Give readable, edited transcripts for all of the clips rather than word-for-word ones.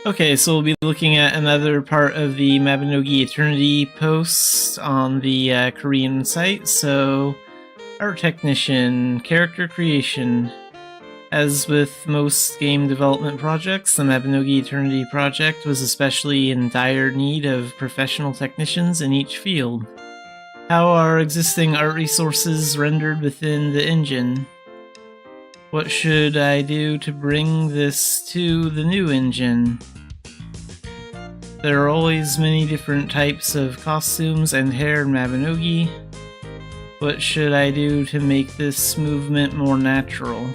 Okay, so we'll be looking at another part of the Mabinogi Eternity post on the Korean site. So, Art Technician, Character Creation. As with most game development projects, the Mabinogi Eternity project was especially in dire need of professional technicians in each field. How are existing art resources rendered within the engine? What should I do to bring this to the new engine? There are always many different types of costumes and hair in Mabinogi. What should I do to make this movement more natural?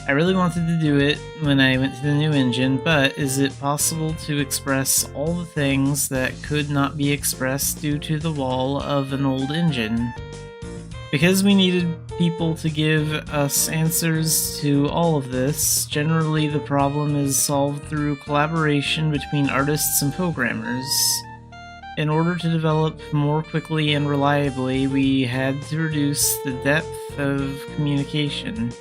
I really wanted to do it when I went to the new engine, but is it possible to express all the things that could not be expressed due to the wall of an old engine? Because we needed people to give us answers to all of this, generally the problem is solved through collaboration between artists and programmers. In order to develop more quickly and reliably, we had to reduce the depth of communication.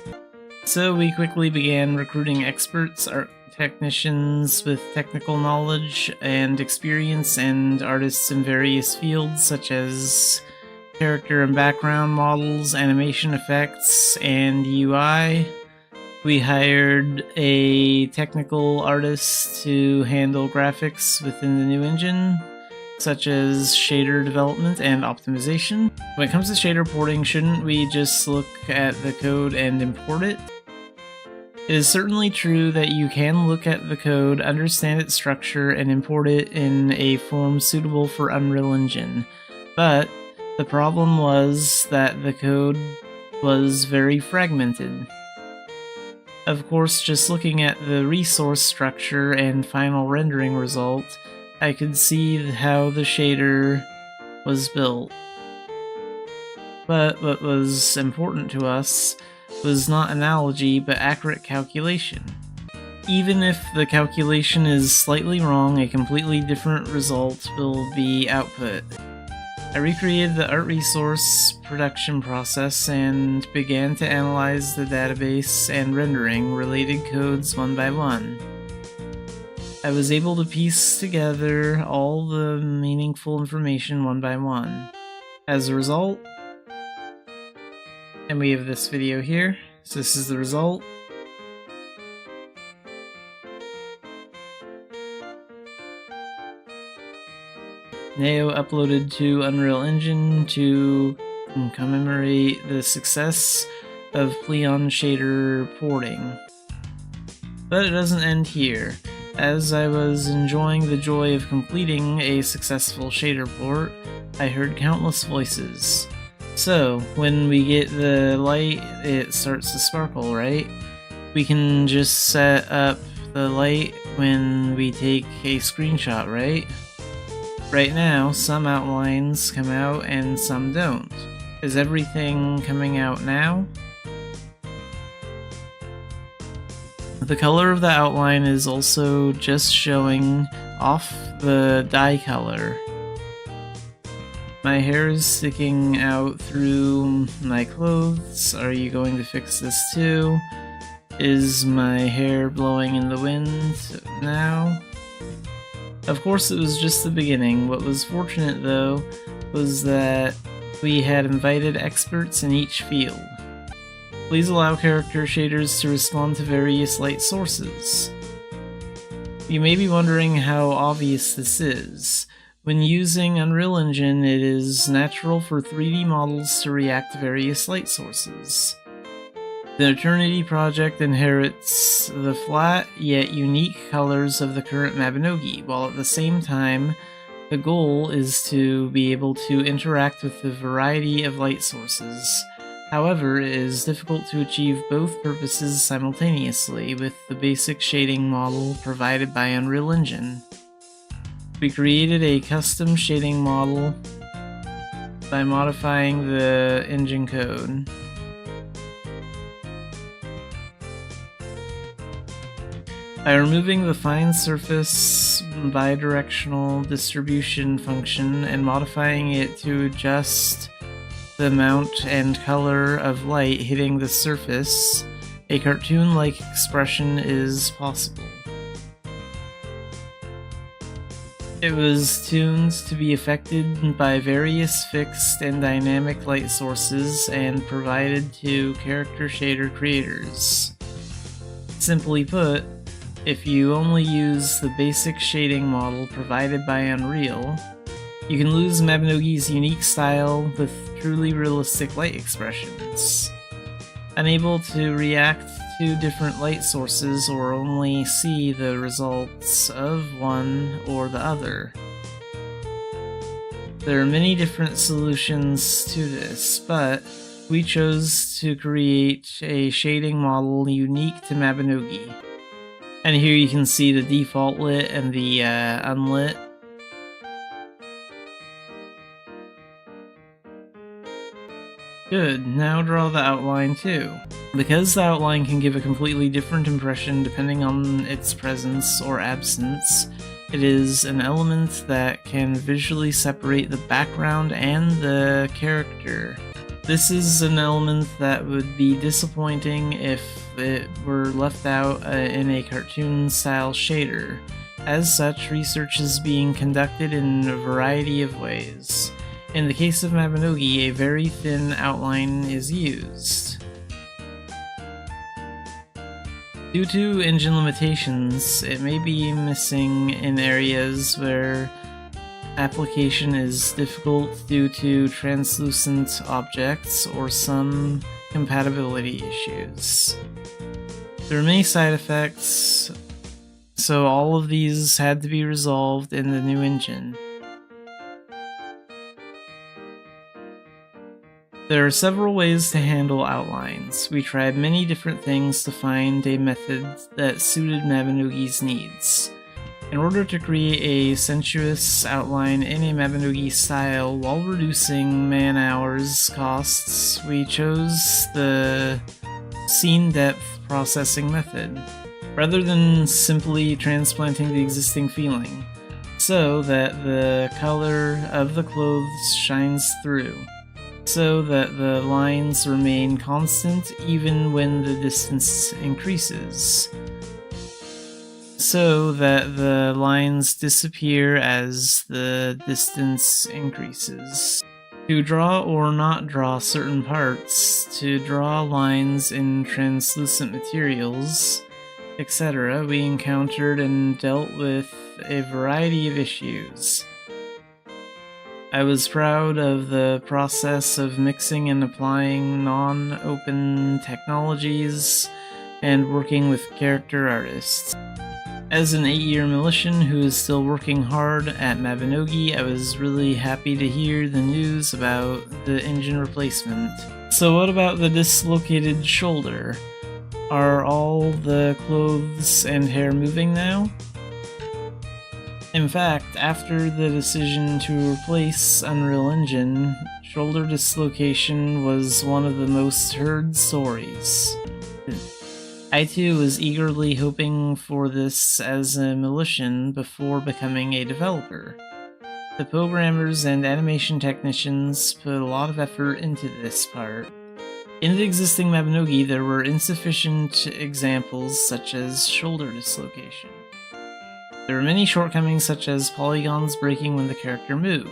So we quickly began recruiting experts, art technicians with technical knowledge and experience, and artists in various fields such as character and background models, animation effects, and UI. We hired a technical artist to handle graphics within the new engine, such as shader development and optimization. When it comes to shader porting, shouldn't we just look at the code and import it? It is certainly true that you can look at the code, understand its structure, and import it in a form suitable for Unreal Engine, but the problem was that the code was very fragmented. Of course, just looking at the resource structure and final rendering result, I could see how the shader was built. But what was important to us was not analogy, but accurate calculation. Even if the calculation is slightly wrong, a completely different result will be output. I recreated the art resource production process and began to analyze the database and rendering related codes one by one. I was able to piece together all the meaningful information one by one. As a result, and we have this video here, so this is the result. Neo uploaded to Unreal Engine to commemorate the success of Pleon shader porting. But it doesn't end here. As I was enjoying the joy of completing a successful shader port, I heard countless voices. So, when we get the light, it starts to sparkle, right? We can just set up the light when we take a screenshot, right? Right now, some outlines come out and some don't. Is everything coming out now? The color of the outline is also just showing off the dye color. My hair is sticking out through my clothes. Are you going to fix this too? Is my hair blowing in the wind now? Of course, it was just the beginning. What was fortunate, though, was that we had invited experts in each field. Please allow character shaders to respond to various light sources. You may be wondering how obvious this is. When using Unreal Engine, it is natural for 3D models to react to various light sources. The Eternity project inherits the flat yet unique colors of the current Mabinogi, while at the same time, the goal is to be able to interact with the variety of light sources. However, it is difficult to achieve both purposes simultaneously with the basic shading model provided by Unreal Engine. We created a custom shading model by modifying the engine code. By removing the fine surface bidirectional distribution function and modifying it to adjust the amount and color of light hitting the surface, a cartoon-like expression is possible. It was tuned to be affected by various fixed and dynamic light sources and provided to character shader creators. Simply put, if you only use the basic shading model provided by Unreal, you can lose Mabinogi's unique style with truly realistic light expressions. Unable to react to different light sources or only see the results of one or the other. There are many different solutions to this, but we chose to create a shading model unique to Mabinogi. And here you can see the default lit and the unlit. Good, now draw the outline too. Because the outline can give a completely different impression depending on its presence or absence, it is an element that can visually separate the background and the character. This is an element that would be disappointing if it were left out in a cartoon-style shader. As such, research is being conducted in a variety of ways. In the case of Mabinogi, a very thin outline is used. Due to engine limitations, it may be missing in areas where application is difficult due to translucent objects or some compatibility issues. There are many side effects, so all of these had to be resolved in the new engine. There are several ways to handle outlines. We tried many different things to find a method that suited Mabinogi's needs. In order to create a sensuous outline in a Mabinogi style while reducing man-hours costs, we chose the scene depth processing method, rather than simply transplanting the existing feeling, so that the color of the clothes shines through, so that the lines remain constant even when the distance increases, so that the lines disappear as the distance increases. To draw or not draw certain parts, to draw lines in translucent materials, etc., we encountered and dealt with a variety of issues. I was proud of the process of mixing and applying non-open technologies and working with character artists. As an 8-year Militian who is still working hard at Mabinogi, I was really happy to hear the news about the engine replacement. So what about the dislocated shoulder? Are all the clothes and hair moving now? In fact, after the decision to replace Unreal Engine, shoulder dislocation was one of the most heard stories. I too was eagerly hoping for this as a Militian before becoming a developer. The programmers and animation technicians put a lot of effort into this part. In the existing Mabinogi, there were insufficient examples such as shoulder dislocation. There were many shortcomings such as polygons breaking when the character moved.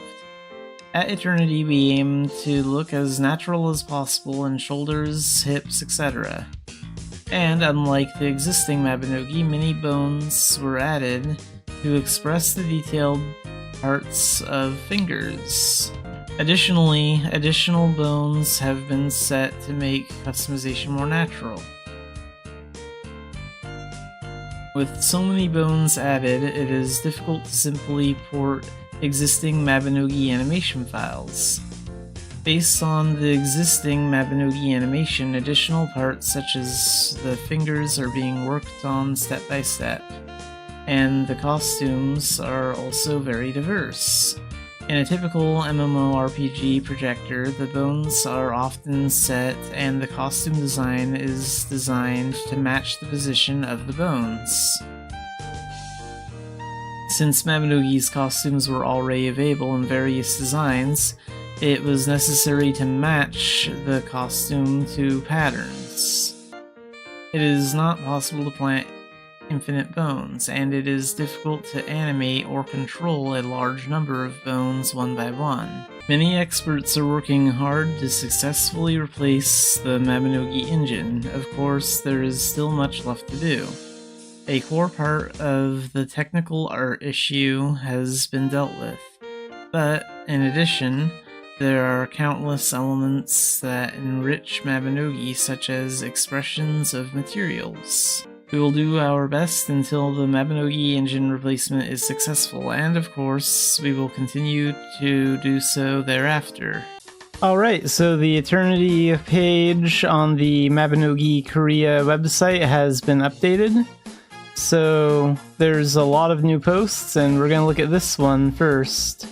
At Eternity, we aimed to look as natural as possible in shoulders, hips, etc. And unlike the existing Mabinogi, many bones were added to express the detailed parts of fingers. Additionally, additional bones have been set to make customization more natural. With so many bones added, it is difficult to simply port existing Mabinogi animation files. Based on the existing Mabinogi animation, additional parts such as the fingers are being worked on step by step, and the costumes are also very diverse. In a typical MMORPG projector, the bones are often set and the costume design is designed to match the position of the bones. Since Mabinogi's costumes were already available in various designs, it was necessary to match the costume to patterns. It is not possible to infinite bones, and it is difficult to animate or control a large number of bones one by one. Many experts are working hard to successfully replace the Mabinogi engine. Of course, there is still much left to do. A core part of the technical art issue has been dealt with, but in addition, there are countless elements that enrich Mabinogi, such as expressions of materials. We will do our best until the Mabinogi engine replacement is successful, and of course, we will continue to do so thereafter. Alright, so the Eternity page on the Mabinogi Korea website has been updated. So there's a lot of new posts, and we're gonna look at this one first.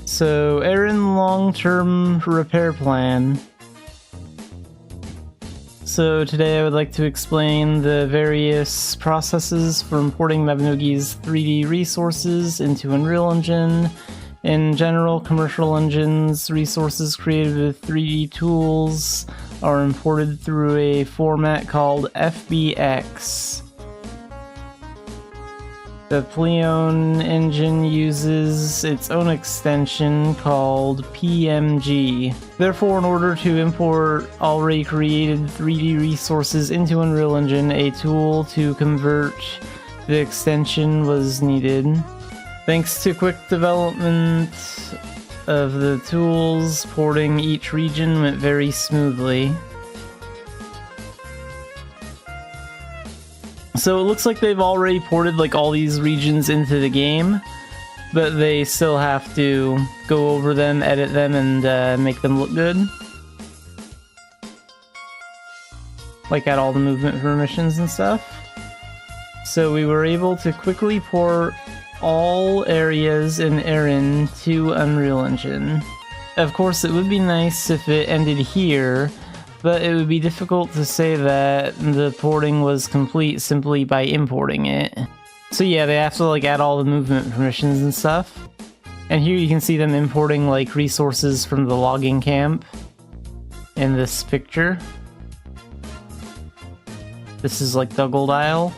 So, Aaron long-term repair plan. So today I would like to explain the various processes for importing Mabinogi's 3D resources into Unreal Engine. In general, commercial engines, resources created with 3D tools are imported through a format called FBX. The Pleon engine uses its own extension called PMG. Therefore, in order to import already created 3D resources into Unreal Engine, a tool to convert the extension was needed. Thanks to quick development of the tools, porting each region went very smoothly. So it looks like they've already ported like all these regions into the game, but they still have to go over them, edit them, and make them look good. Like add all the movement permissions and stuff. So we were able to quickly port all areas in Erin to Unreal Engine. Of course, it would be nice if it ended here, but it would be difficult to say that the porting was complete simply by importing it. So yeah, they have to like add all the movement permissions and stuff. And here you can see them importing like resources from the logging camp in this picture. This is like Dugald Isle.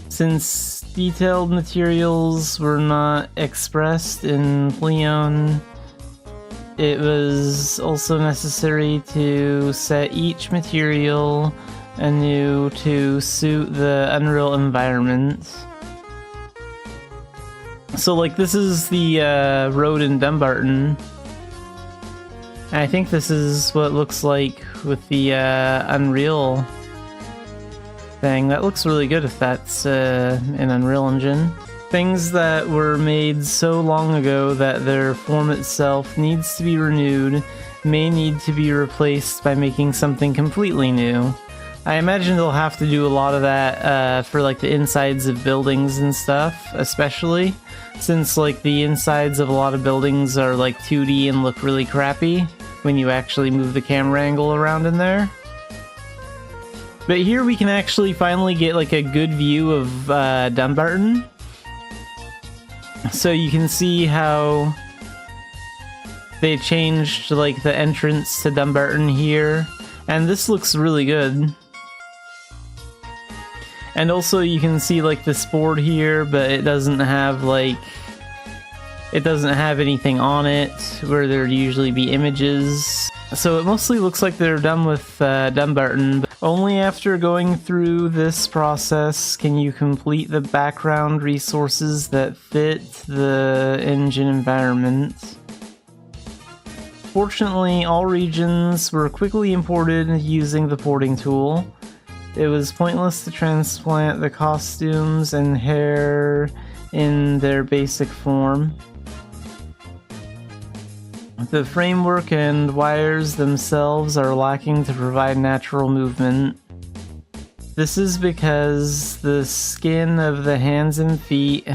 Since detailed materials were not expressed in Pleon, it was also necessary to set each material anew to suit the Unreal environment. So like this is the road in Dumbarton. And I think this is what it looks like with the Unreal thing. That looks really good if that's in Unreal Engine. Things that were made so long ago that their form itself needs to be renewed may need to be replaced by making something completely new. I imagine they'll have to do a lot of that for like the insides of buildings and stuff, especially since like the insides of a lot of buildings are like 2D and look really crappy when you actually move the camera angle around in there. But here we can actually finally get like a good view of Dumbarton. So you can see how they changed like the entrance to Dumbarton here, and this looks really good. And also you can see like this board here, but it doesn't have anything on it where there'd usually be images. So it mostly looks like they're done with Dumbarton. Only after going through this process can you complete the background resources that fit the engine environment. Fortunately, all regions were quickly imported using the porting tool. It was pointless to transplant the costumes and hair in their basic form. The framework and wires themselves are lacking to provide natural movement. This is because the skin of the hands and feet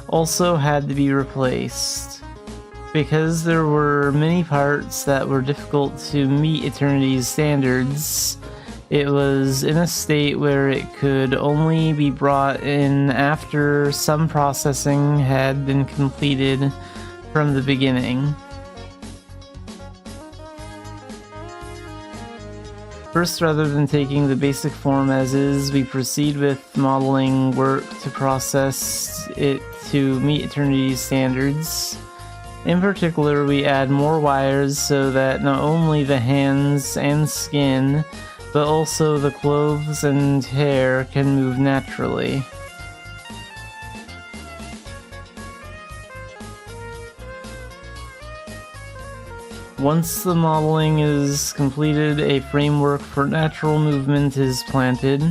also had to be replaced. Because there were many parts that were difficult to meet Eternity's standards, it was in a state where it could only be brought in after some processing had been completed from the beginning. First, rather than taking the basic form as is, we proceed with modeling work to process it to meet Eternity's standards. In particular, we add more wires so that not only the hands and skin, but also the clothes and hair can move naturally. Once the modeling is completed, a framework for natural movement is planted.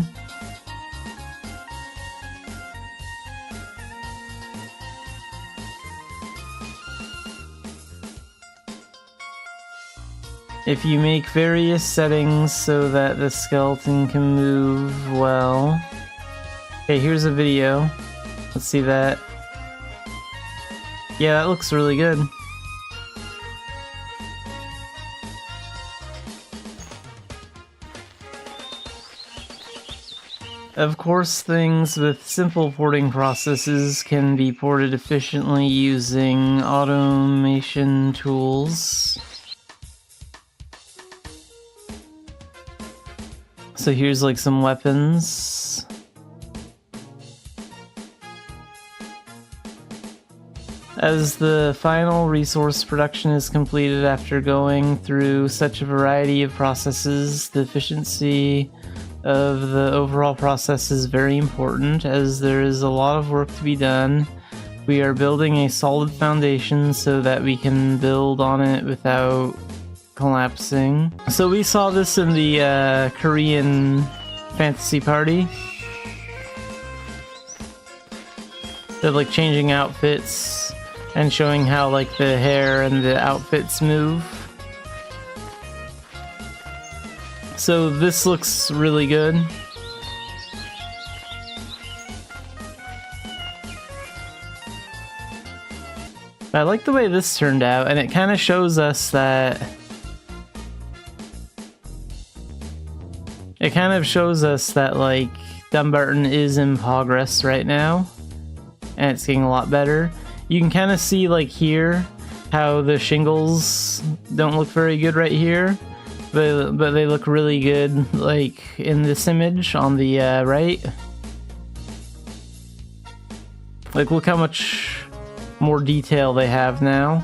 If you make various settings so that the skeleton can move well... Okay, here's a video. Let's see that. Yeah, that looks really good. Of course, things with simple porting processes can be ported efficiently using automation tools. So here's like some weapons. As the final resource production is completed after going through such a variety of processes, the efficiency of the overall process is very important, as there is a lot of work to be done. We are building a solid foundation so that we can build on it without collapsing. So we saw this in the Korean fantasy party. They're like changing outfits and showing how like the hair and the outfits move. So this looks really good. I like the way this turned out, and it kind of shows us that... like Dumbarton is in progress right now, and it's getting a lot better. You can kind of see like here how the shingles don't look very good right here. But they look really good, like, in this image on the right. Like, look how much more detail they have now.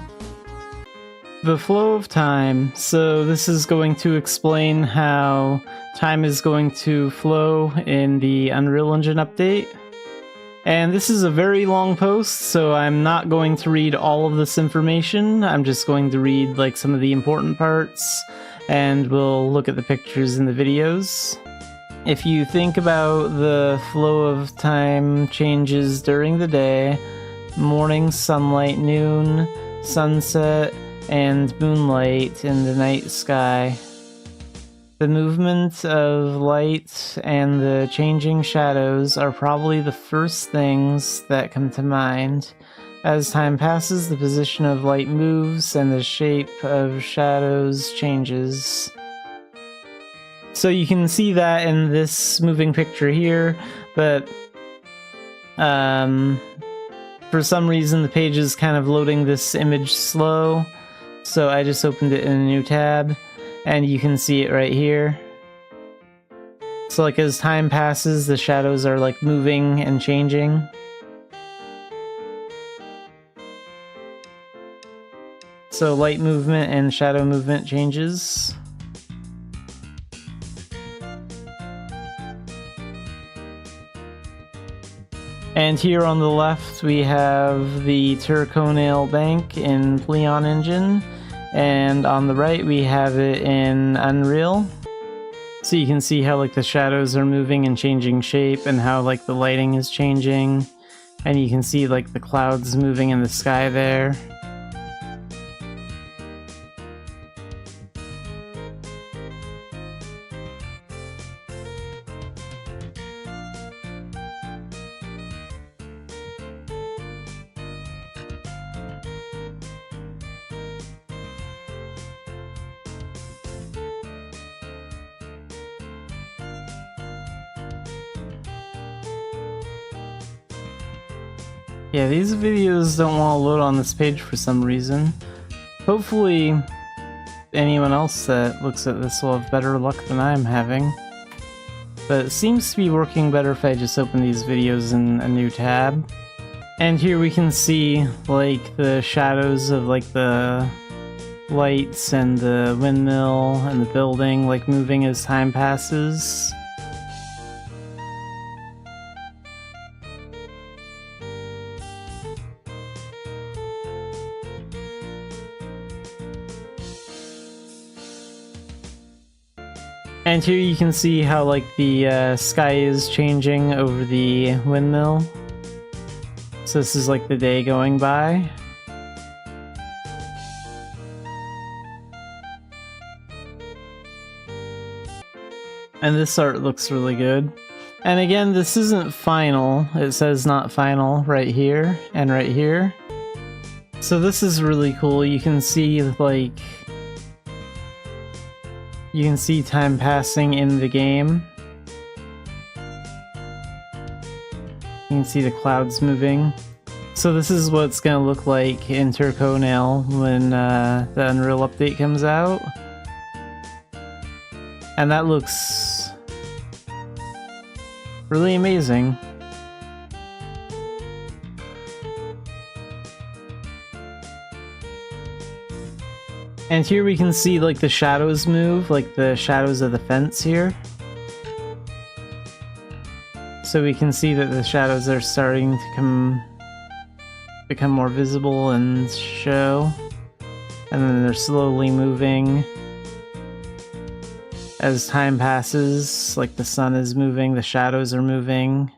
The flow of time. So this is going to explain how time is going to flow in the Unreal Engine update. And this is a very long post, so I'm not going to read all of this information. I'm just going to read, like, some of the important parts, and we'll look at the pictures in the videos. If you think about the flow of time changes during the day, morning sunlight, noon, sunset, and moonlight in the night sky. The movement of light and the changing shadows are probably the first things that come to mind. As time passes, the position of light moves and the shape of shadows changes. So you can see that in this moving picture here, but for some reason the page is kind of loading this image slow, so I just opened it in a new tab, and you can see it right here. So like as time passes, the shadows are like moving and changing. So light movement and shadow movement changes. And here on the left we have the Turconale Bank in Pleon Engine, and on the right we have it in Unreal. So you can see how like the shadows are moving and changing shape, and how like the lighting is changing, and you can see like the clouds moving in the sky there. Yeah, these videos don't want to load on this page for some reason. Hopefully anyone else that looks at this will have better luck than I'm having. But it seems to be working better if I just open these videos in a new tab. And here we can see, like, the shadows of, like, the lights and the windmill and the building, like, moving as time passes. And here you can see how, like, the sky is changing over the windmill. So this is, like, the day going by. And this art looks really good. And again, this isn't final. It says not final right here and right here. So this is really cool. You can see, like, you can see time passing in the game. You can see the clouds moving. So this is what it's gonna look like in Turco now when the Unreal update comes out. And that looks really amazing. And here we can see, like, the shadows move, like the shadows of the fence here. So we can see that the shadows are starting to become more visible and show. And then they're slowly moving as time passes, like the sun is moving, the shadows are moving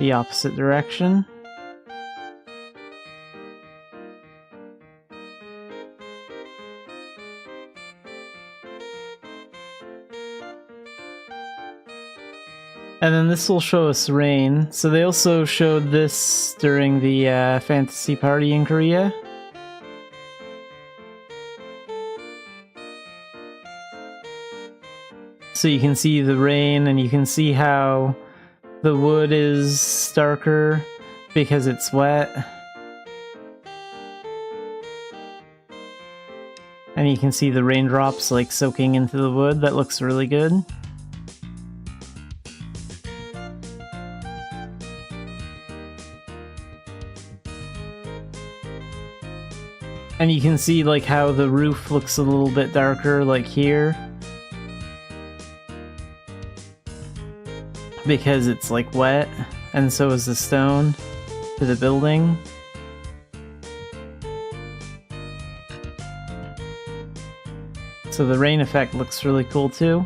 the opposite direction. And then this will show us rain. So they also showed this during the fantasy party in Korea. So you can see the rain, and you can see how the wood is darker because it's wet. And you can see the raindrops, like, soaking into the wood. That looks really good. And you can see, like, how the roof looks a little bit darker, like here. Because it's, like, wet, and so is the stone to the building. So the rain effect looks really cool too.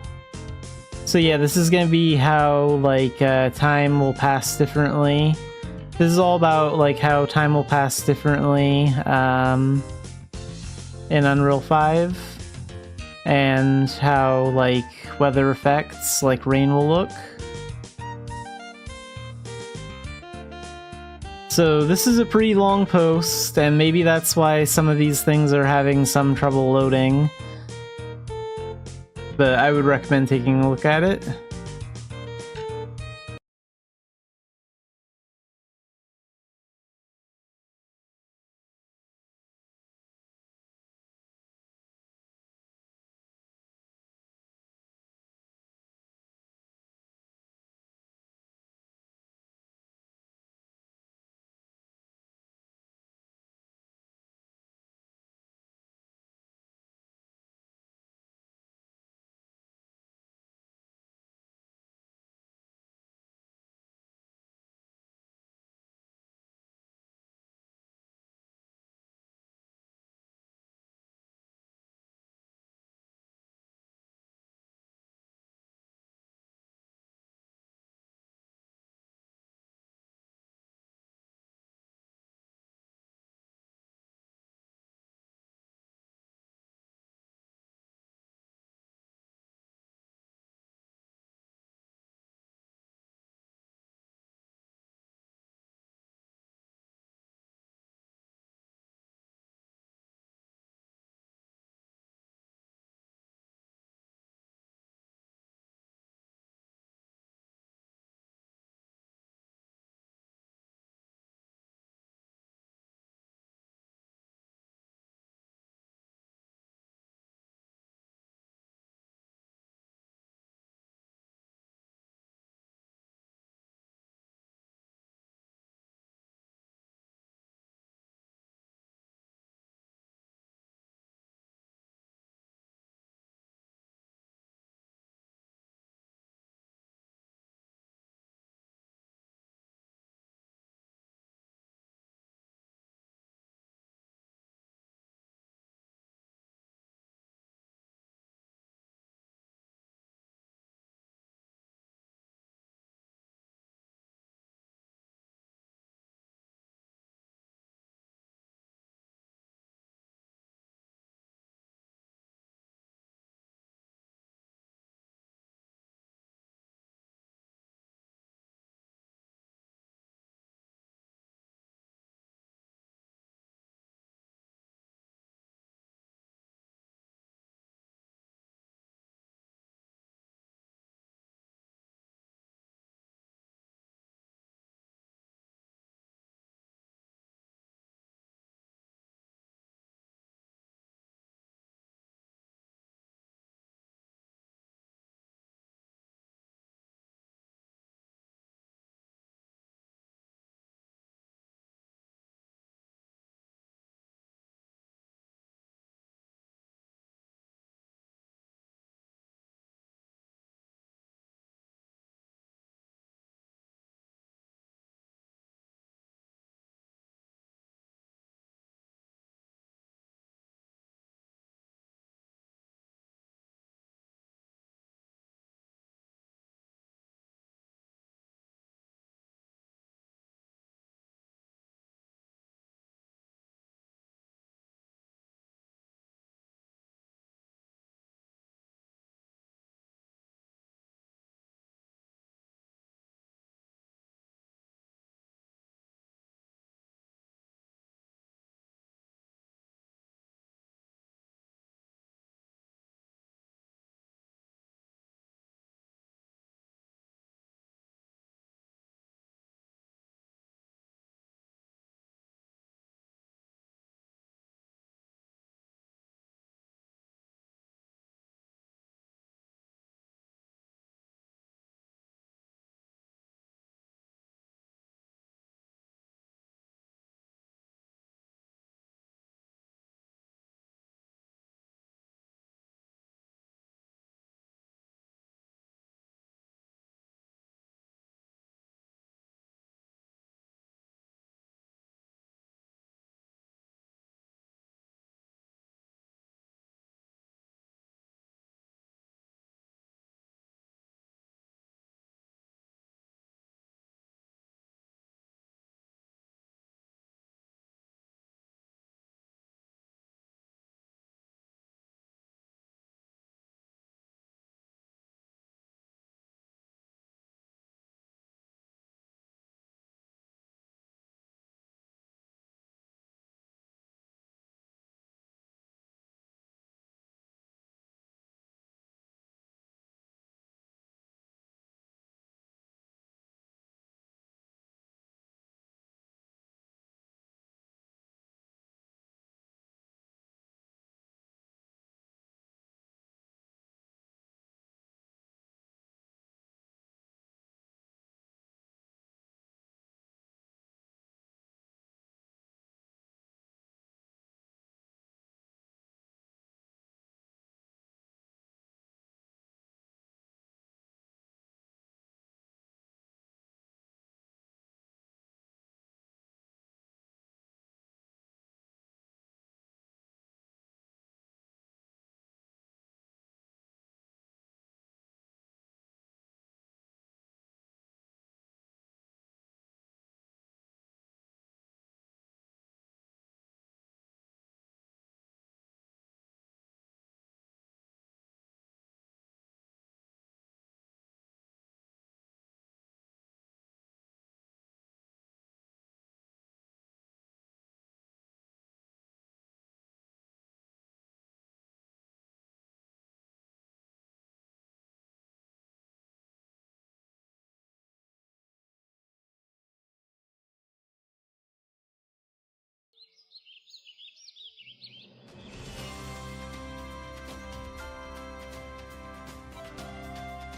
So yeah, this is gonna be how, like, time will pass differently. This is all about, like, how time will pass differently in Unreal 5, and how, like, weather effects, like rain, will look. So this is a pretty long post, and maybe that's why some of these things are having some trouble loading. But I would recommend taking a look at it.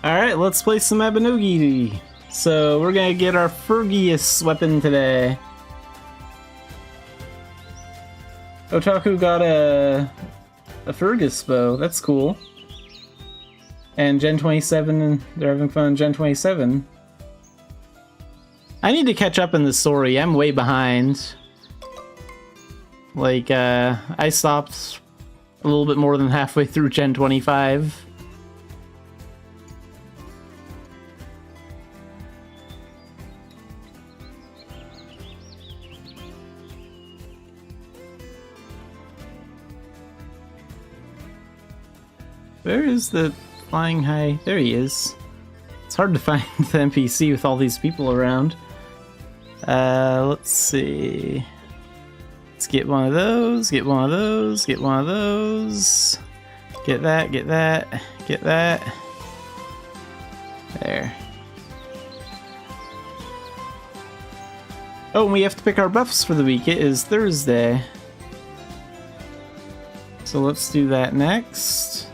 Alright, let's play some Mabinogi. So we're gonna get our Fergseus weapon today. Otaku got a Fergus bow, that's cool. And Gen 27, they're having fun on Gen 27. I need to catch up in the story, I'm way behind. Like, I stopped a little bit more than halfway through Gen 25. Where is the flying high? There he is. It's hard to find the NPC with all these people around. Let's see. Let's get one of those, get one of those, get one of those. Get that, get that, get that. There. Oh, and we have to pick our buffs for the week. It is Thursday. So let's do that next.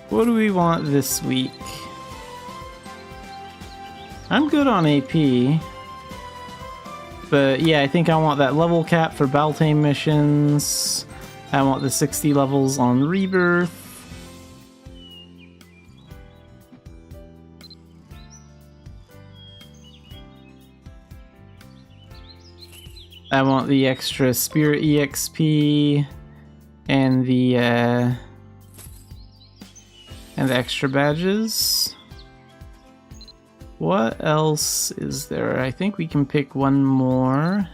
What do we want this week? I'm good on AP. But yeah, I think I want that level cap for Baltane missions. I want the 60 levels on Rebirth. I want the extra Spirit EXP and the extra badges. What else is there? I think we can pick one more.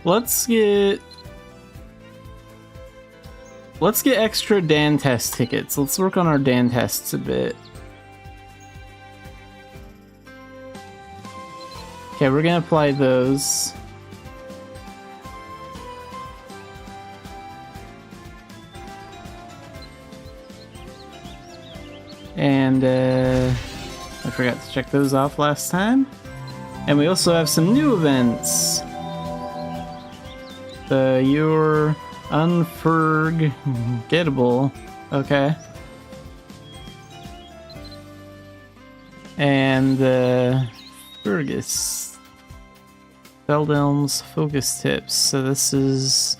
Let's get extra Dan test tickets. Let's work on our Dan tests a bit. Okay, we're gonna apply those. And I forgot to check those off last time. And we also have some new events. You're unforgettable. Okay. And Fergus. Feldelm's focus tips. So this is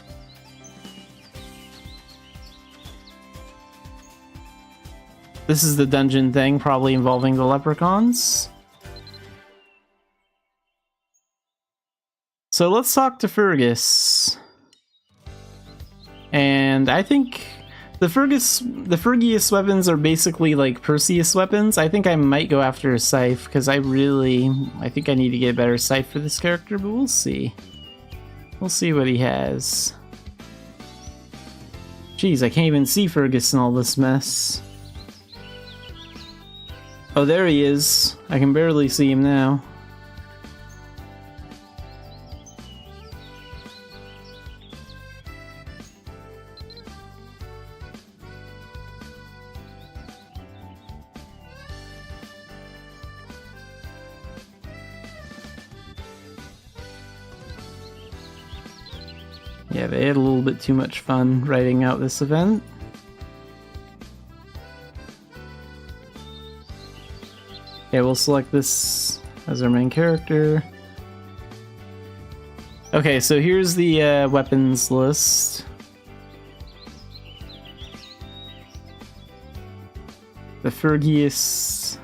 the dungeon thing, probably involving the leprechauns. So let's talk to Fergus. And I think the Fergseus weapons are basically like Perseus weapons. I think I might go after a scythe, because I think I need to get a better scythe for this character, but we'll see. We'll see what he has. Jeez, I can't even see Fergus in all this mess. Oh, there he is. I can barely see him now. Yeah, they had a little bit too much fun writing out this event. Okay, we'll select this as our main character. Okay, so here's the weapons list. The Fergseus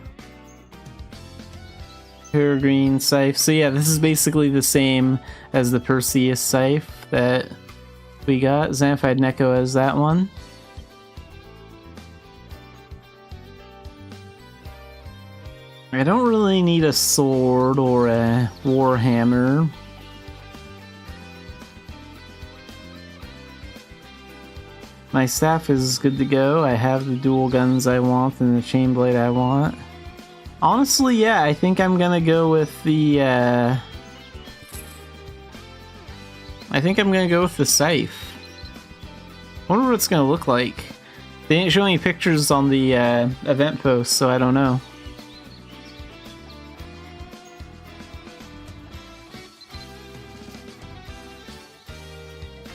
Peregrine Scythe. So yeah, this is basically the same as the Perseus Scythe that we got. Xanafiedlion has that one. I don't really need a sword or a warhammer. My staff is good to go. I have the dual guns I want and the chain blade I want. Honestly, yeah, I think I'm gonna go with the, I think I'm gonna go with the scythe. I wonder what it's gonna look like. They didn't show any pictures on the event post, so I don't know.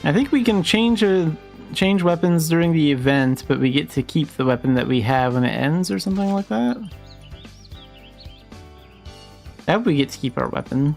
I think we can change weapons during the event, but we get to keep the weapon that we have when it ends or something like that. I hope we get to keep our weapon.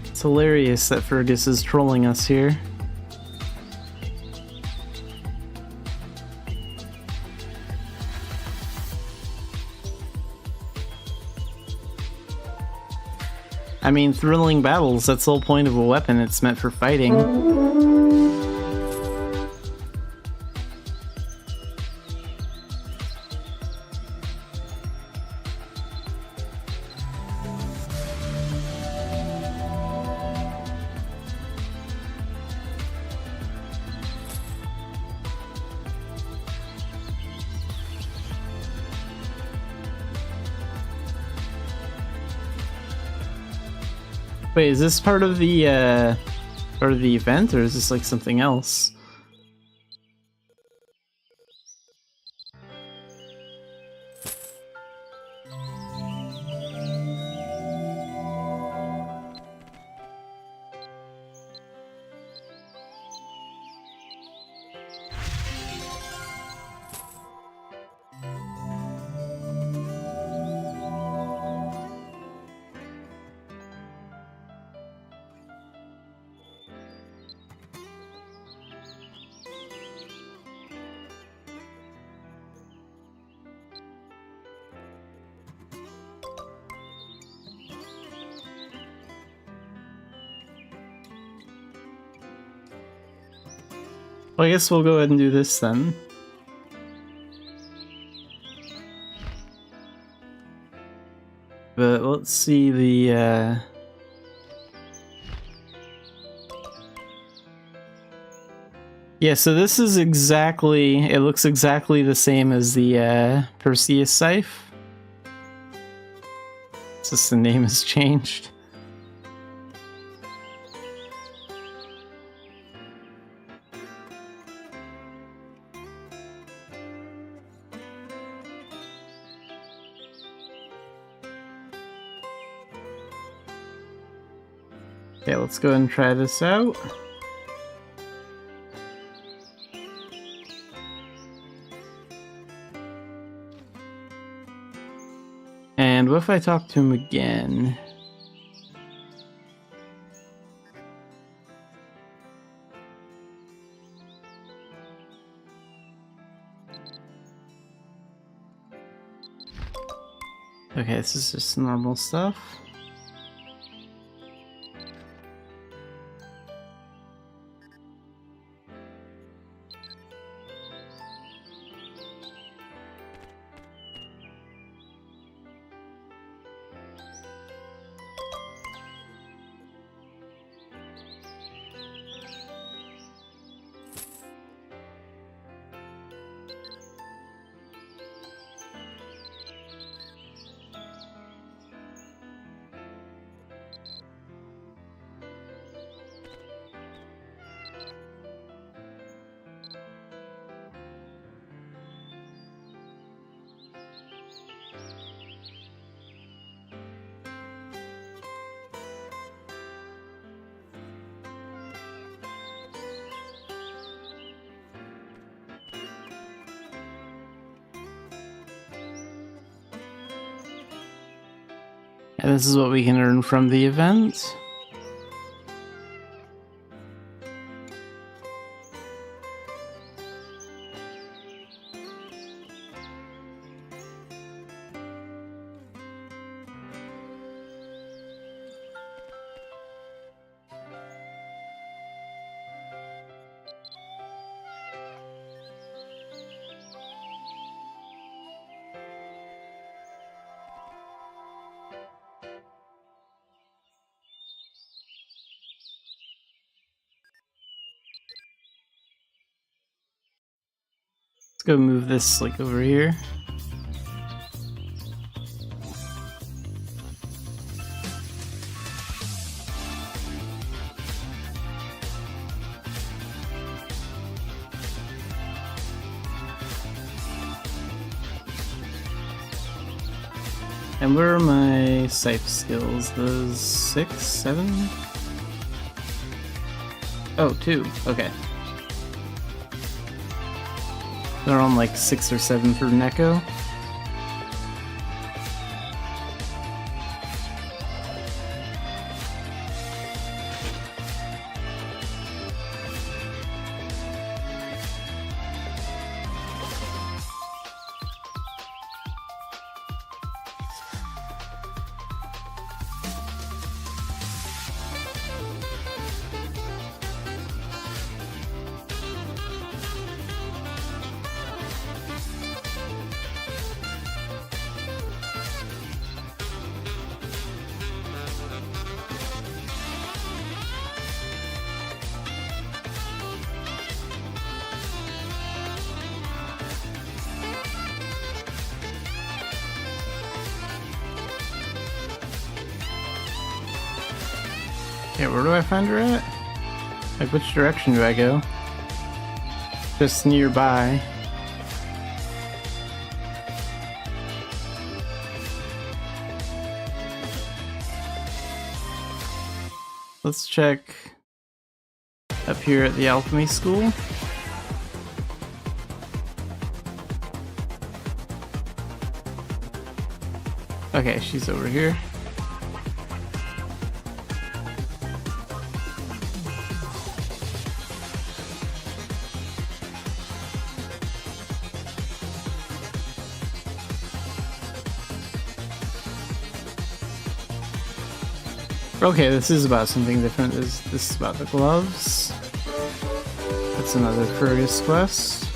It's hilarious that Fergus is trolling us here. I mean, thrilling battles, that's the whole point of a weapon, it's meant for fighting. Wait, is this part of the event, or is this like something else? Well, I guess we'll go ahead and do this then. But let's see the, yeah, so this is exactly, it looks exactly the same as the Perseus scythe. It's just the name has changed. Okay, let's go ahead and try this out. And what if I talk to him again? Okay, this is just normal stuff. And this is what we can earn from the event. Let's go move this like over here. And where are my scythe skills? Those 6, 7? Oh, 2. Okay. They're on like 6 or 7 for Neko. Okay, where do I find her at? Like, which direction do I go? Just nearby. Let's check up here at the alchemy school. Okay, she's over here. Okay, this is about something different. This is about the gloves. That's another Fergseus quest.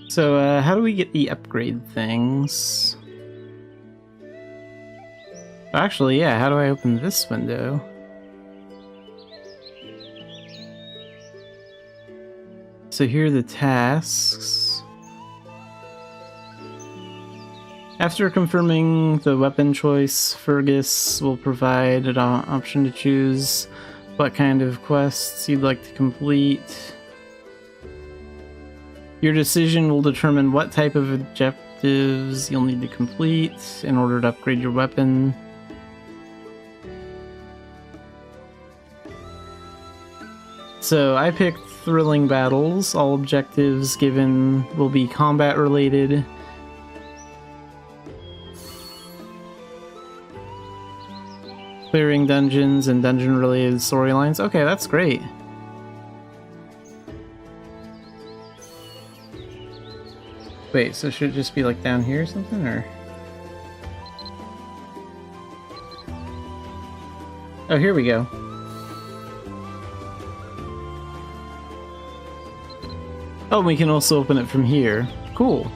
So, how do we get the upgrade things? Actually, yeah, how do I open this window? So here are the tasks. After confirming the weapon choice, Fergseus will provide an option to choose what kind of quests you'd like to complete. Your decision will determine what type of objectives you'll need to complete in order to upgrade your weapon. So I picked thrilling battles. All objectives given will be combat related. Clearing dungeons and dungeon related storylines. Okay, that's great. Wait, so should it just be like down here or something, or? Oh, here we go. Oh, we can also open it from here. Cool.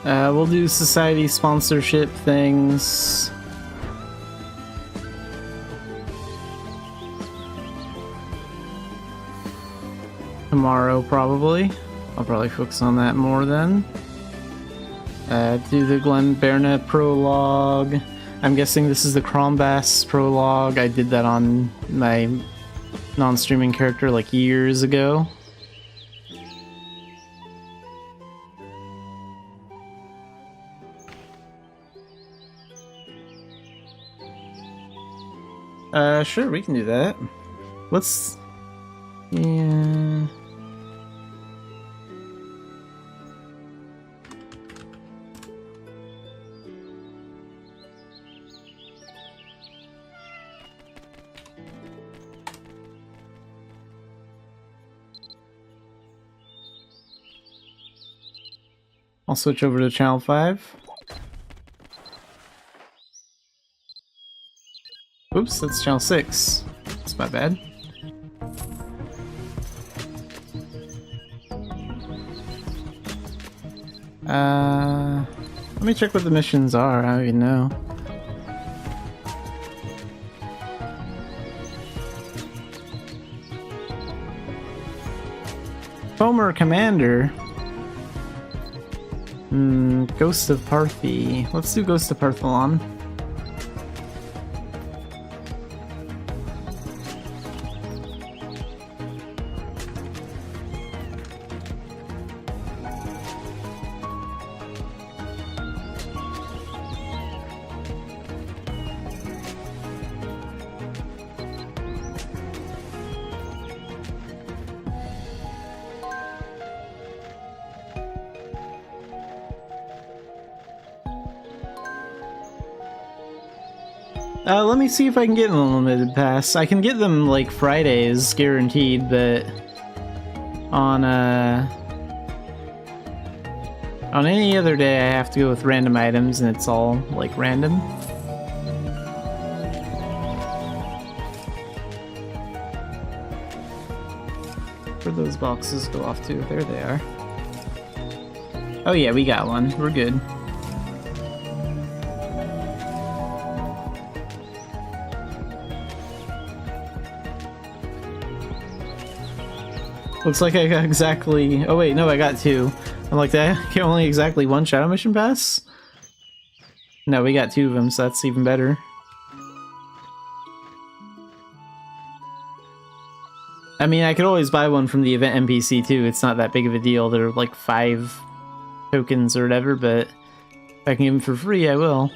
We'll do society sponsorship things. Tomorrow, probably. I'll probably focus on that more then. Do the Glen Berna prologue. I'm guessing this is the Crombass prologue. I did that on my non-streaming character like years ago. Sure, we can do that. Let's... yeah... I'll switch over to channel 5. Oops, that's channel 6. That's my bad. Let me check what the missions are. I don't even know. Fomer Commander. Ghost of Parthi. Let's do Ghost of Partholon. Let me see if I can get an unlimited pass. I can get them like Fridays, guaranteed, but on any other day I have to go with random items and it's all like random. Where'd those boxes go off to? There they are. Oh yeah, we got one. We're good. Looks like I got exactly... oh wait, no, I got 2. I'm like, that I get only exactly 1 Shadow Mission Pass? No, we got 2 of them, so that's even better. I mean, I could always buy one from the event NPC too. It's not that big of a deal. They're like 5 tokens or whatever, but if I can get them for free, I will.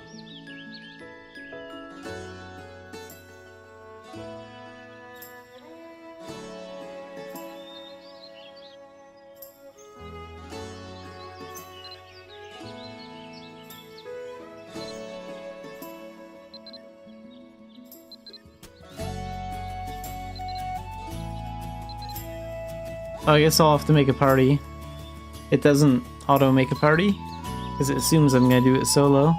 Oh, I guess I'll have to make a party. It doesn't auto-make a party, because it assumes I'm gonna do it solo.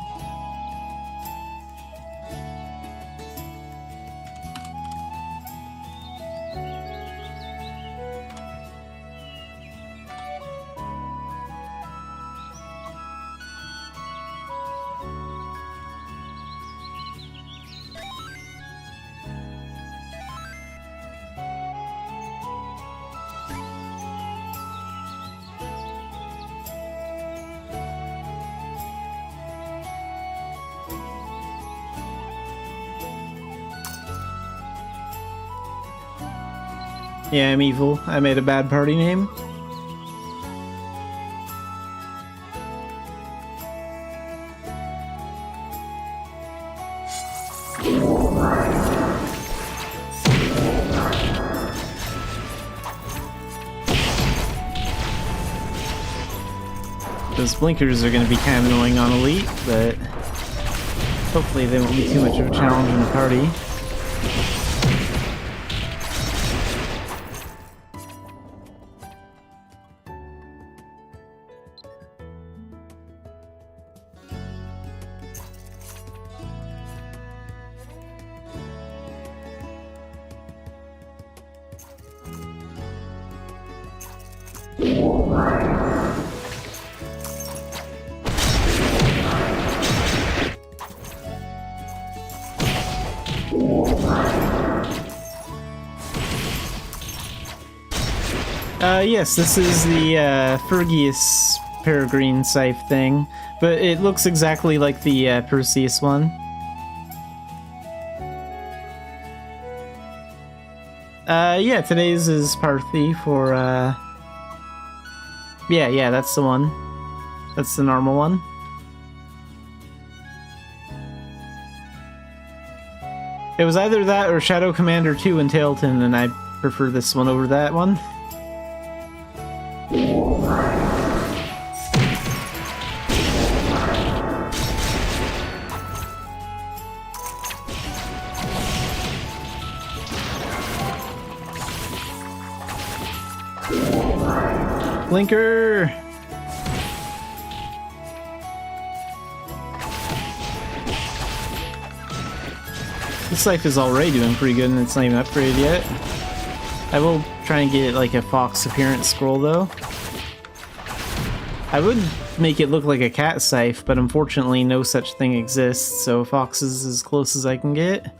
Yeah, I'm evil. I made a bad party name. Those blinkers are going to be kind of annoying on Elite, but hopefully they won't be too much of a challenge in the party. Yes, this is the Fergseus peregrine scythe thing, but it looks exactly like the Perseus one. Yeah, today's is Parthi for, yeah, that's the one. That's the normal one. It was either that or Shadow Commander 2 in Tailton, and I prefer this one over that one. Blinker! This scythe is already doing pretty good and it's not even upgraded yet. I will try and get like a fox appearance scroll though. I would make it look like a cat scythe, but unfortunately no such thing exists, so fox is as close as I can get.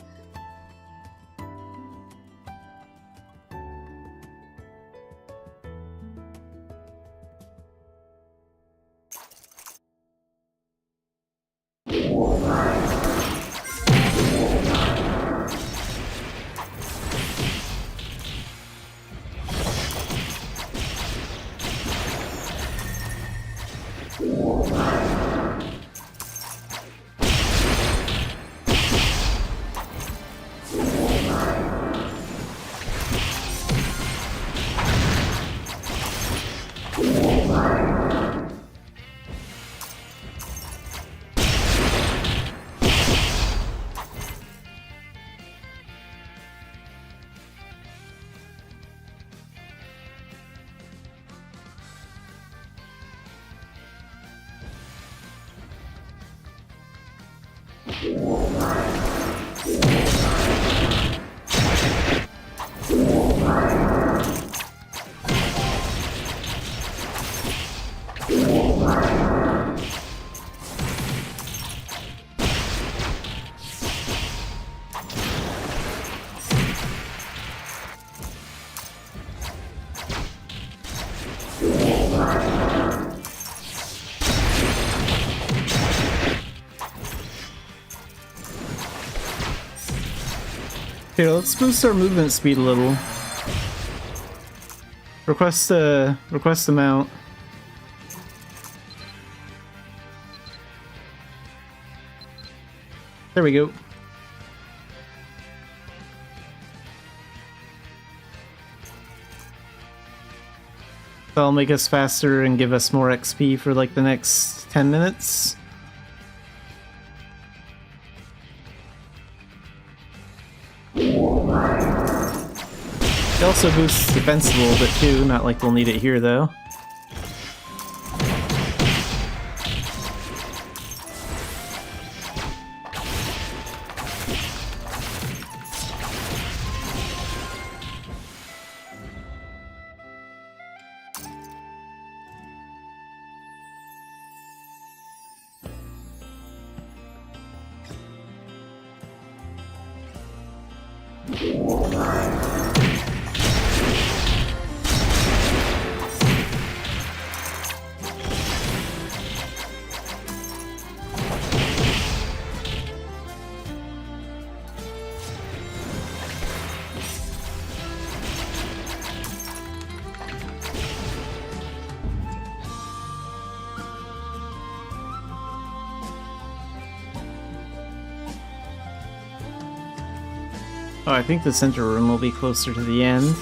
Here, let's boost our movement speed a little. Request a mount. There we go. That'll make us faster and give us more XP for like the next 10 minutes. It also boosts defense a little bit too, not like we'll need it here though. Oh, I think the center room will be closer to the end.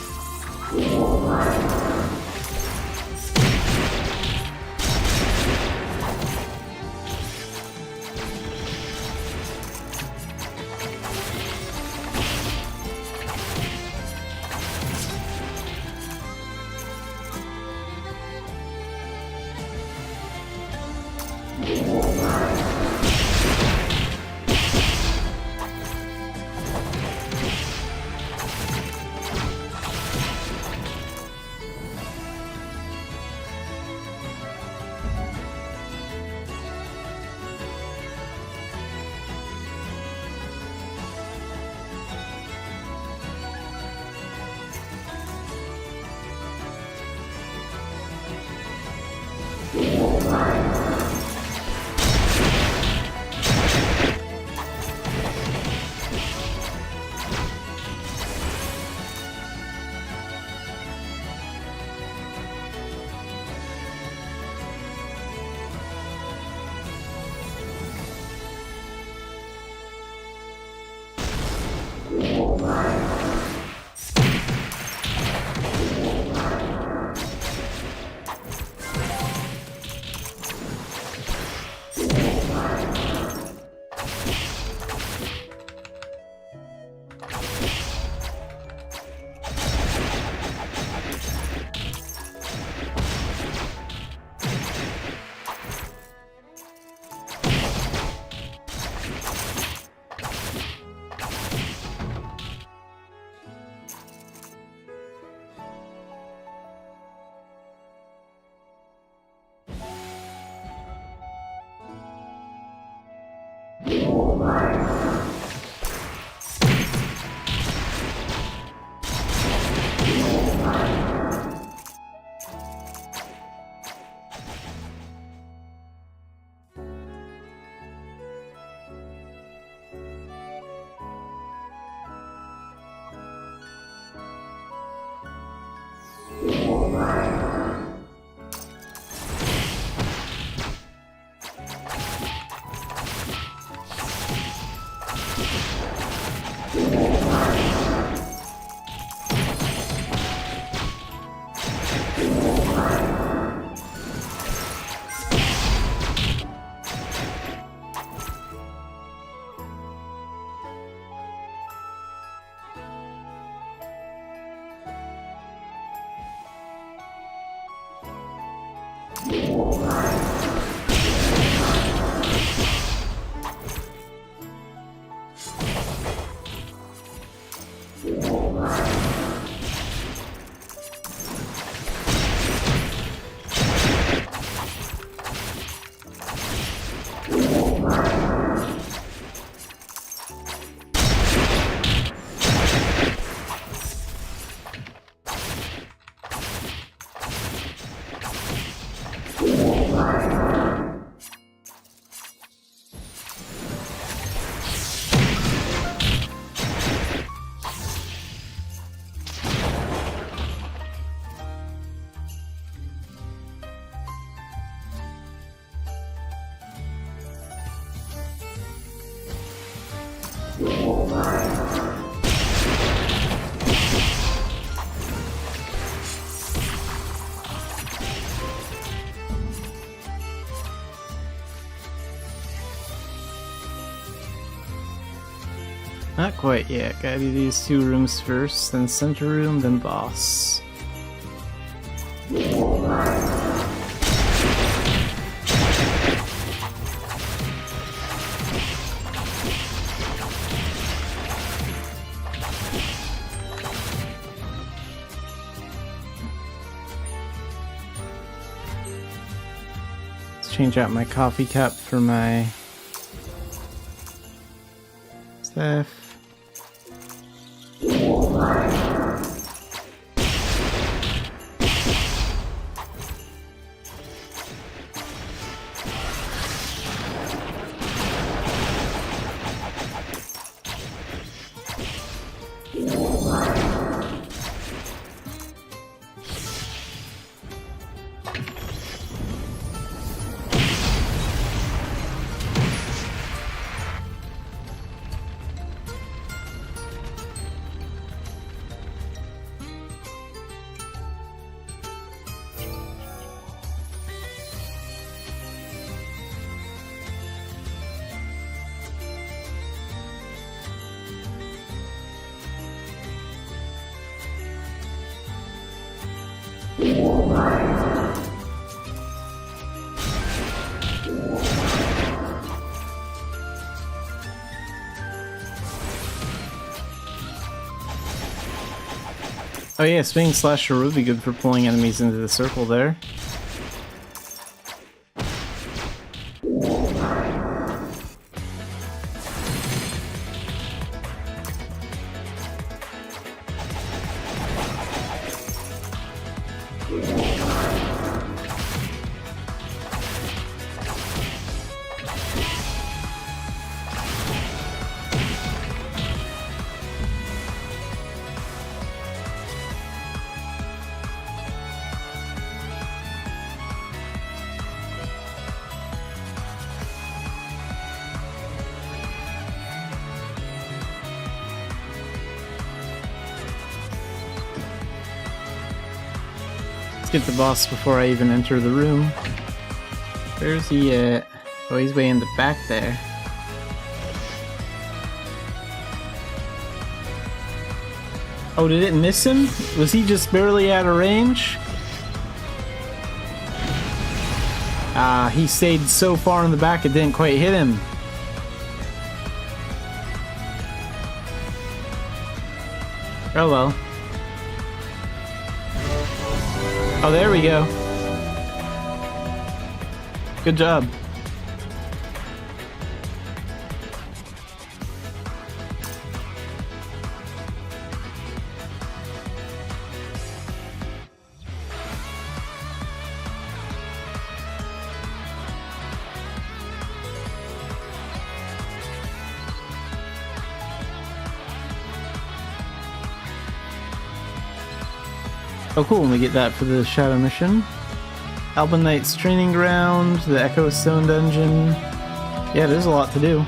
Not quite yet. Gotta do these two rooms first, then center room, then boss. Let's change out my coffee cup for my staff. Oh yeah, Swing Slasher would be good for pulling enemies into the circle there. Let's get the boss before I even enter the room. Where's he at? Oh, he's way in the back there. Oh, did it miss him? Was he just barely out of range? Ah, he stayed so far in the back it didn't quite hit him. Oh well. Oh, there we go. Good job. Oh cool, and we get that for the Shadow Mission. Alban Knight's Training Ground, the Echo Stone Dungeon. Yeah, there's a lot to do.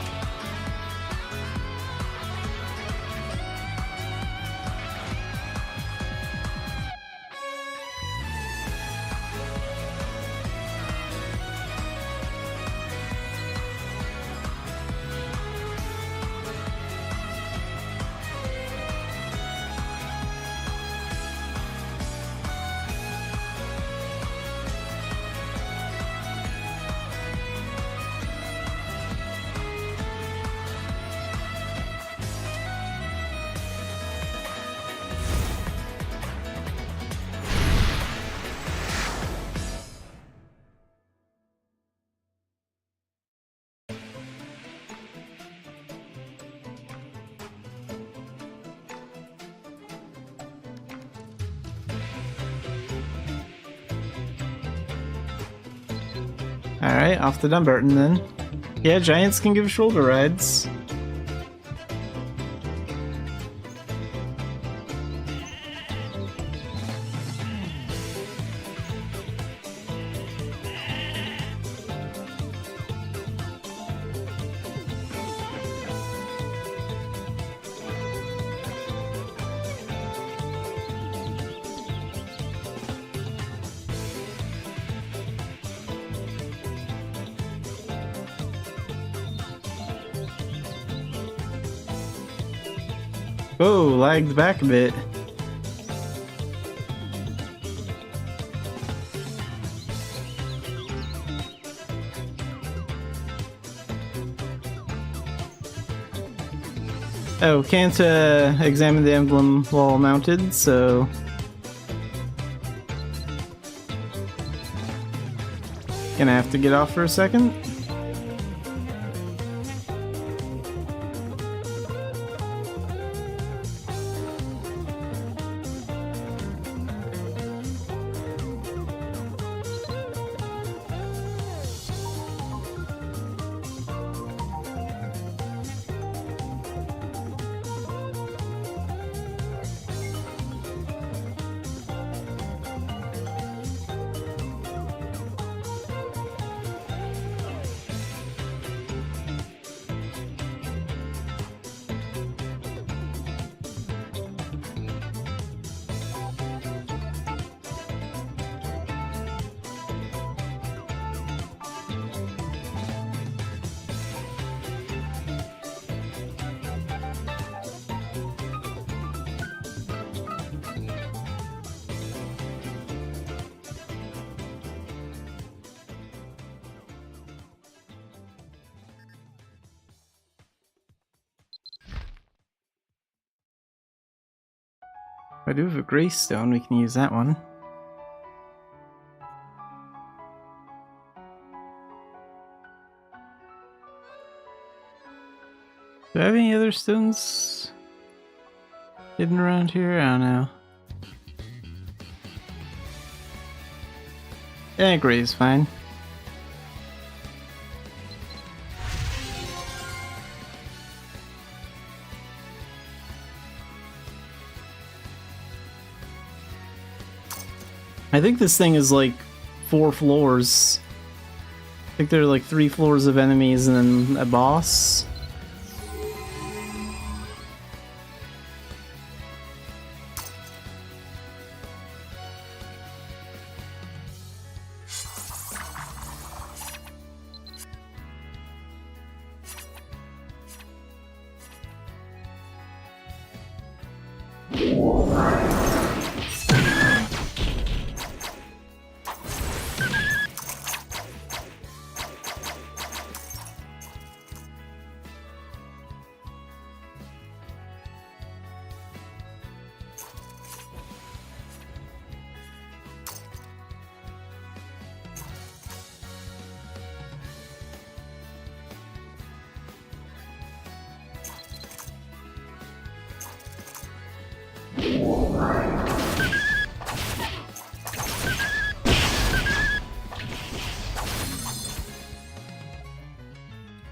Alright, off to Dumbarton then. Yeah, giants can give shoulder rides. Whoa, lagged back a bit. Oh, can't examine the emblem while mounted, so... Gonna have to get off for a second. I do have a gray stone, we can use that one. Do I have any other stones hidden around here? I don't know. Yeah, gray is fine. I think this thing is like 4 floors. I think there are like 3 floors of enemies and then a boss.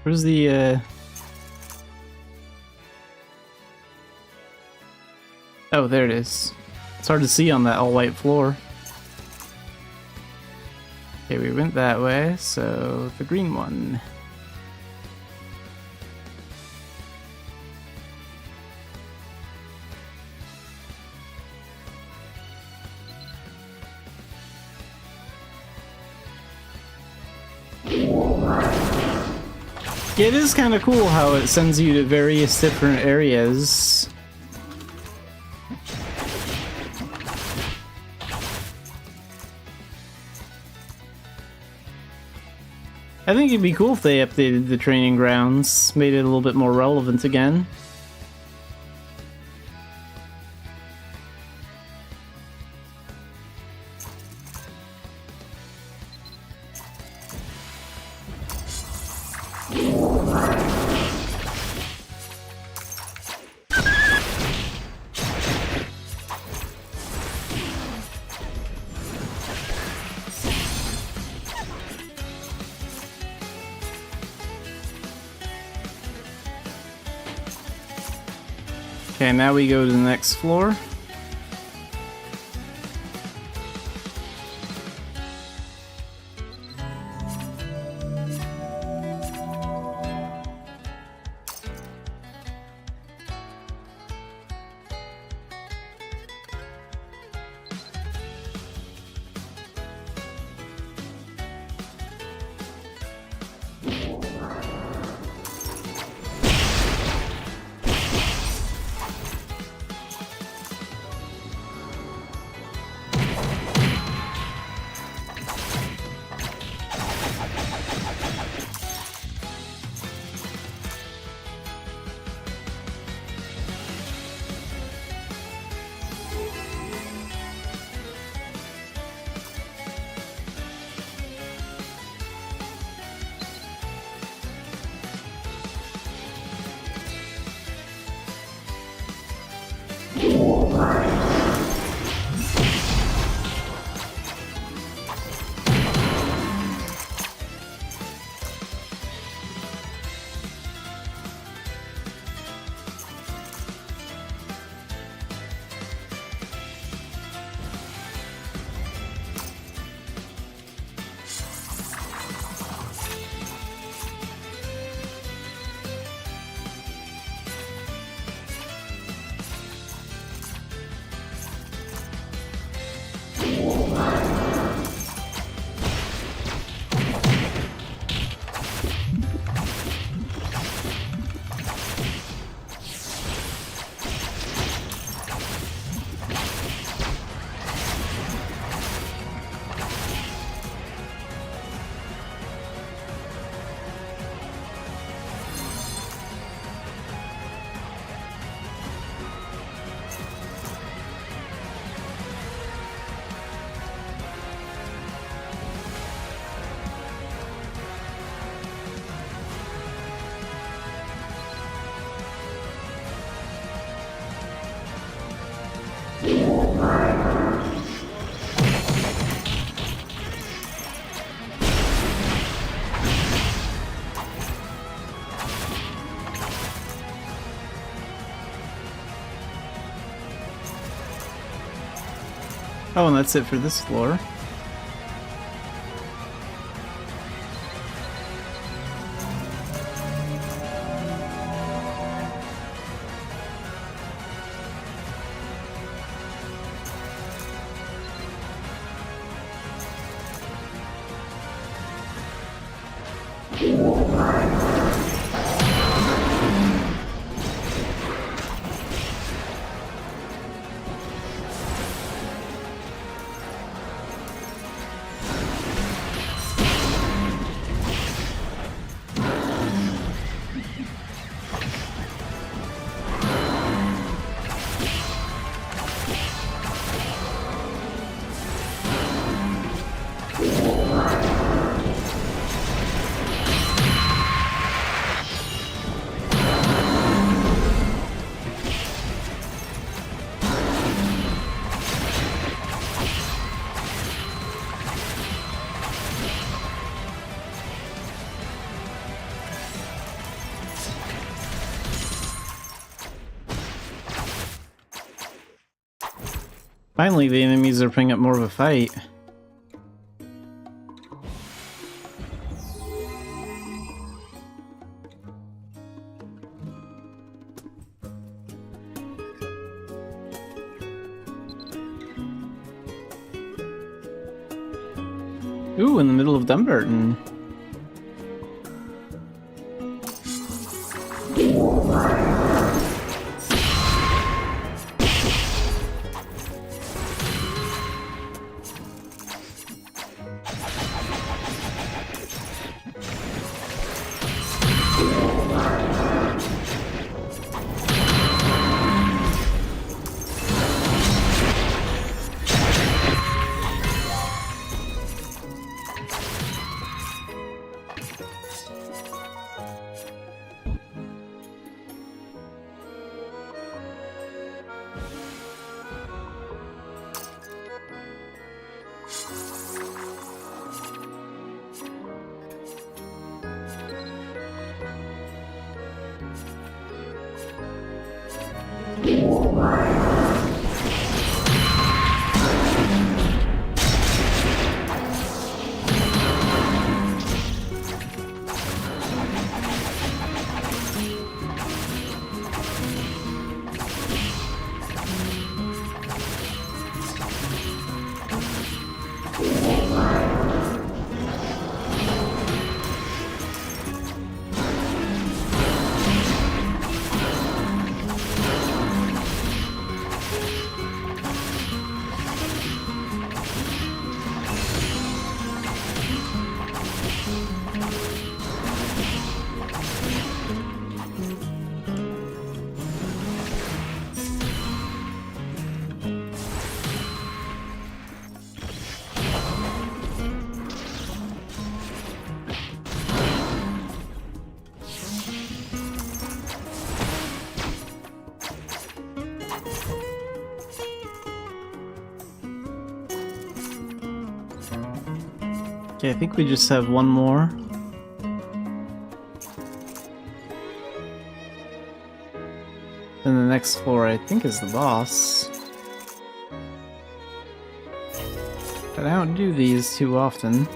Where's the, Oh, there it is. It's hard to see on that all-white floor. Okay, we went that way, so the green one. It is kind of cool how it sends you to various different areas. I think it'd be cool if they updated the training grounds, made it a little bit more relevant again. Okay, now we go to the next floor. Oh, and that's it for this floor. Finally, the enemies are putting up more of a fight. Ooh, in the middle of Dumbarton. Okay, I think we just have one more. Then the next floor, I think, is the boss. But I don't do these too often.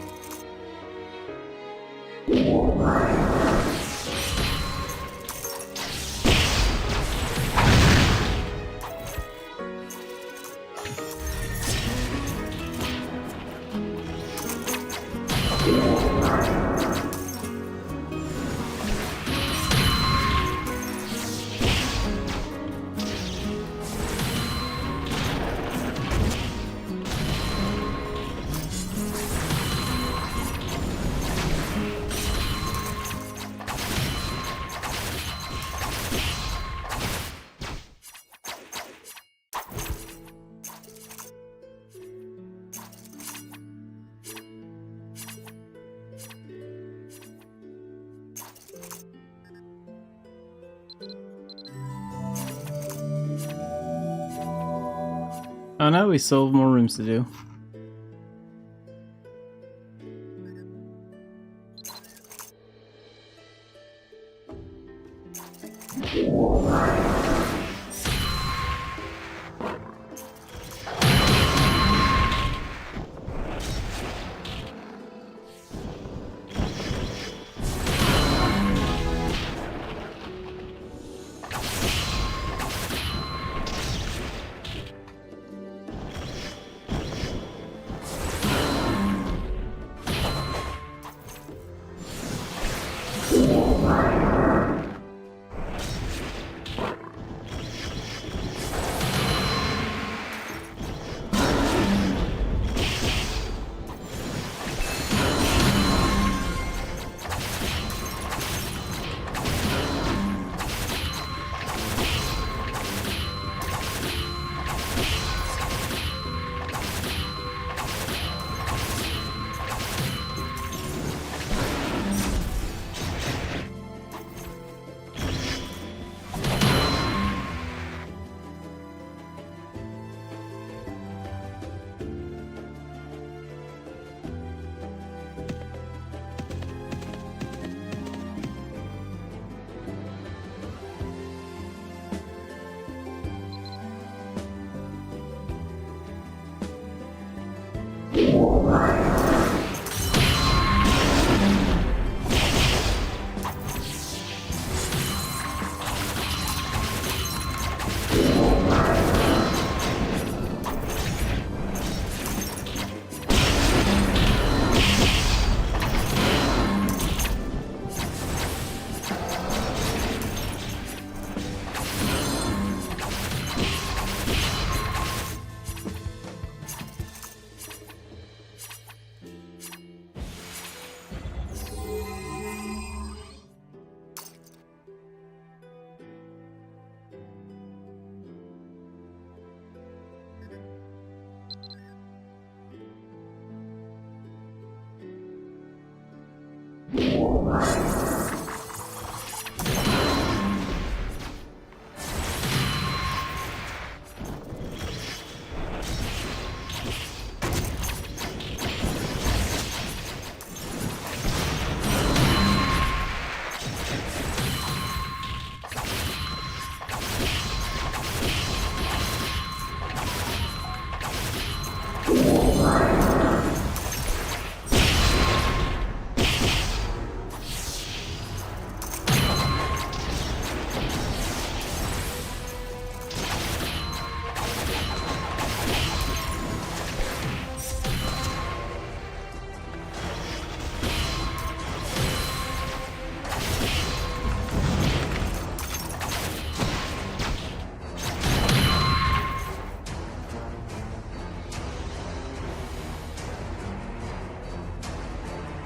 Oh no, we still have more rooms to do.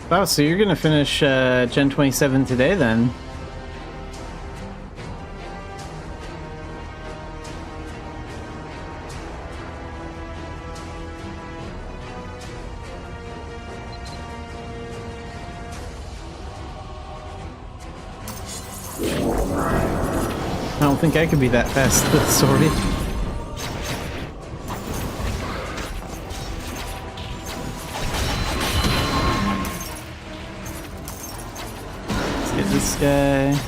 Wow, so you're gonna finish Gen 27 today then? I don't think I could be that fast with the sword. Let's get this guy.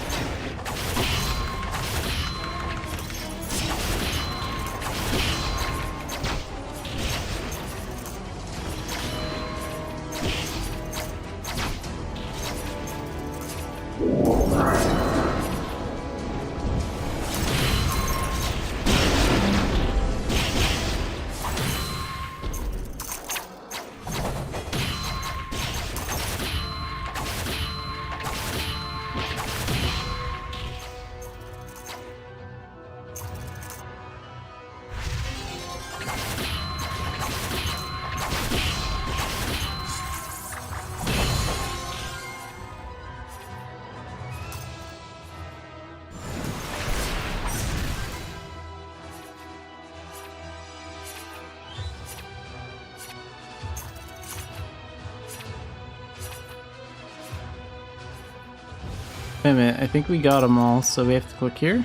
Wait a minute, I think we got them all, so we have to click here?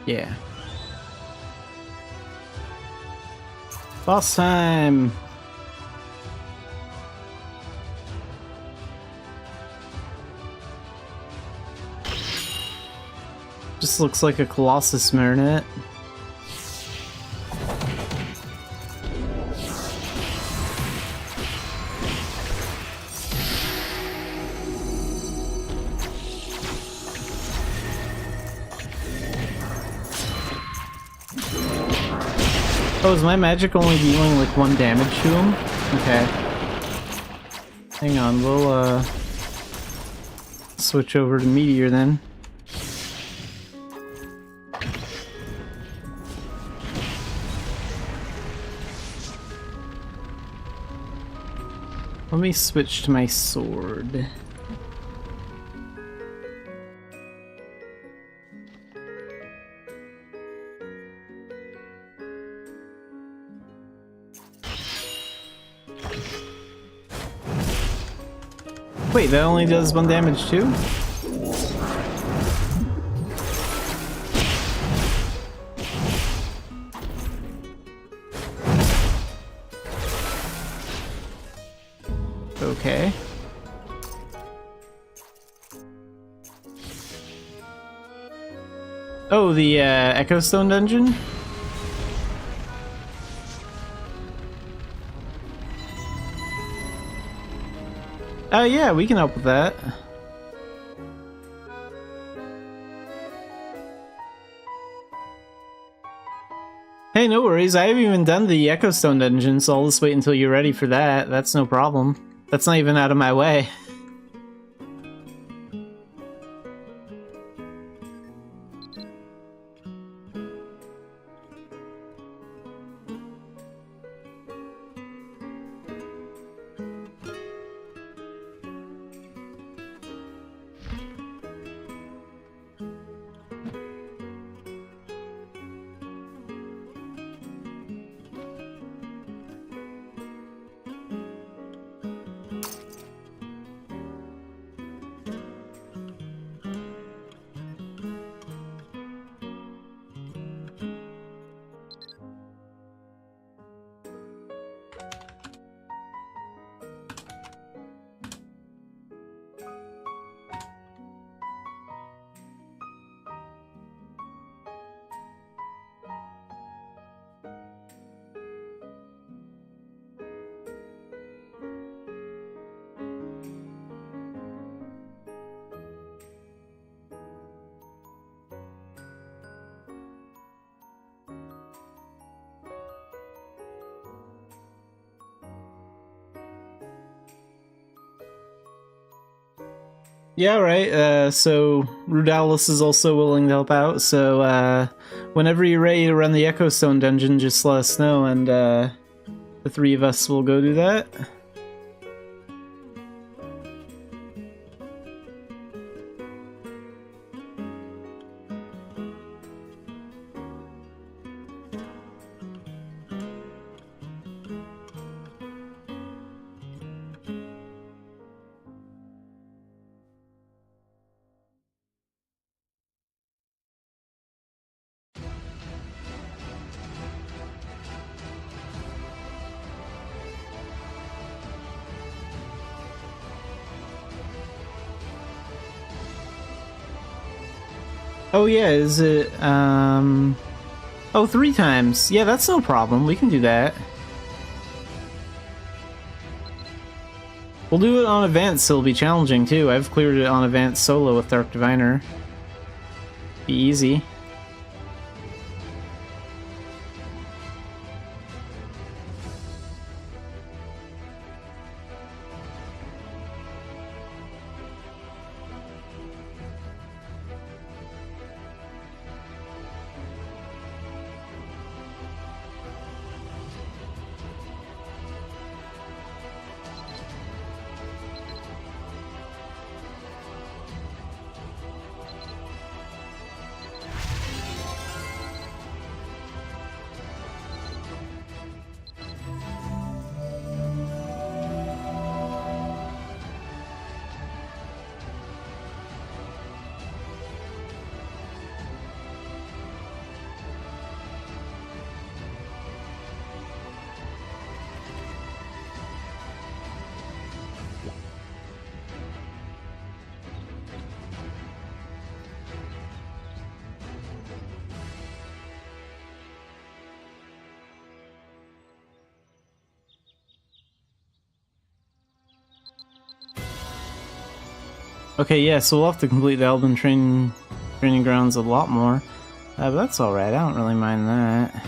Yeah. Boss time! Just looks like a Colossus Marionette. Oh, is my magic only dealing like 1 damage to him? Okay. Hang on, we'll switch over to Meteor then. Let me switch to my sword. Wait, that only does 1 damage too? Okay. Oh, the Echo Stone dungeon? Oh yeah, we can help with that. Hey, no worries. I haven't even done the Echo Stone dungeon, so I'll just wait until you're ready for that. That's no problem. That's not even out of my way. Yeah, right. So Rudalis is also willing to help out, so whenever you're ready to run the Echo Stone dungeon, just let us know, and The three of us will go do that. Oh yeah, is it, oh, 3 times. Yeah, that's no problem. We can do that. We'll do it on Advance, so it'll be challenging too. I've cleared it on Advance solo with Dark Diviner. Be easy. Okay, yeah, so we'll have to complete the Elven training grounds a lot more. But that's alright, I don't really mind that.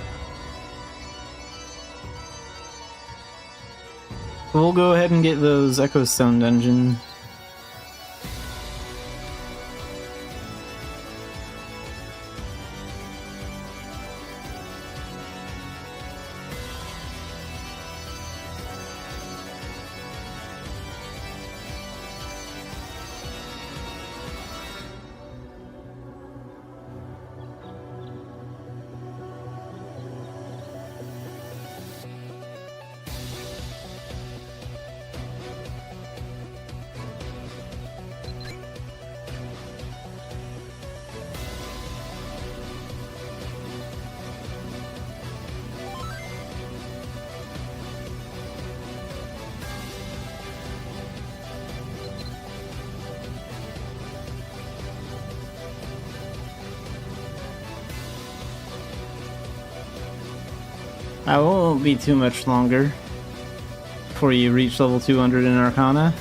We'll go ahead and get those Echo Stone dungeon. I won't be too much longer before you reach level 200 in Arcana.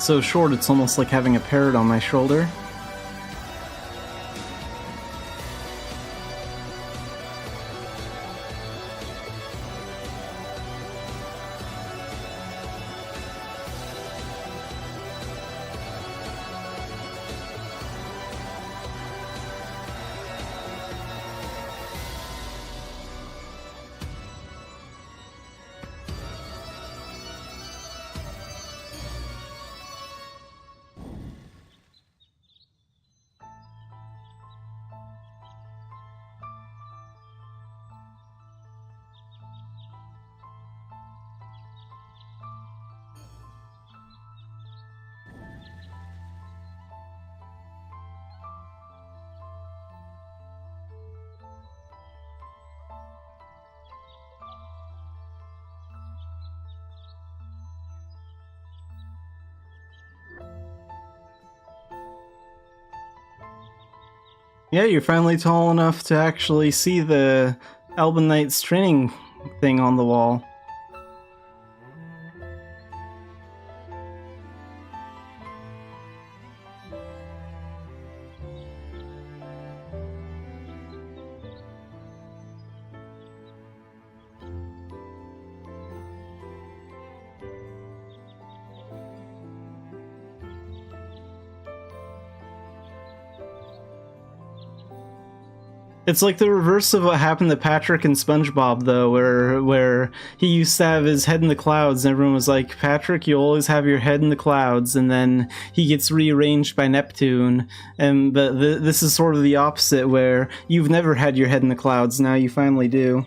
So short, it's almost like having a parrot on my shoulder. Yeah, you're finally tall enough to actually see the Alban Knight's training thing on the wall. It's like the reverse of what happened to Patrick and SpongeBob, though, where he used to have his head in the clouds, and everyone was like, Patrick, you always have your head in the clouds, and then he gets rearranged by Neptune. But this is sort of the opposite, where you've never had your head in the clouds, now you finally do.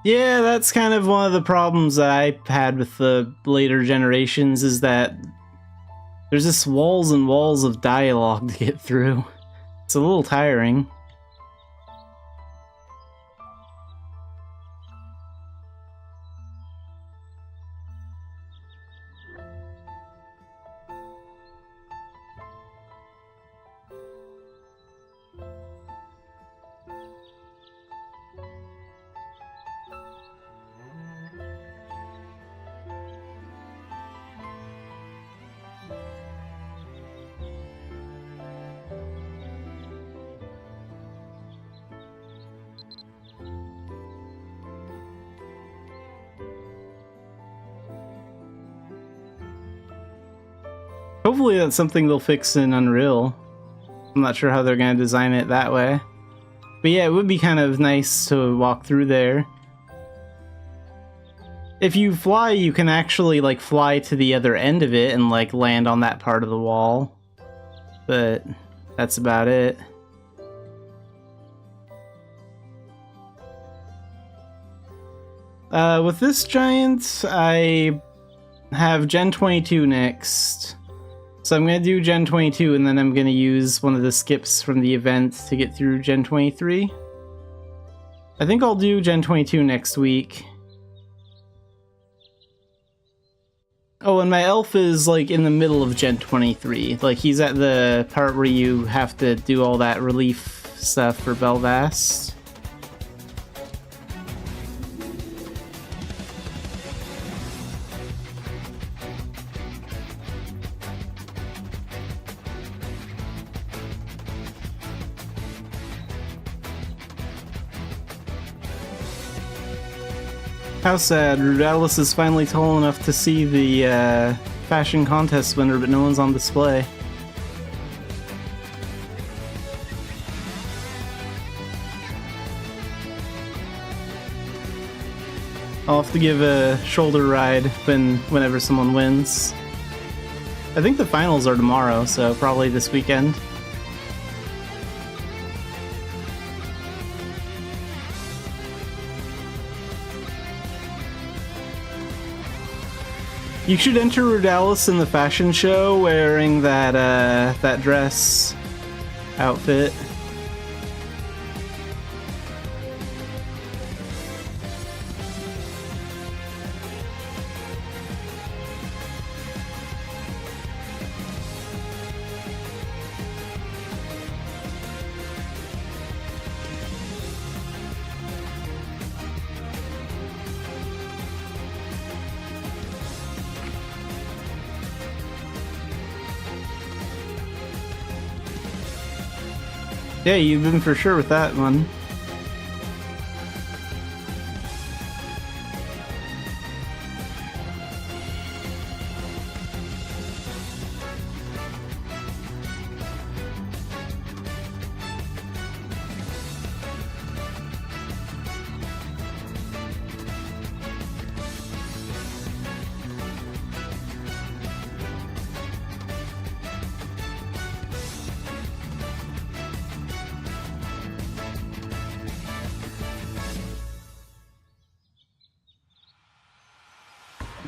Yeah, that's kind of one of the problems that I had with the later generations, is that there's just walls and walls of dialogue to get through. It's a little tiring. Hopefully that's something they'll fix in Unreal. I'm not sure how they're going to design it that way. But yeah, it would be kind of nice to walk through there. If you fly, you can actually, like, fly to the other end of it and, like, land on that part of the wall. But that's about it. With this giant, I have Gen 22 next. So I'm going to do Gen 22, and then I'm going to use one of the skips from the event to get through Gen 23. I think I'll do Gen 22 next week. Oh, and my elf is, like, in the middle of Gen 23. Like, he's at the part where you have to do all that relief stuff for Belvast. How sad. Rudalis is finally tall enough to see the fashion contest winner, but no one's on display. I'll have to give a shoulder ride whenever someone wins. I think the finals are tomorrow, so probably this weekend. You should enter Rudalis in the fashion show wearing that dress outfit. Yeah, you've been for sure with that one.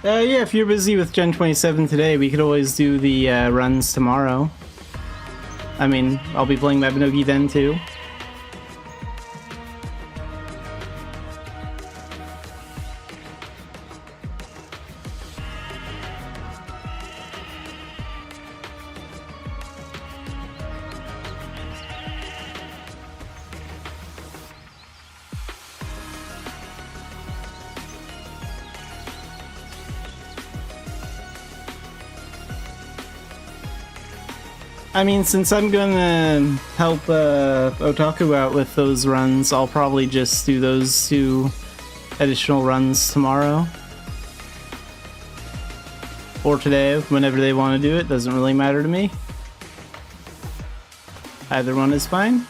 Yeah, if you're busy with Gen 27 today, we could always do the runs tomorrow. I mean, I'll be playing Mabinogi then too. I mean, since I'm gonna help Otaku out with those runs, I'll probably just do those 2 additional runs tomorrow. Or today, whenever they want to do it. Doesn't really matter to me. Either one is fine.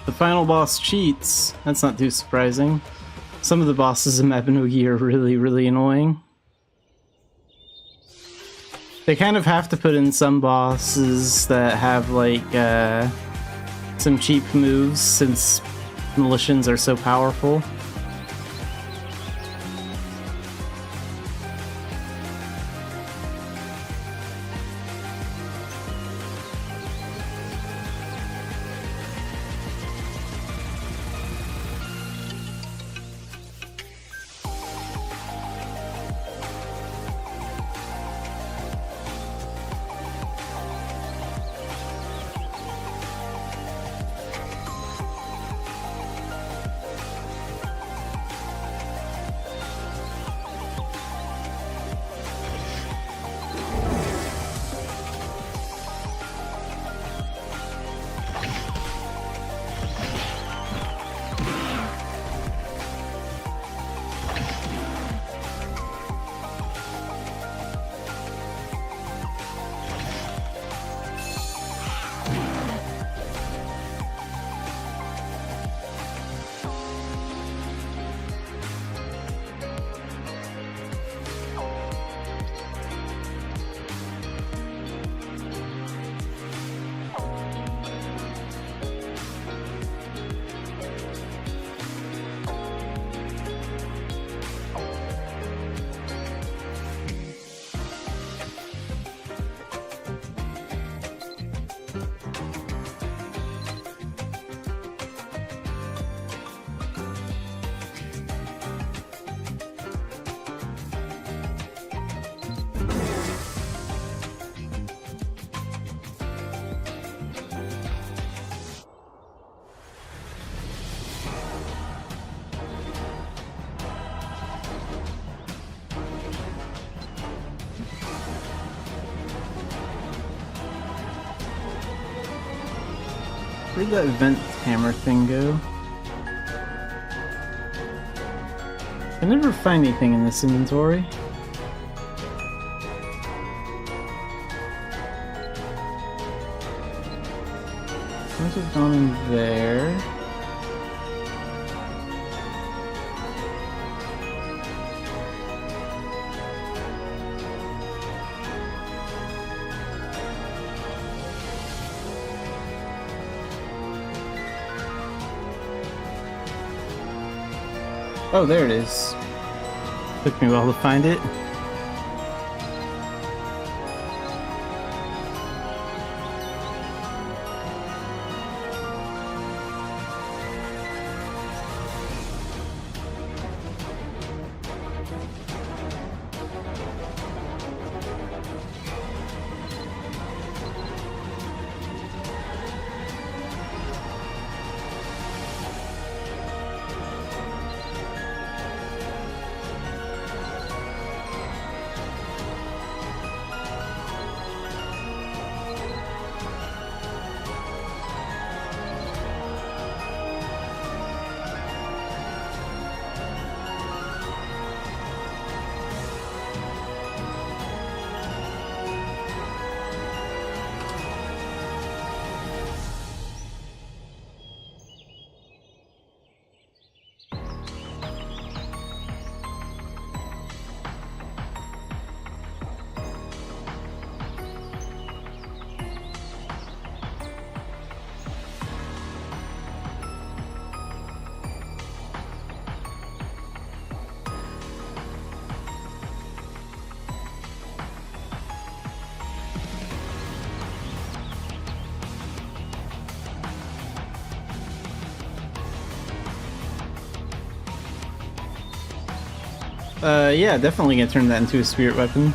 The final boss cheats. That's not too surprising. Some of the bosses in Mabinogi are really, really annoying. They kind of have to put in some bosses that have, like, some cheap moves since militians are so powerful. Where'd that vent hammer thing go? I never find anything in this inventory. Might have gone in there. Oh, there it is. Took me a while to find it. Yeah, definitely gonna turn that into a spirit weapon.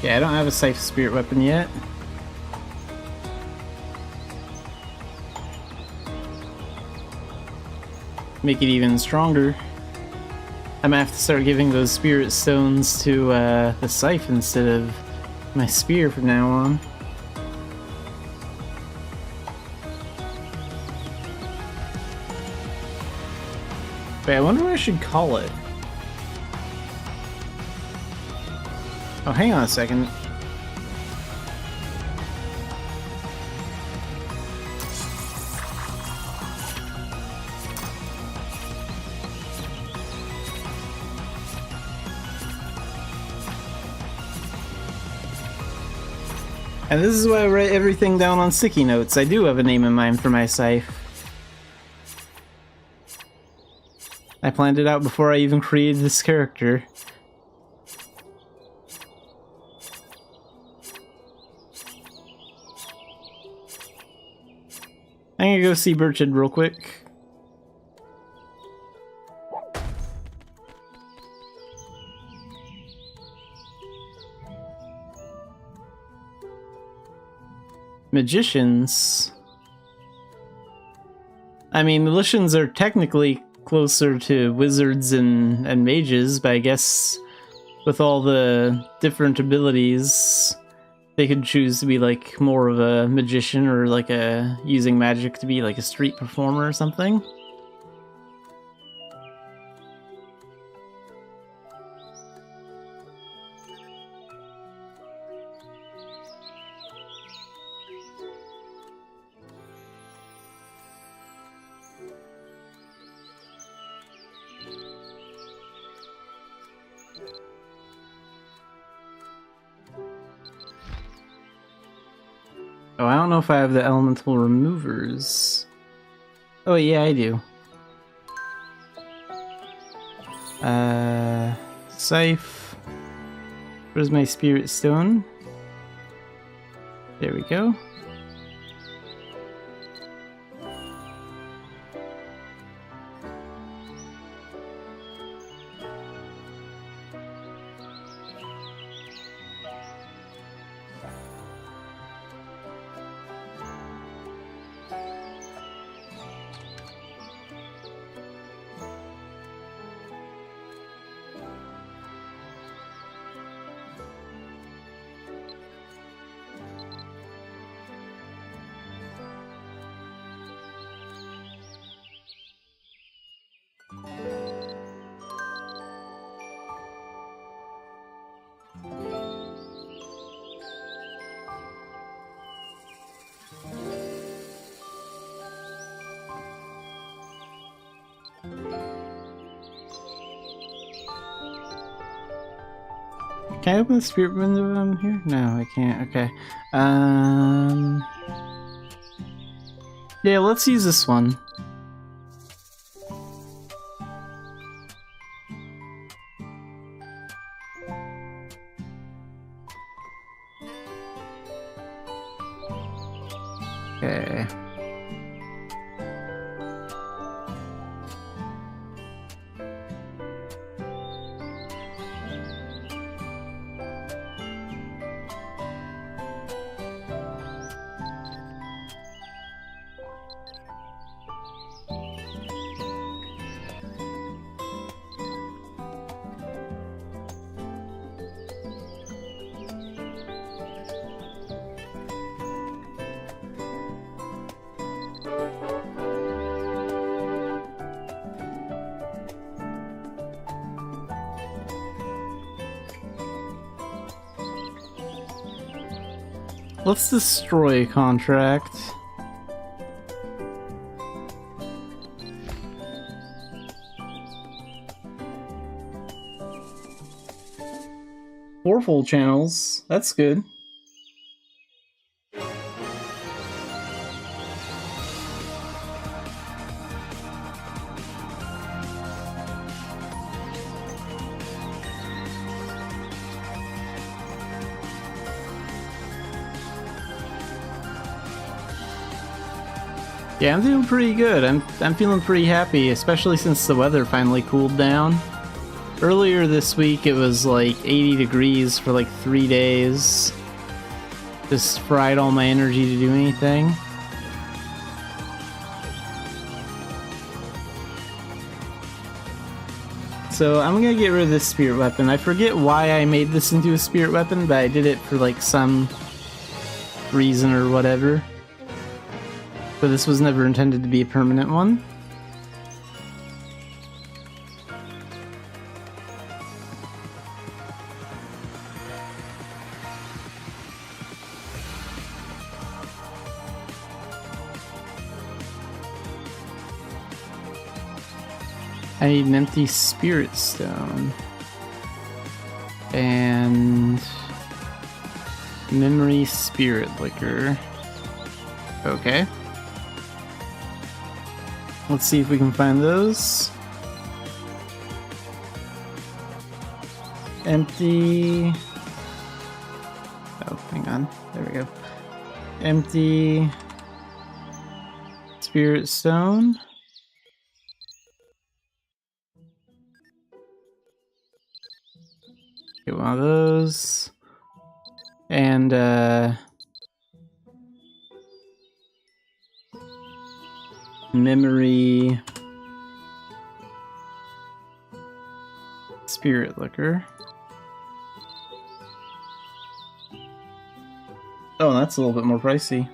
Yeah, I don't have a safe spirit weapon yet. Make it even stronger. I'm gonna have to start giving those spirit stones to the scythe instead of my spear from now on. Wait, I wonder what I should call it. Oh, hang on a second. And this is why I write everything down on sticky notes. I do have a name in mind for my scythe. I planned it out before I even created this character. I'm gonna go see Burchard real quick. Magicians? I mean, magicians are technically closer to wizards and mages, but I guess with all the different abilities, they could choose to be like more of a magician or like a using magic to be like a street performer or something. Oh, I don't know if I have the elemental removers. Oh, yeah, I do. Scythe. Where's my spirit stone? There we go. Can I open the spirit window here? No, I can't. Okay. Yeah, let's use this one. Okay. Let's destroy a contract. Four full channels. That's good. Yeah, I'm doing pretty good. I'm feeling pretty happy, especially since the weather finally cooled down. Earlier this week it was like 80 degrees for like 3 days. Just fried all my energy to do anything. So I'm gonna get rid of this spirit weapon. I forget why I made this into a spirit weapon, but I did it for like some reason or whatever. But this was never intended to be a permanent one. I need an empty spirit stone. And memory spirit liquor. Okay. Let's see if we can find those. Empty. Oh, hang on. There we go. Empty spirit stone. Get one of those. And memory spirit liquor. Oh, that's a little bit more pricey.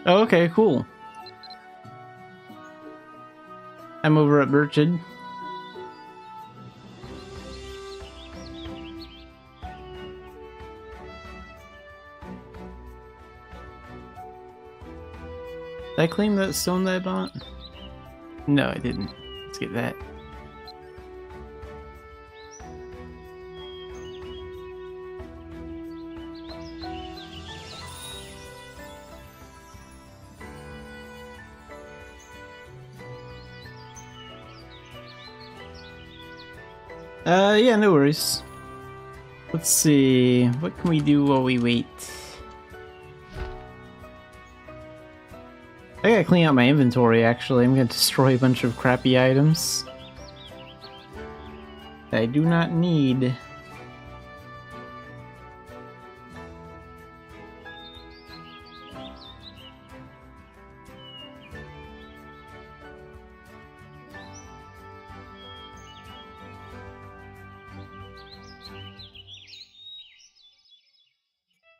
Oh, okay, cool. I'm over at Birchid. Did I claim that stone that I bought? No, I didn't. Let's get that. Yeah, no worries. Let's see, what can we do while we wait? I gotta clean out my inventory, actually. I'm gonna destroy a bunch of crappy items that I do not need.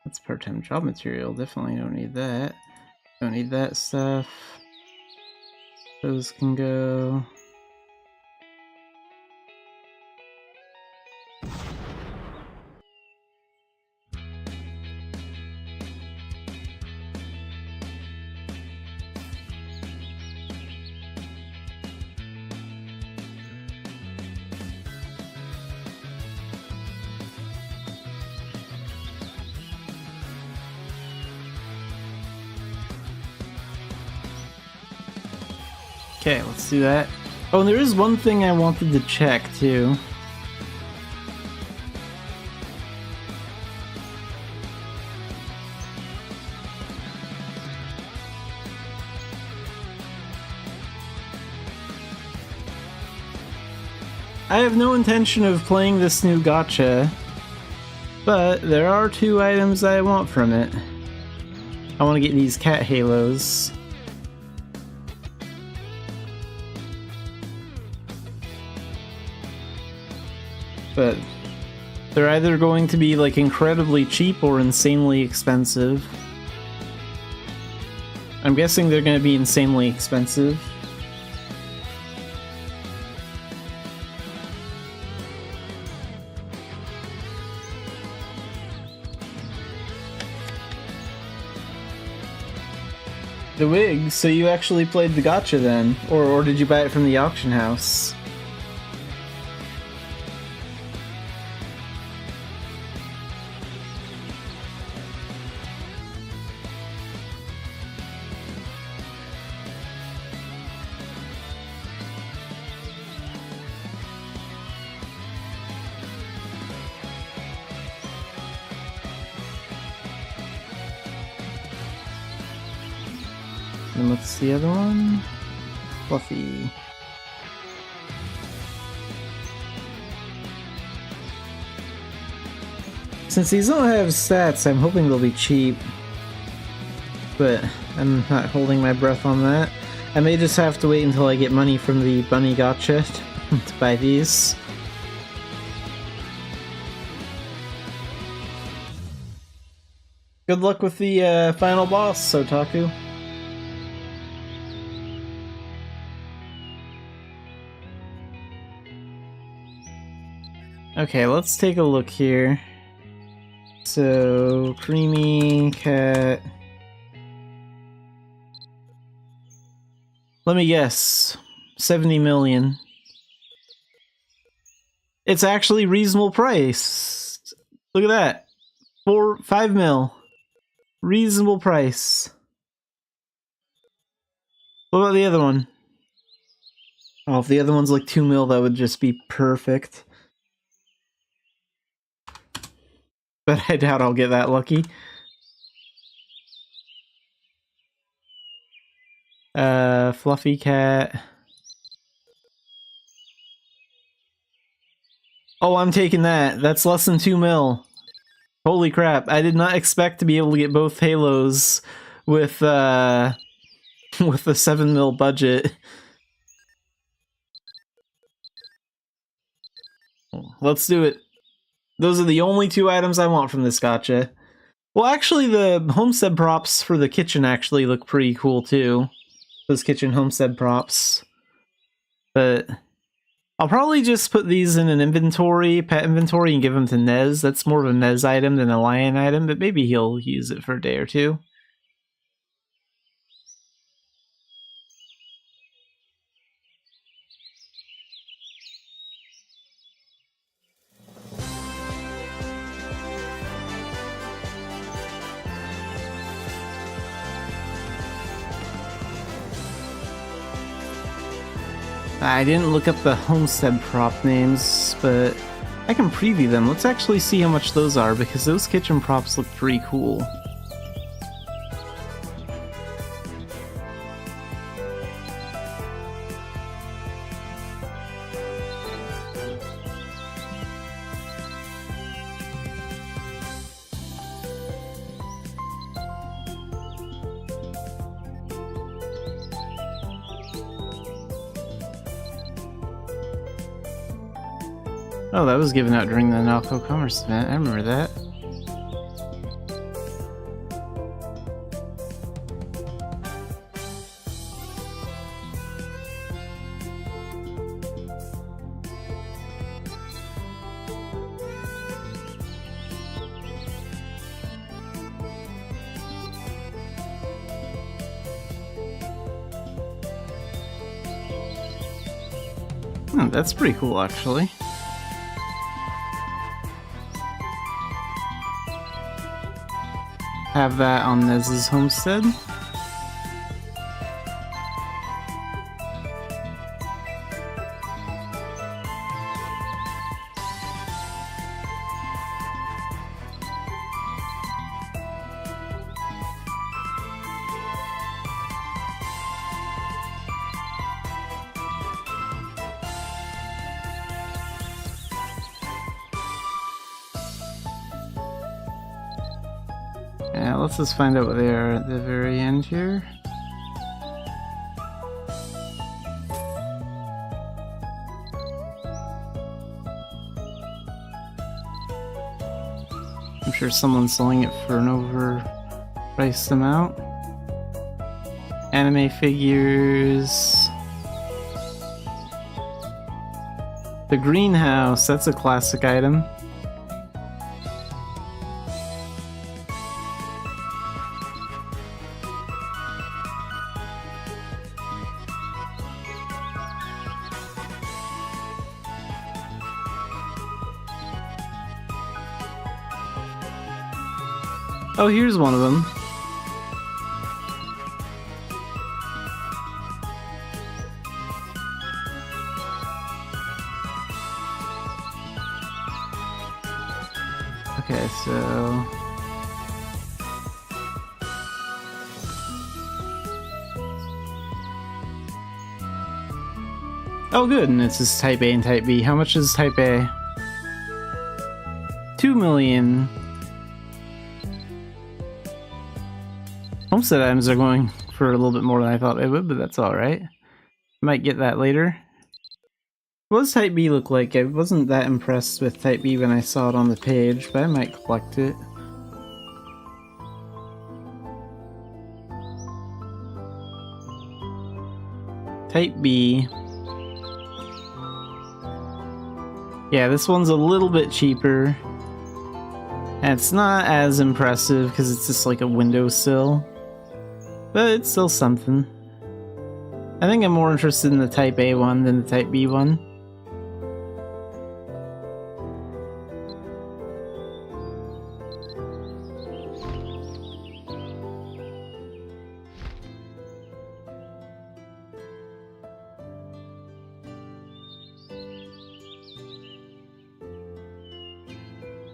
That's part-time job material. Definitely don't need that. Don't need that stuff. Those can go. Okay, let's do that. Oh, and there is one thing I wanted to check, too. I have no intention of playing this new gacha, but there are 2 items I want from it. I want to get these cat halos. But they're either going to be like incredibly cheap or insanely expensive. I'm guessing they're going to be insanely expensive. The wig? So you actually played the gacha then? Or did you buy it from the auction house? And what's the other one? Fluffy. Since these don't have stats, I'm hoping they'll be cheap. But I'm not holding my breath on that. I may just have to wait until I get money from the bunny gotcha to buy these. Good luck with the final boss, Sotaku. Okay, let's take a look here. So, Creamy Cat. Let me guess. 70 million. It's actually reasonable price. Look at that. 5 mil. Reasonable price. What about the other one? Oh, if the other one's like 2 mil, that would just be perfect. But I doubt I'll get that lucky. Fluffy Cat. Oh, I'm taking that. That's less than 2 mil. Holy crap. I did not expect to be able to get both Halos with a 7 mil budget. Let's do it. Those are the only 2 items I want from this gacha. Well, actually, the homestead props for the kitchen actually look pretty cool, too. Those kitchen homestead props. But I'll probably just put these in an inventory, pet inventory, and give them to Nez. That's more of a Nez item than a Lion item, but maybe he'll use it for a day or two. I didn't look up the homestead prop names, but I can preview them. Let's actually see how much those are, because those kitchen props look pretty cool. Oh, that was given out during the Nalco Commerce event. I remember that. That's pretty cool, actually. Have that on Nez's homestead. Yeah, let's just find out what they are at the very end here. I'm sure someone's selling it for an overpriced amount. Anime figures. The greenhouse, that's a classic item. Oh, here's one of them. Okay, so Oh good, and it's just Type A and Type B. How much is Type A? 2 million. Homestead items are going for a little bit more than I thought they would, but that's alright. Might get that later. What does Type B look like? I wasn't that impressed with Type B when I saw it on the page, but I might collect it. Type B. Yeah, this one's a little bit cheaper. And it's not as impressive because it's just like a windowsill. But it's still something. I think I'm more interested in the Type A one than the Type B one.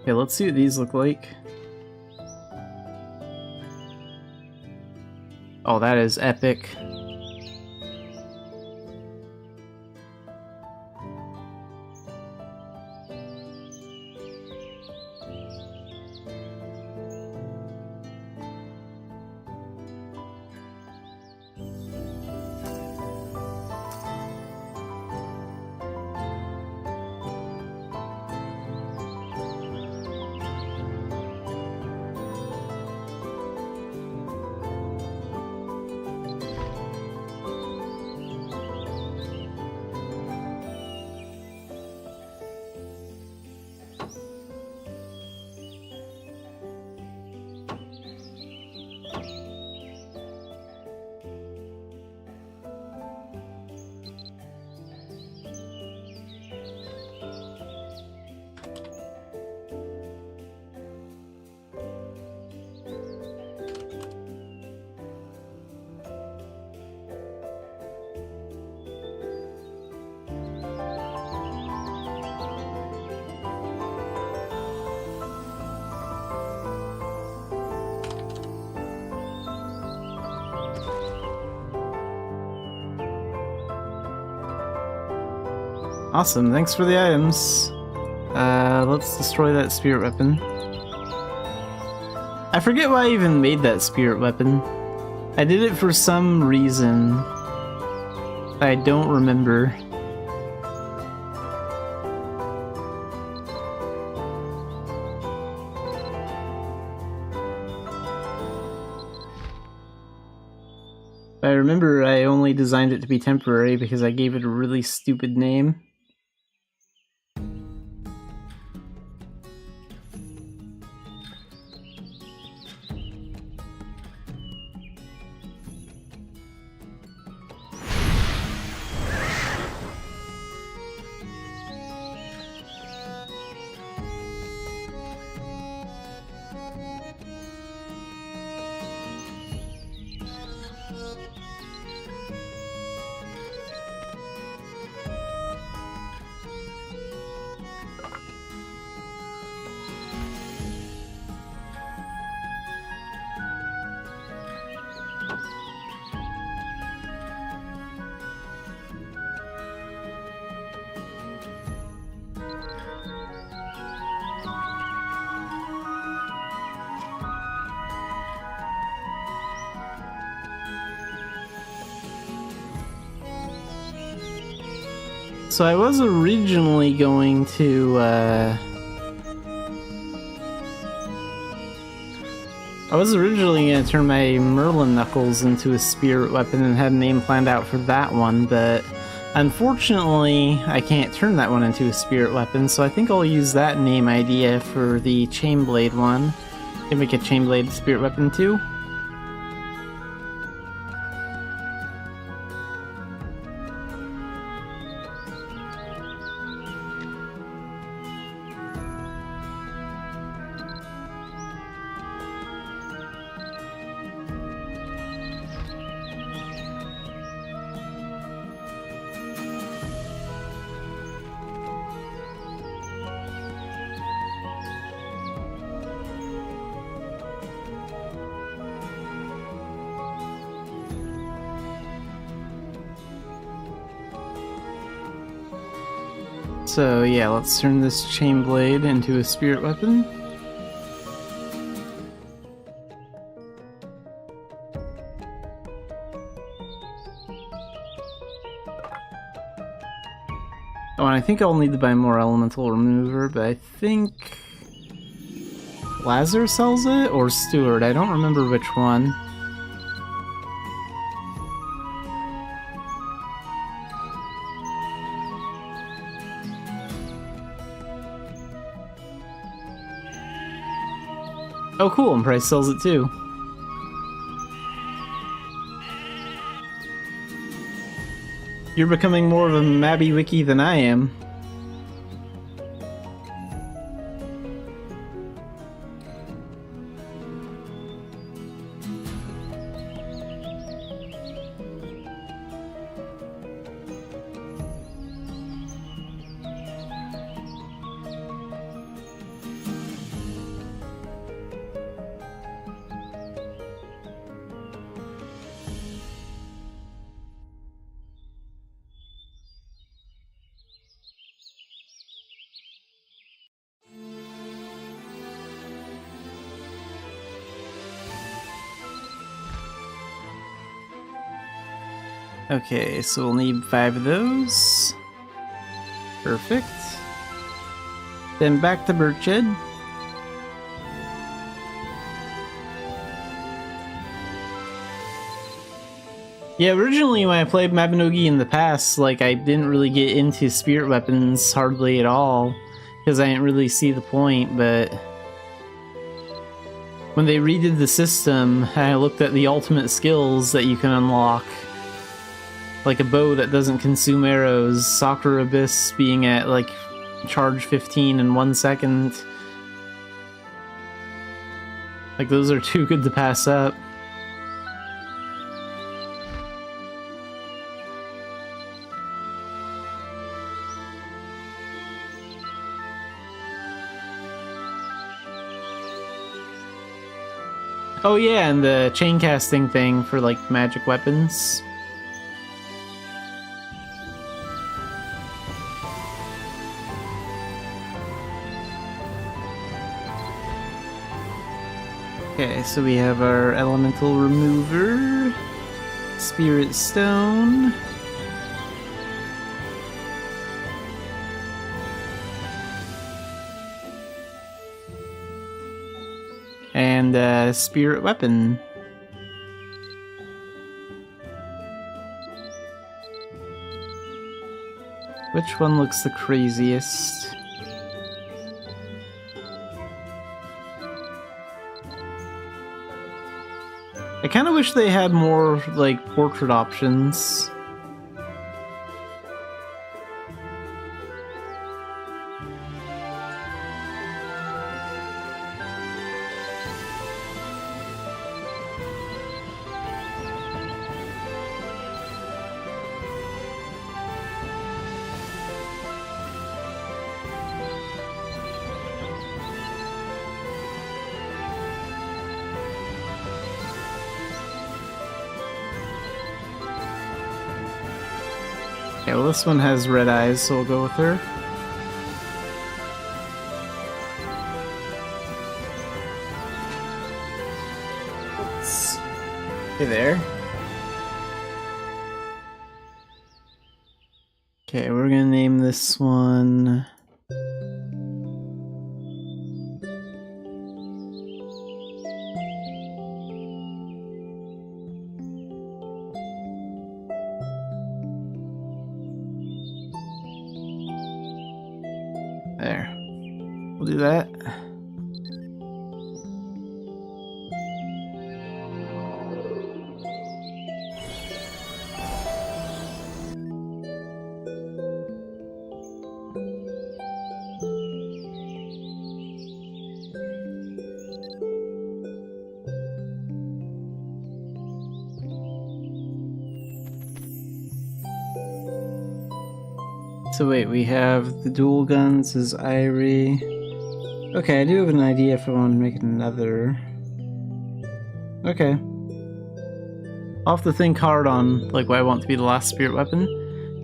Okay, let's see what these look like. Oh, that is epic. Awesome, thanks for the items. Let's destroy that spirit weapon. I forget why I even made that spirit weapon. I did it for some reason. I don't remember. I remember I only designed it to be temporary because I gave it a really stupid name. So I was originally going to, turn my Merlin Knuckles into a spirit weapon and had a name planned out for that one, but unfortunately I can't turn that one into a spirit weapon, so I think I'll use that name idea for the Chainblade one. Can make a Chainblade spirit weapon too. So yeah, let's turn this chain blade into a spirit weapon. Oh, and I think I'll need to buy more elemental remover, but I think Lazar sells it, or Stewart, I don't remember which one. Oh cool, and Price sells it too. You're becoming more of a Mabby wiki than I am. Okay, so we'll need 5 of those. Perfect. Then back to Birchhead. Yeah, originally when I played Mabinogi in the past, like, I didn't really get into spirit weapons hardly at all, because I didn't really see the point, but when they redid the system, I looked at the ultimate skills that you can unlock. Like a bow that doesn't consume arrows, Soccer Abyss being at like charge 15 in 1 second. Like those are too good to pass up. Oh yeah, and the chain casting thing for like magic weapons. Okay, so we have our elemental remover, spirit stone, and a spirit weapon. Which one looks the craziest? I kind of wish they had more, like, portrait options. Okay, well this one has red eyes, so we'll go with her. Oops. Hey there. Okay, we're gonna name this one... There. We'll do that. So wait, we have the dual guns as Irie. Okay, I do have an idea if I want to make another. Okay. I'll have to think hard on like what I want to be the last spirit weapon.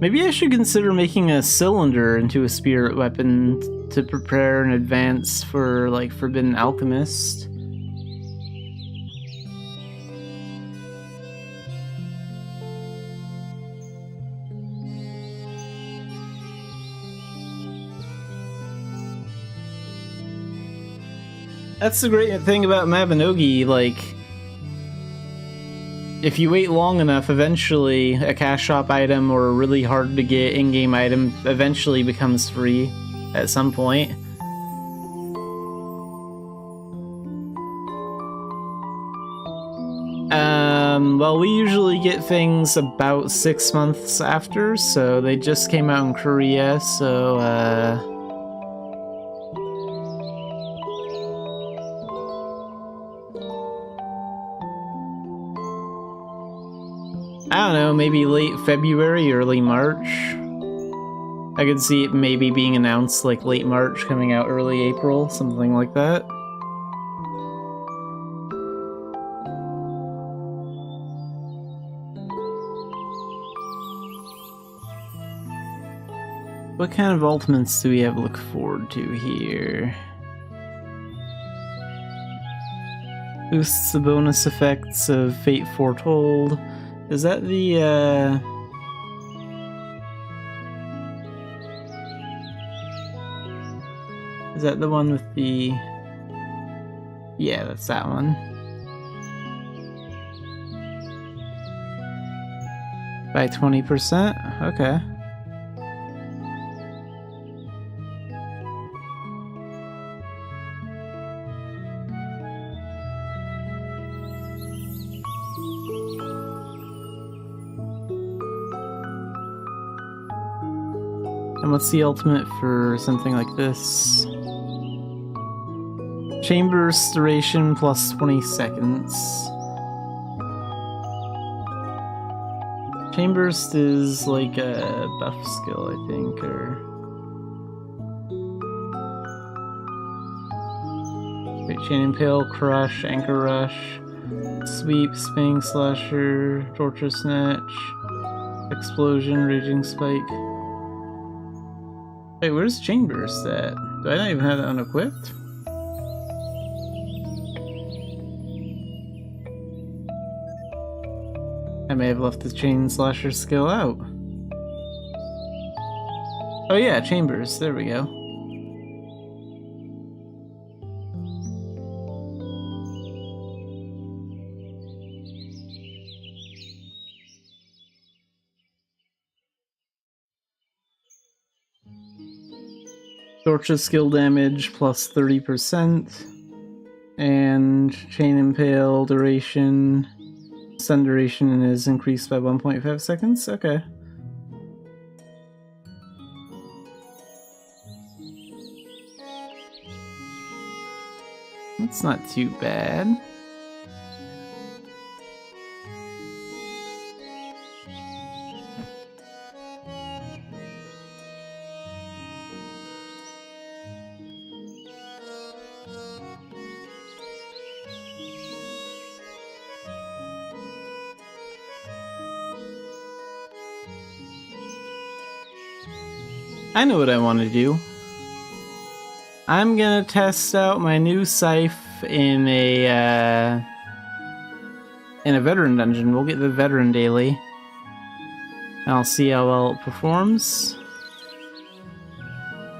Maybe I should consider making a cylinder into a spirit weapon to prepare in advance for, like, Forbidden Alchemist. That's the great thing about Mabinogi, like, if you wait long enough, eventually a cash shop item or a really hard to get in-game item eventually becomes free at some point. Well, we usually get things about 6 months after, so they just came out in Korea, so, I don't know, maybe late February, early March. I could see it maybe being announced like late March, coming out early April, something like that. What kind of ultimates do we have to look forward to here? Boosts the bonus effects of Fate Foretold. Is that the, is that the one with the... Yeah, that's that one. By 20%? Okay. And what's the ultimate for something like this? Chamber Restoration plus 20 seconds. Chamberst is like a buff skill, I think, or... Wait, Chain Impale, Crush, Anchor Rush, Sweep, Spinning Slasher, Torture Snatch, Explosion, Raging Spike. Wait, where's Chainburst at? Do I not even have that unequipped? I may have left the Chain Slasher skill out. Oh yeah, Chambers, there we go. Torture skill damage plus 30%. And Chain Impale duration. Stun duration is increased by 1.5 seconds. Okay. That's not too bad. I know what I want to do. I'm gonna test out my new scythe in a veteran dungeon. We'll get the veteran daily. And I'll see how well it performs.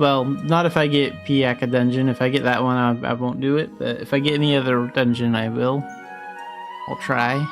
Well, not if I get Piaka dungeon. If I get that one, I won't do it. But if I get any other dungeon, I will. I'll try.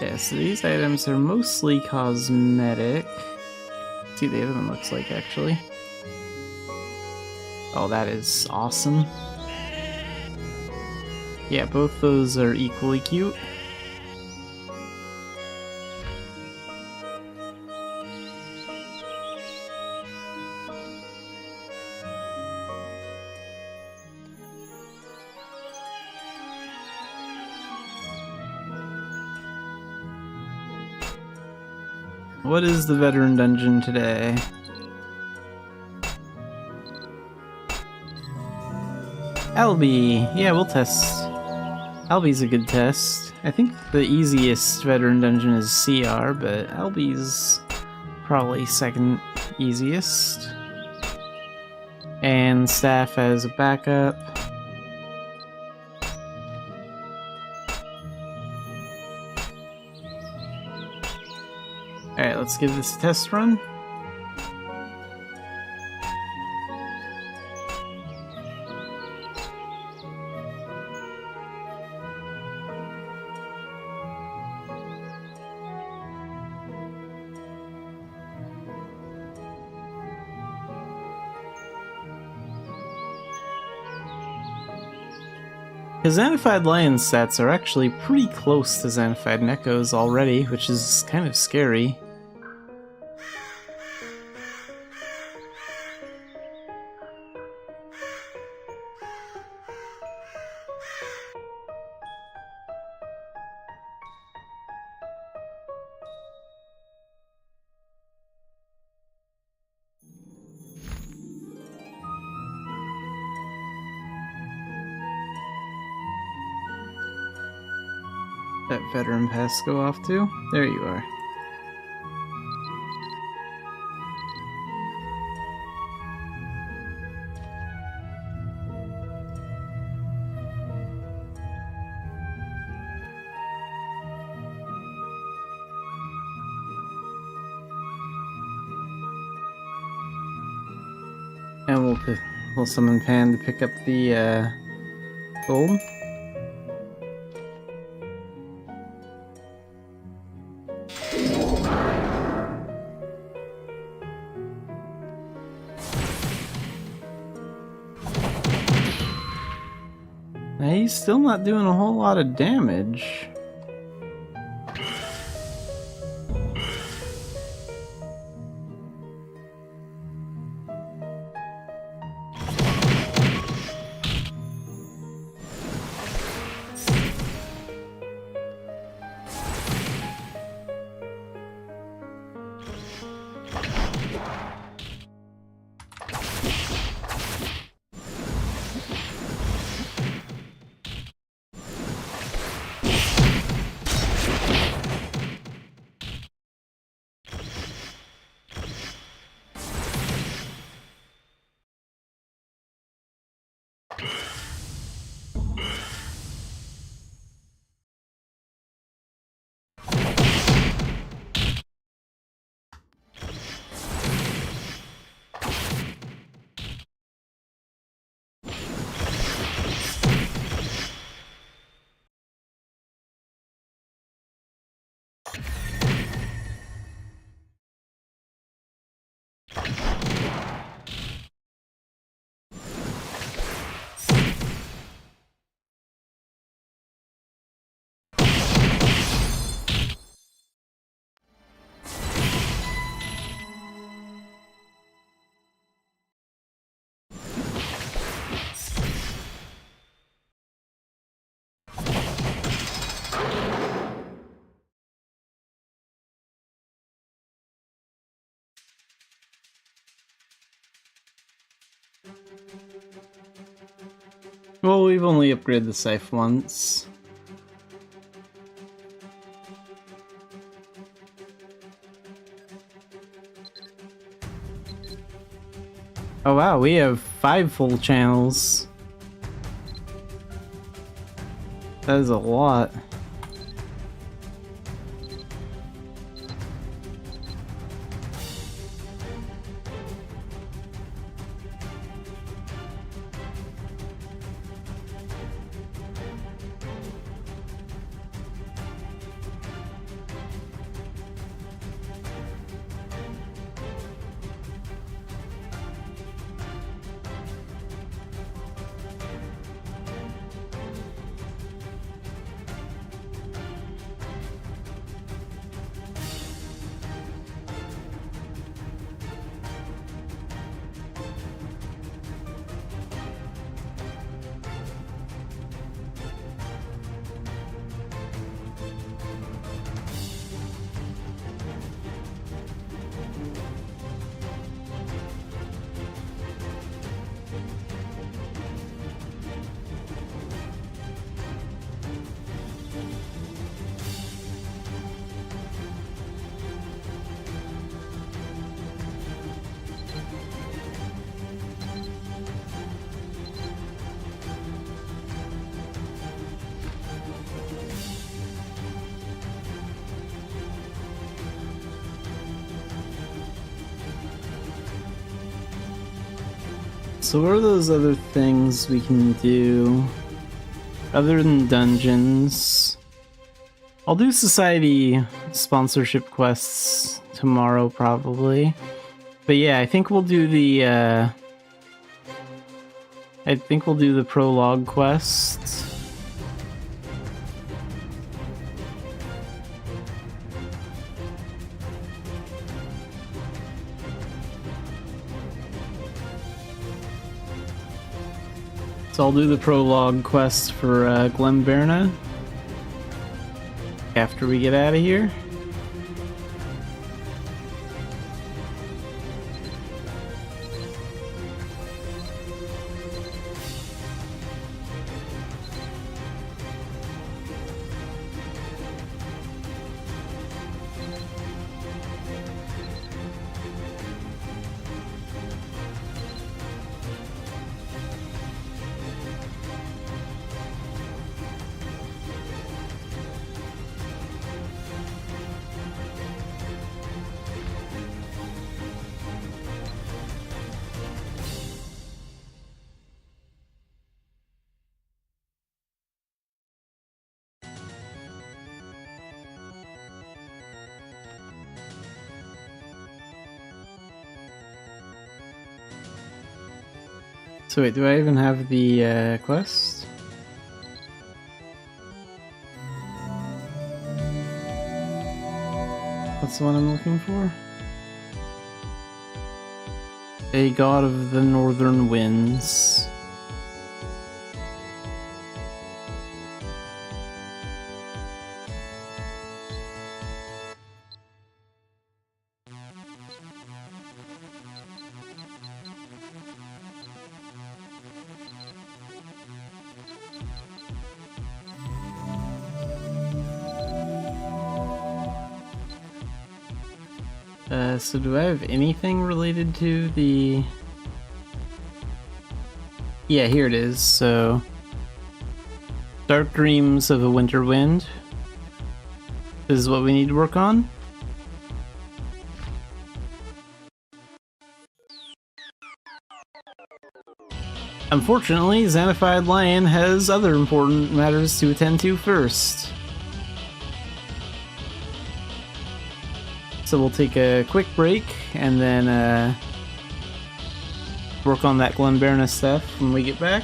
Yeah, so these items are mostly cosmetic. Let's see what the other one looks like, actually. Oh, that is awesome. Yeah, both those are equally cute. what is the veteran dungeon today? Albie! Yeah, we'll test. Albie's a good test. I think the easiest veteran dungeon is CR, but Albie's probably second easiest. And staff as a backup. Alright, let's give this a test run. His Xanafiedlion stats are actually pretty close to Xanafied already, which is kind of scary. That veteran pass go off to? There you are. And we'll summon Pan to pick up the gold. He's still not doing a whole lot of damage. Well, we've only upgraded the scythe once. Oh wow, we have 5 full channels. That is a lot. So what are those other things we can do other than dungeons? I'll do society sponsorship quests tomorrow probably. But yeah, I think we'll do the prologue quest. So I'll do the prologue quest for Glenberna after we get out of here. So wait, do I even have the quest? That's the one I'm looking for? A god of the northern winds. So do I have anything related to the... Yeah, here it is, so... Dark Dreams of a Winter Wind is what we need to work on. Unfortunately, Xanafiedlion has other important matters to attend to first. So we'll take a quick break and then work on that Glenberna stuff when we get back.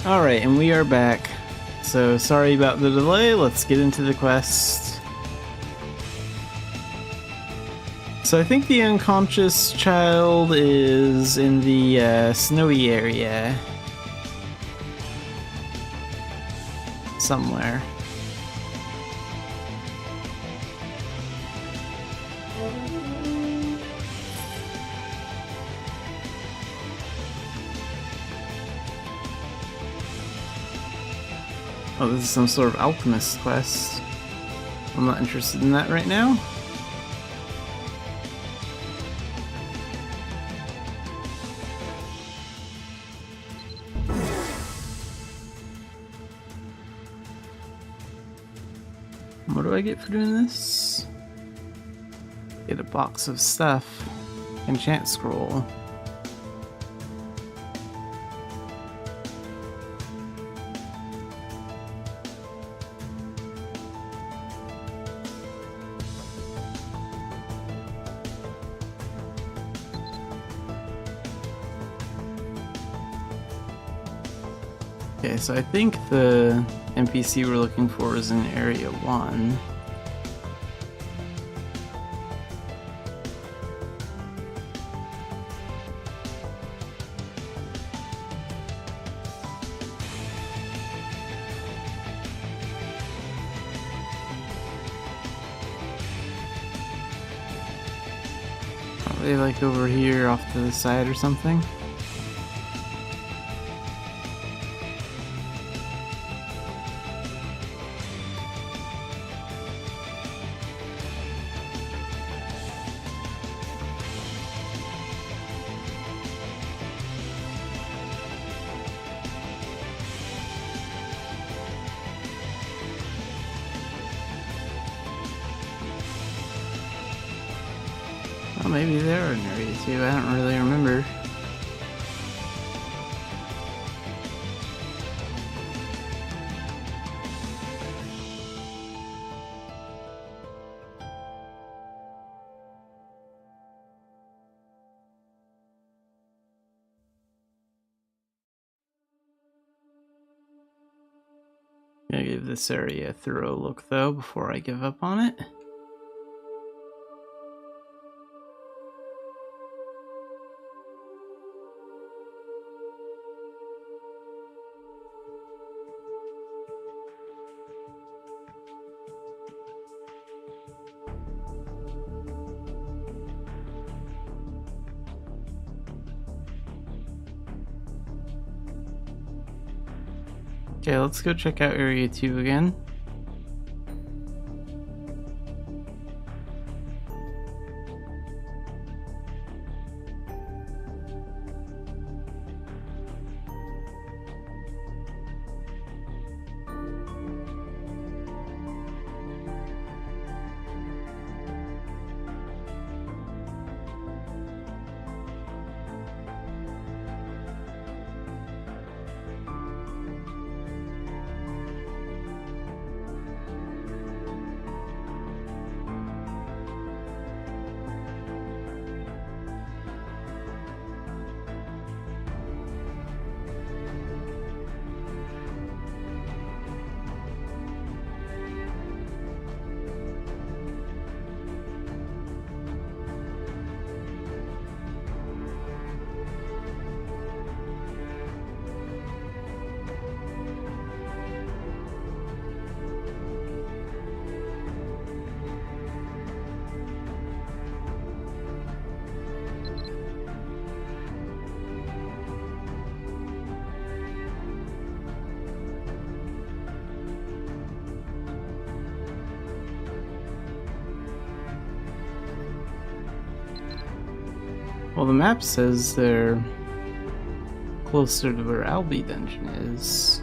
Alright, and we are back. So, sorry about the delay, let's get into the quest. So I think the unconscious child is in the snowy area. Somewhere. Oh, this is some sort of alchemist quest. I'm not interested in that right now. What do I get for doing this? Get a box of stuff. Enchant scroll. Okay, so I think the NPC we're looking for is in Area 1. Are they like over here off to the side or something? Well, maybe they're in Area 2, I don't really remember. Gonna give this area a thorough look though before I give up on it. Okay, let's go check out Area 2 again. Well, the map says they're closer to where Albi Dungeon is.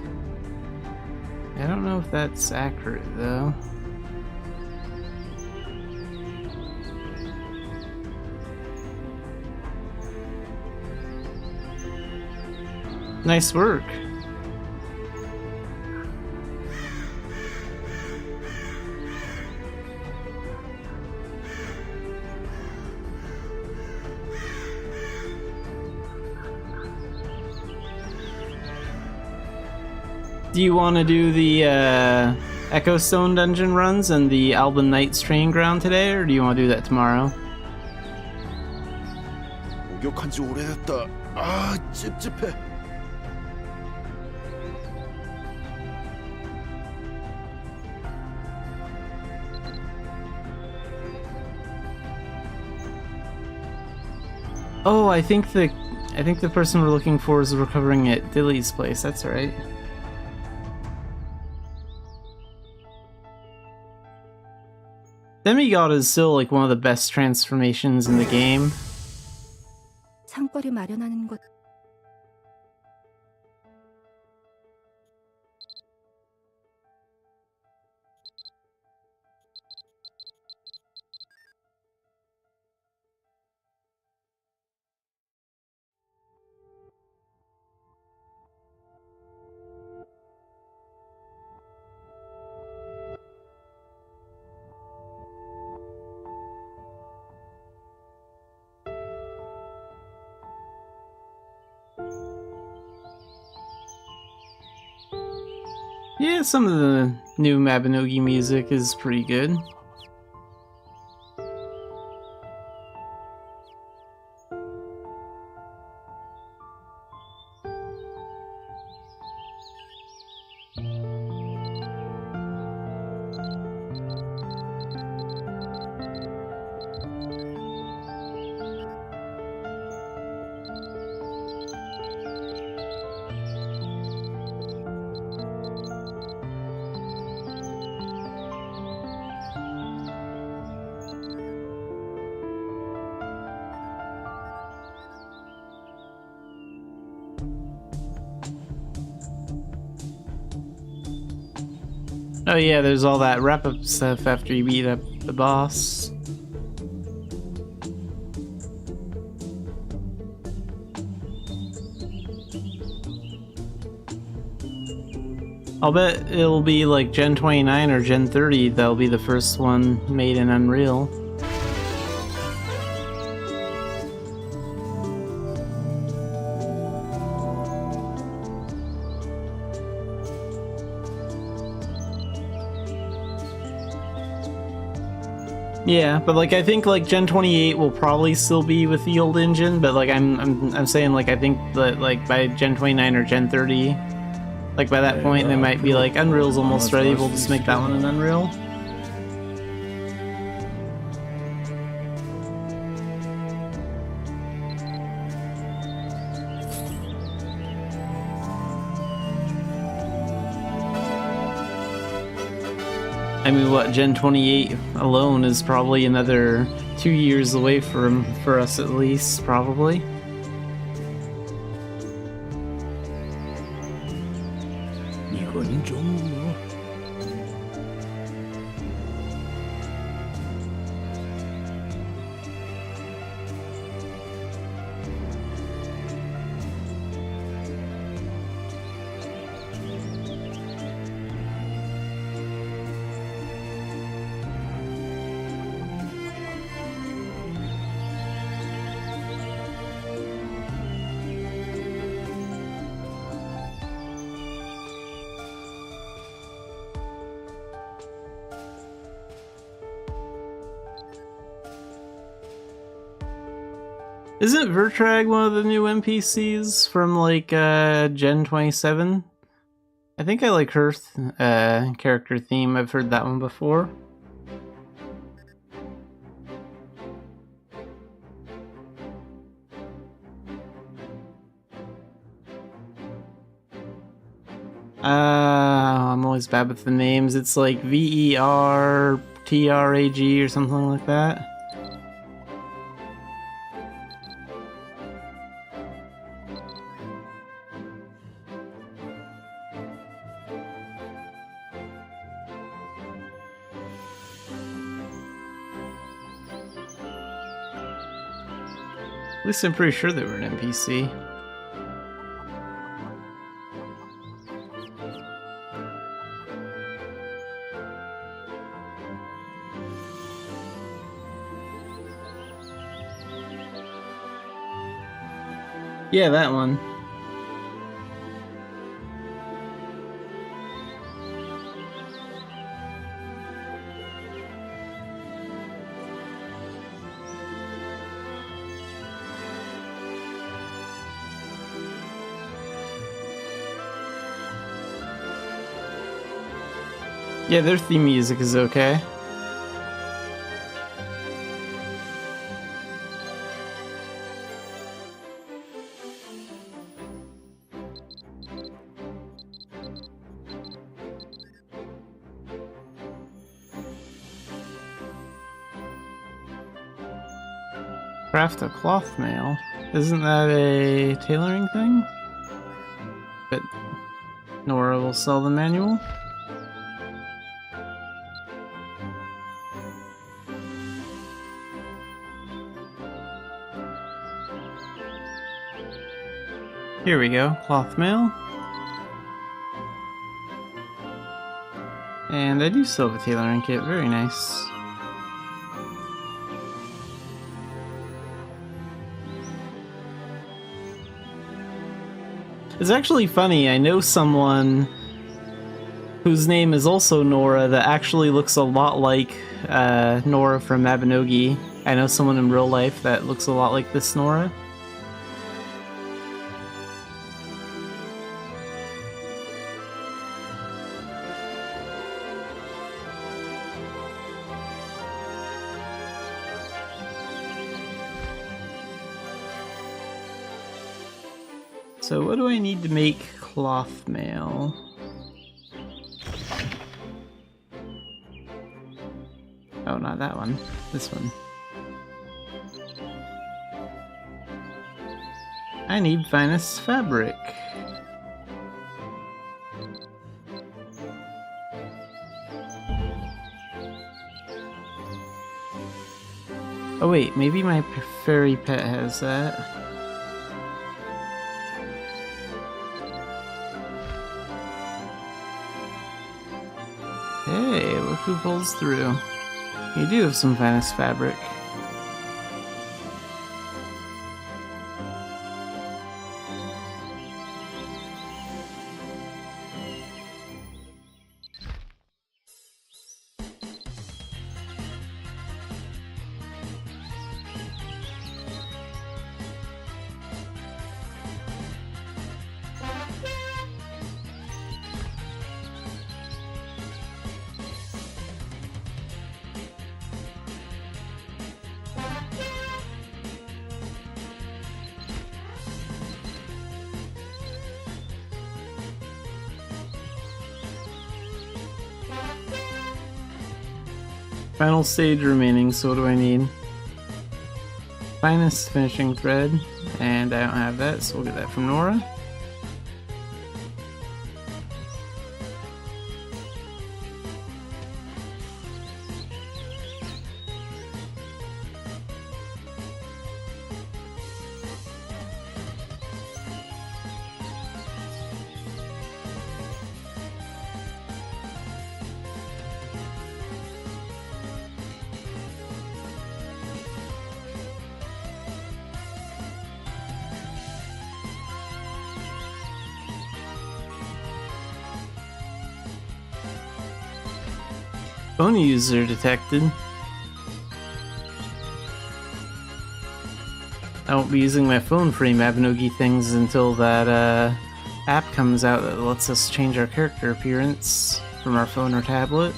I don't know if that's accurate, though. Nice work. Do you want to do the Echo Stone dungeon runs and the Alban Knight's training ground today, or do you want to do that tomorrow? 목욕한 지 오래됐다. 아, 찝찝해. Oh, I think the person we're looking for is recovering at Dilly's place. That's right. Demigod is still like one of the best transformations in the game. 창거리 마련하는 것. Yeah, some of the new Mabinogi music is pretty good. Oh yeah, there's all that wrap-up stuff after you beat up the boss. I'll bet it'll be like Gen 29 or Gen 30 that'll be the first one made in Unreal. Yeah, but like I think like Gen 28 will probably still be with the old engine, but like I'm saying like I think that like by Gen 29 or Gen 30, like by that point they might be like Unreal's almost ready, we'll just make that one an Unreal. I mean, what, Gen 28 alone is probably another 2 years away for us at least, probably. 이건 좀 뭐. Isn't Vertrag one of the new NPCs from like Gen 27? I think I like her character theme. I've heard that one before. I'm always bad with the names. It's like VERTRAG or something like that. At least I'm pretty sure they were an NPC. Yeah, that one. Yeah, their theme music is okay. Craft a cloth mail. Isn't that a tailoring thing? But Nora will sell the manual. Here we go, cloth mail. And I do still have a tailoring kit, very nice. It's actually funny, I know someone whose name is also Nora that actually looks a lot like Nora from Mabinogi. I know someone in real life that looks a lot like this Nora. So what do I need to make cloth mail? Oh, not that one. This one. I need finest fabric. Oh wait, maybe my fairy pet has that. Hey, look who pulls through. You do have some finest fabric. Final stage remaining, so what do I need? Finest finishing thread, and I don't have that, so we'll get that from Nora. Phone user detected. I won't be using my phone for any Mabinogi things until that app comes out that lets us change our character appearance from our phone or tablet.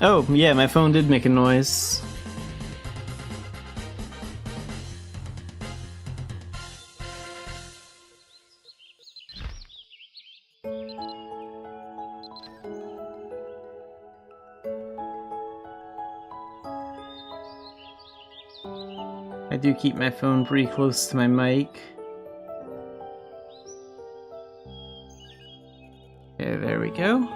Oh, yeah, my phone did make a noise. I do keep my phone pretty close to my mic. Okay, there we go.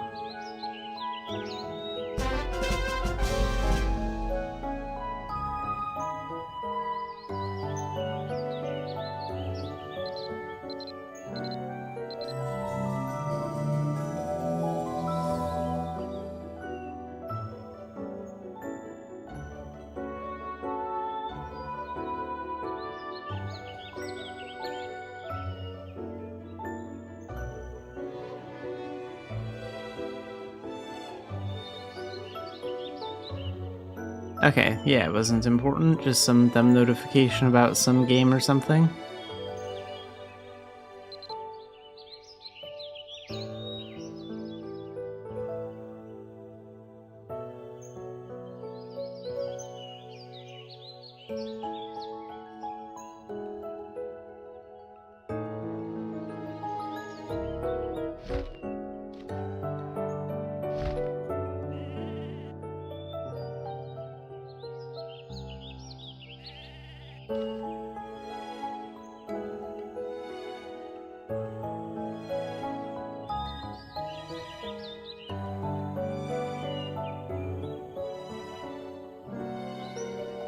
Okay, yeah, it wasn't important. Just some dumb notification about some game or something.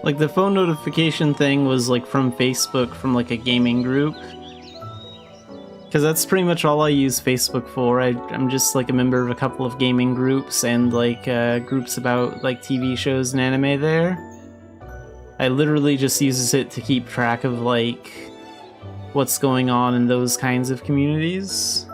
Like, the phone notification thing was, like, from Facebook, from, like, a gaming group. Because that's pretty much all I use Facebook for. I'm just, like, a member of a couple of gaming groups and, like, groups about, like, TV shows and anime there. I literally just use it to keep track of, like, what's going on in those kinds of communities.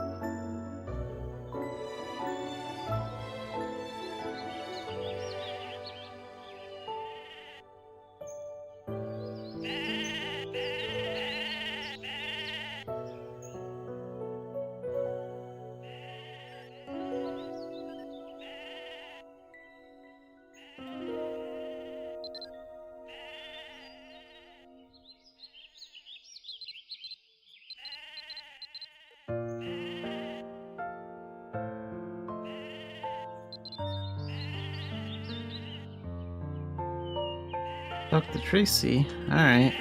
Talk to Tracy. Alright.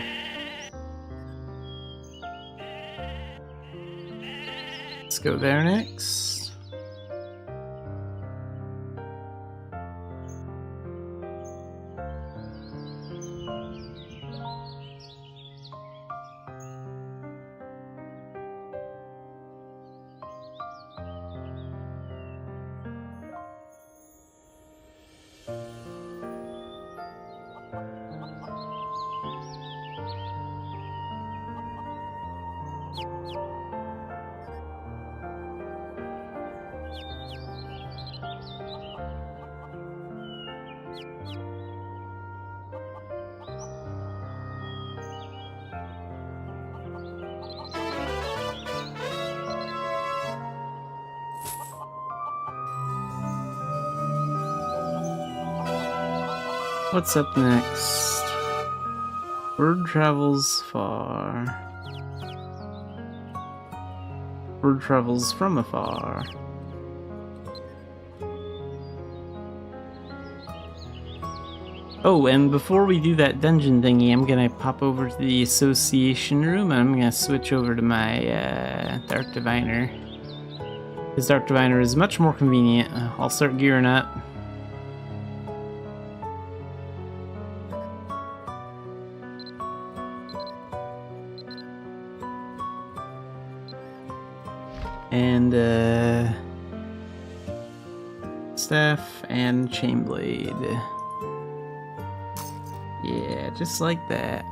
Let's go there next. What's up next? Word travels far. Word travels from afar. Oh, and before we do that dungeon thingy, I'm gonna pop over to the association room and I'm gonna switch over to my Dark Diviner. Because Dark Diviner is much more convenient. I'll start gearing up. And staff and chainblade. Yeah, just like that.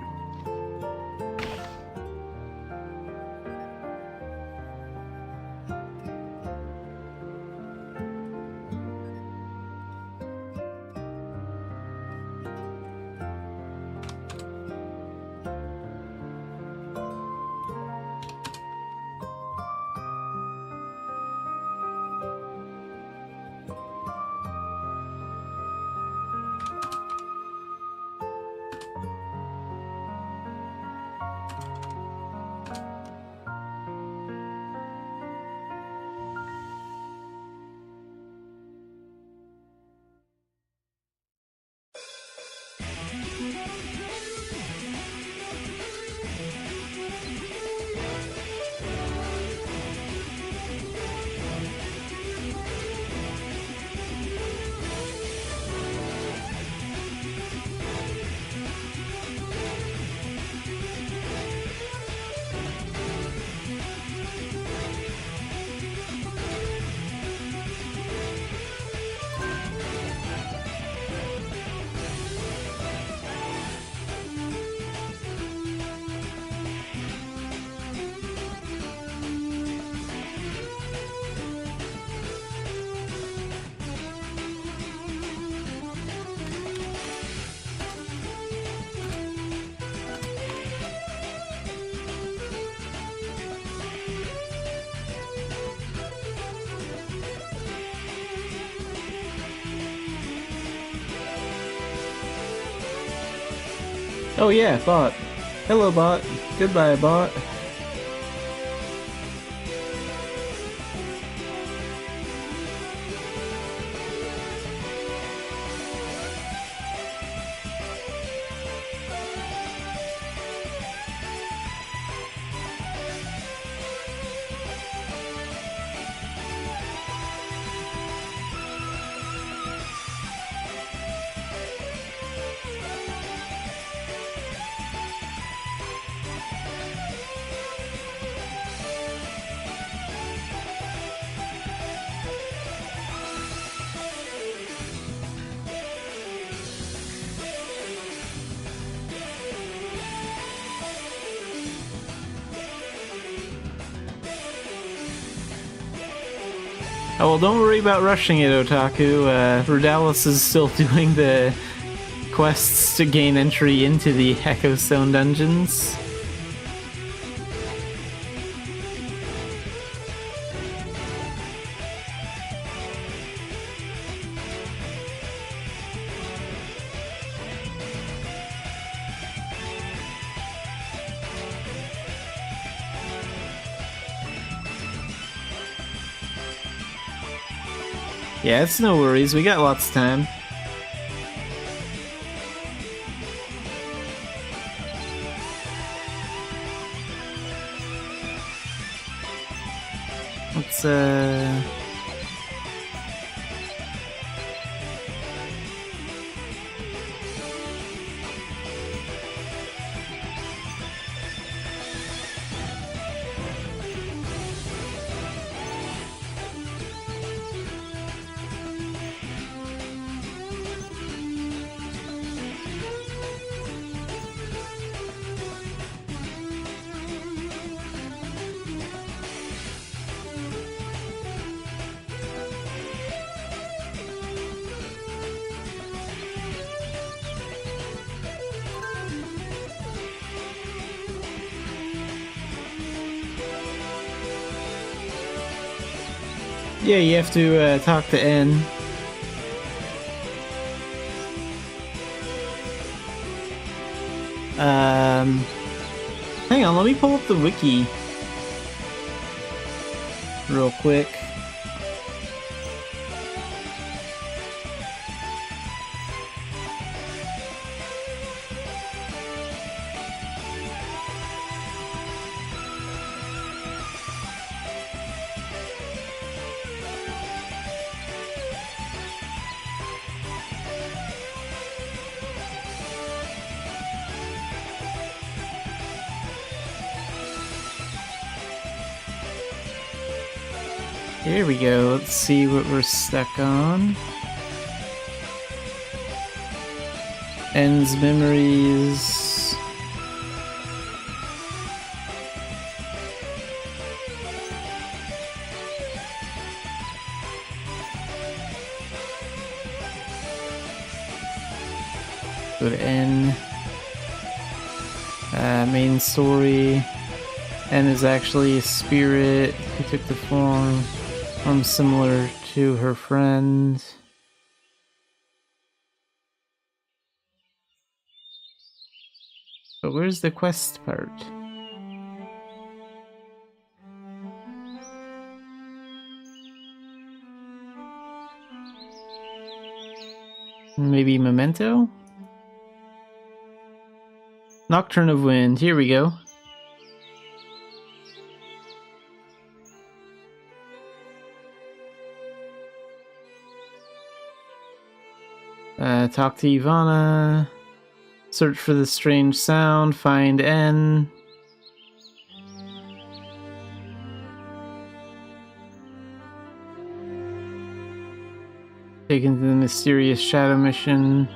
Oh yeah, bot. Hello, bot. Goodbye, bot. Oh, well, don't worry about rushing it, Otaku. Rudalis is still doing the quests to gain entry into the Echo Stone dungeons. Yeah, it's no worries. We got lots of time. Let's, yeah, you have to talk to N. Hang on, let me pull up the wiki real quick. Here we go, let's see what we're stuck on. N's memories. Go to N. Main story. N is actually a spirit who took the form similar to her friend. But where's the quest part? Maybe Memento? Nocturne of Wind, here we go. Talk to Ivana. Search for the strange sound. Find N. Taken to the mysterious shadow mission.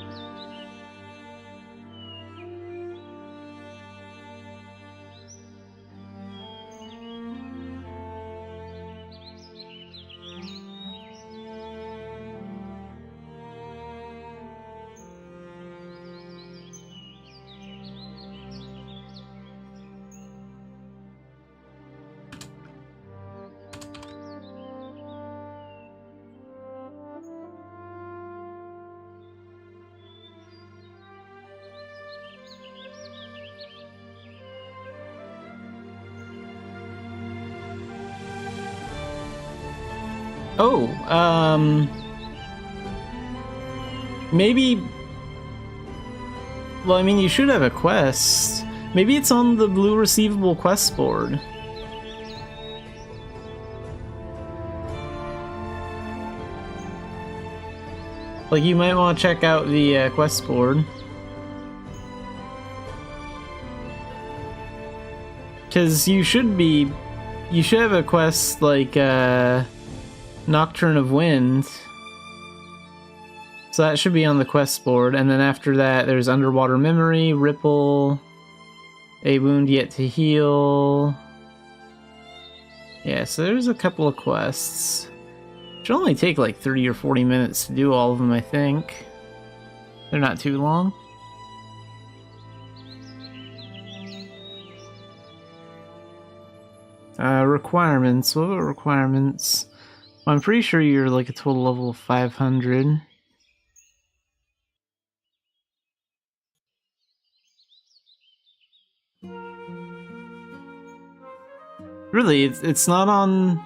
Oh, maybe... Well, I mean, you should have a quest. Maybe it's on the blue receivable quest board. Like, you might want to check out the quest board. Because you should have a quest like Nocturne of Wind. So that should be on the quest board, and then after that there's Underwater Memory, Ripple, A Wound Yet to Heal. Yeah, so there's a couple of quests. Should only take like 30 or 40 minutes to do all of them, I think. They're not too long. Requirements. What about requirements? Well, I'm pretty sure you're like a total level of 500. Really, it's not on...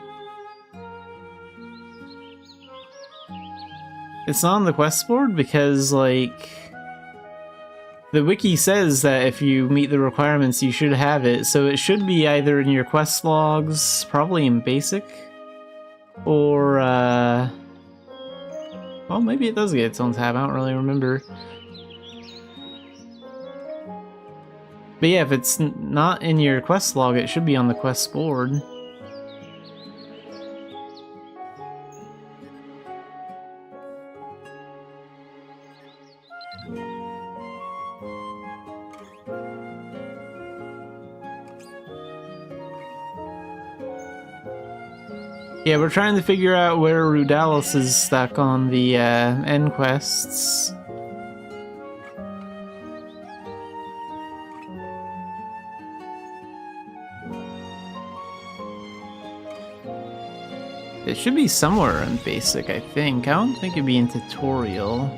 It's not on the quest board because, like... The wiki says that if you meet the requirements, you should have it, so it should be either in your quest logs, probably in basic, or, well, maybe it does get its own tab, I don't really remember. But yeah, if it's not in your quest log, it should be on the quest board. Yeah, we're trying to figure out where Rudalis is stuck on the end quests. It should be somewhere in basic, I think. I don't think it'd be in tutorial.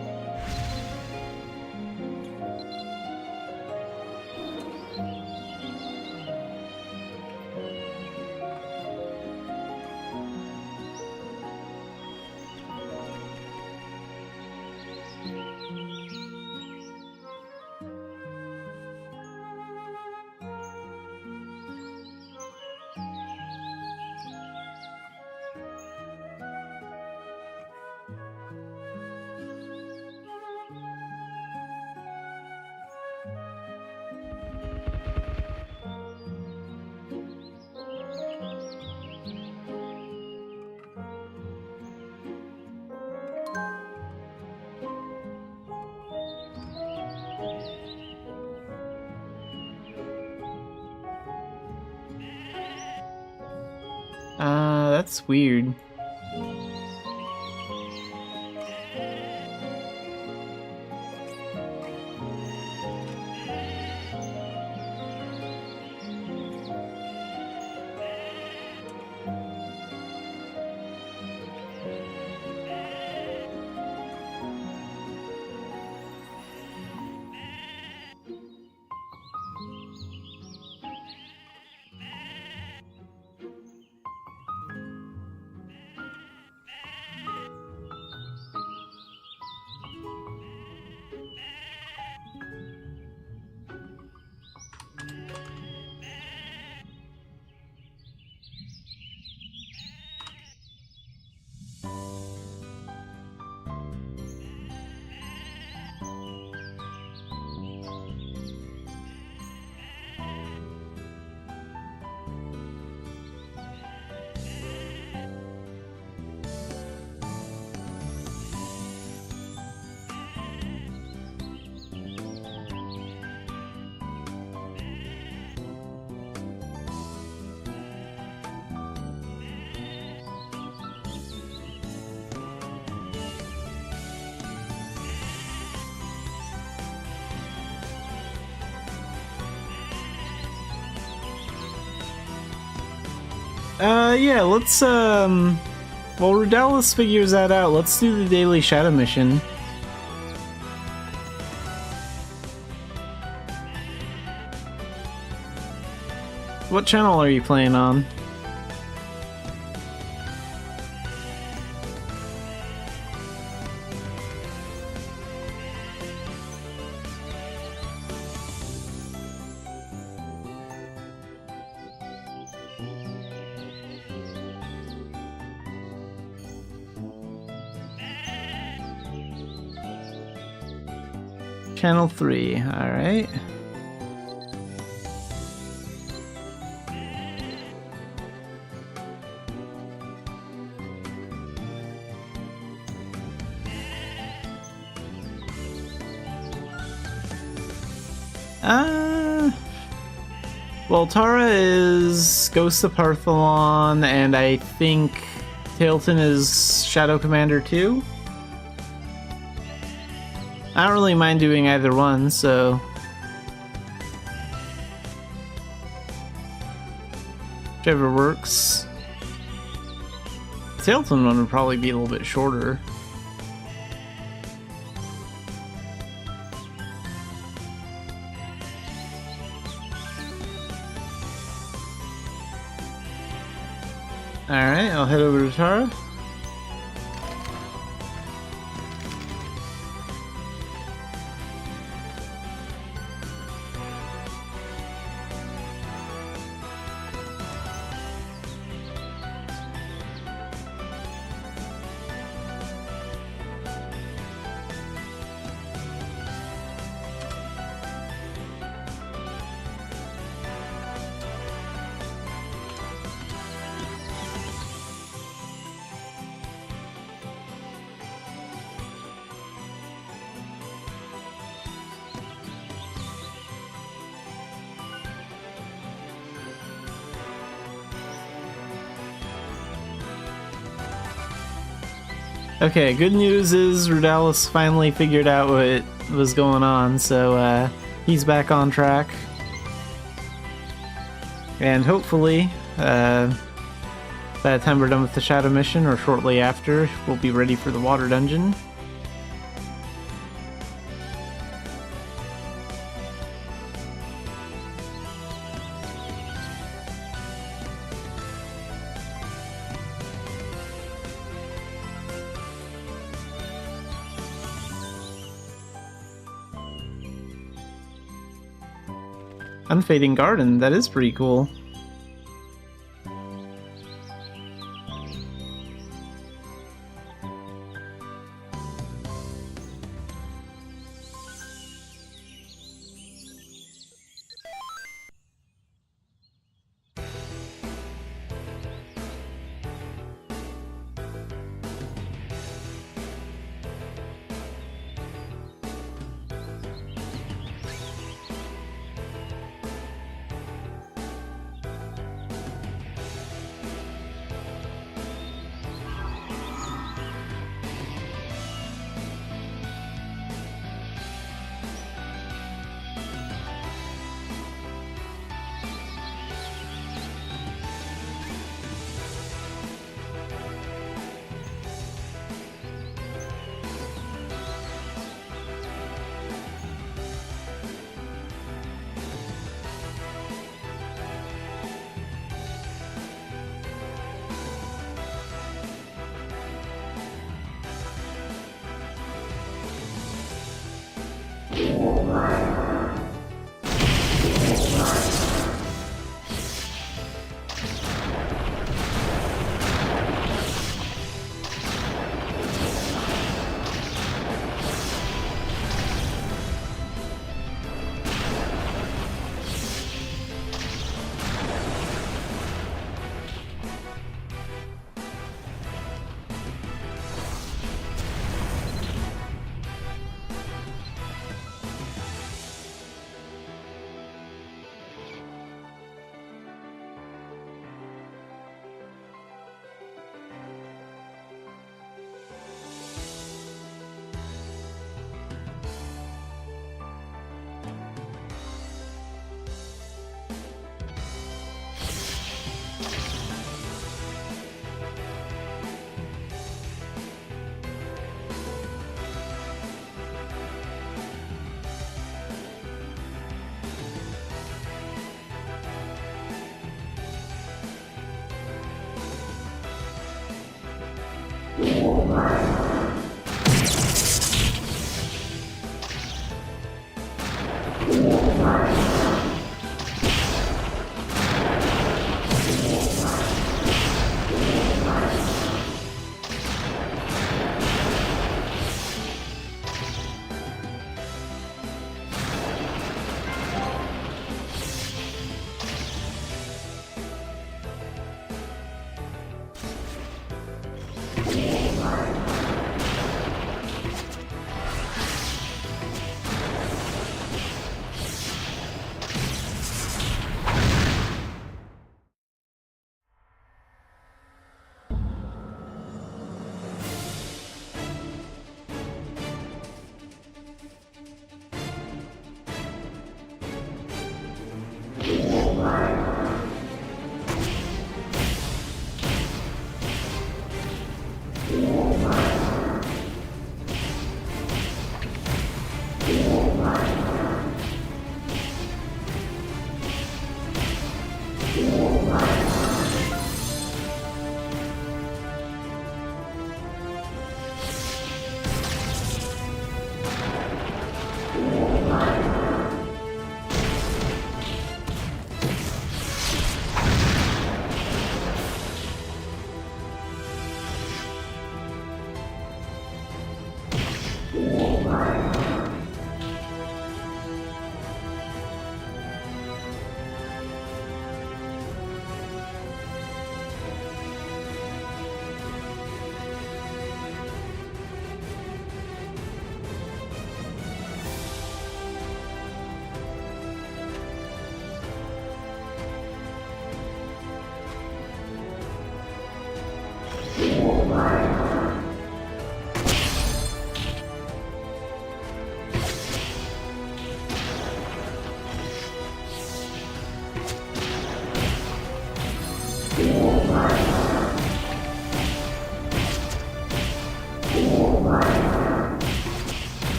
That's weird. Yeah, let's, while Rudalis figures that out, let's do the daily shadow mission. What channel are you playing on? Channel 3, alright. Well, Tara is Ghost of Partholon, and I think Tailton is Shadow Commander 2. I don't really mind doing either one, so... whichever works. Tailton one would probably be a little bit shorter. Alright, I'll head over to Tara. Okay, good news is Rudalis finally figured out what was going on, so he's back on track. And hopefully, by the time we're done with the Shadow Mission, or shortly after, we'll be ready for the Water Dungeon. Unfading Garden, that is pretty cool.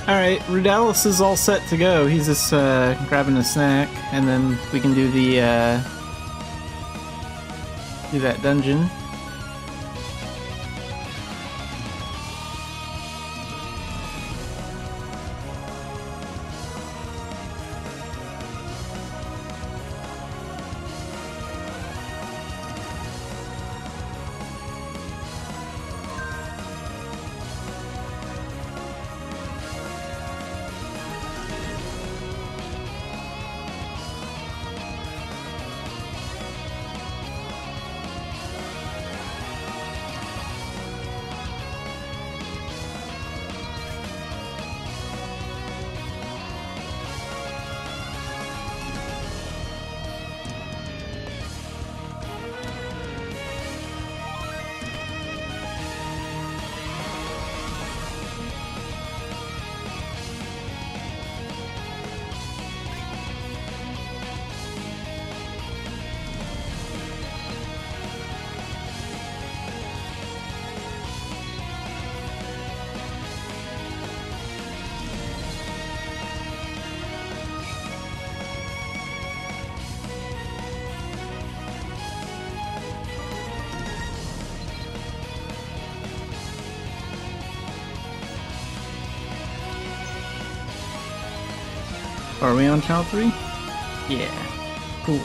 Alright, Rudalis is all set to go. He's just grabbing a snack, and then we can do the do that dungeon. Are we on channel 3? Yeah. Cool.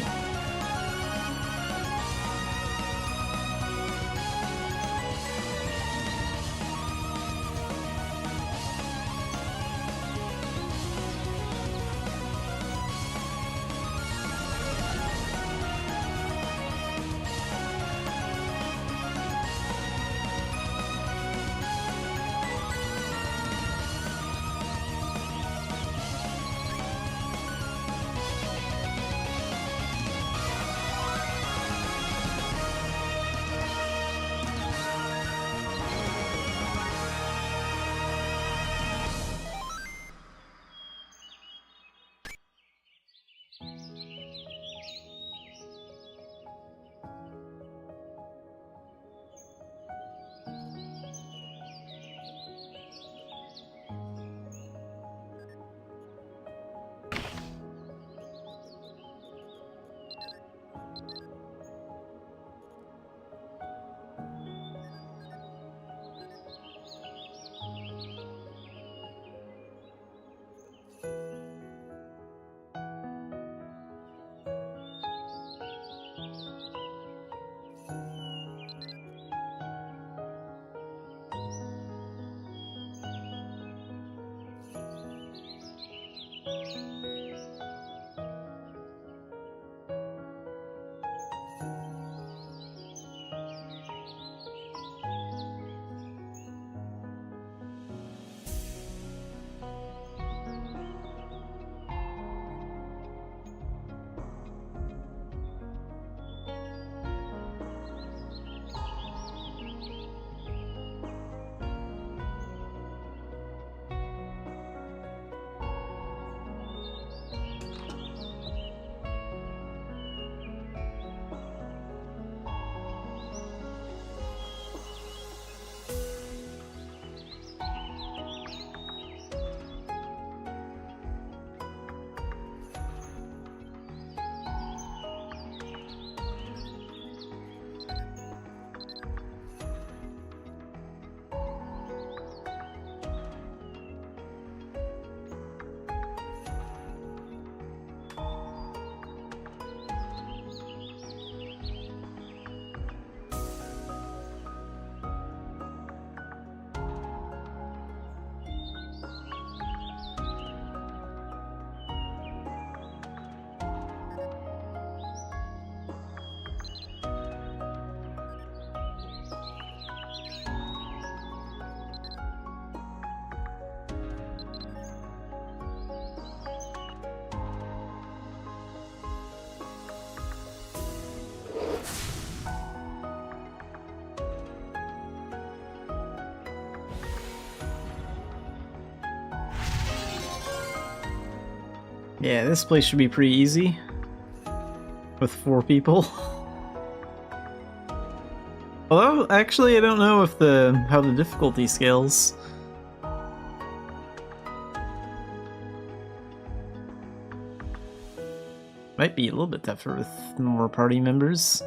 Yeah, this place should be pretty easy. With 4 people. Although, actually, I don't know if how the difficulty scales. Might be a little bit tougher with more party members.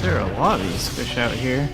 There are a lot of these fish out here.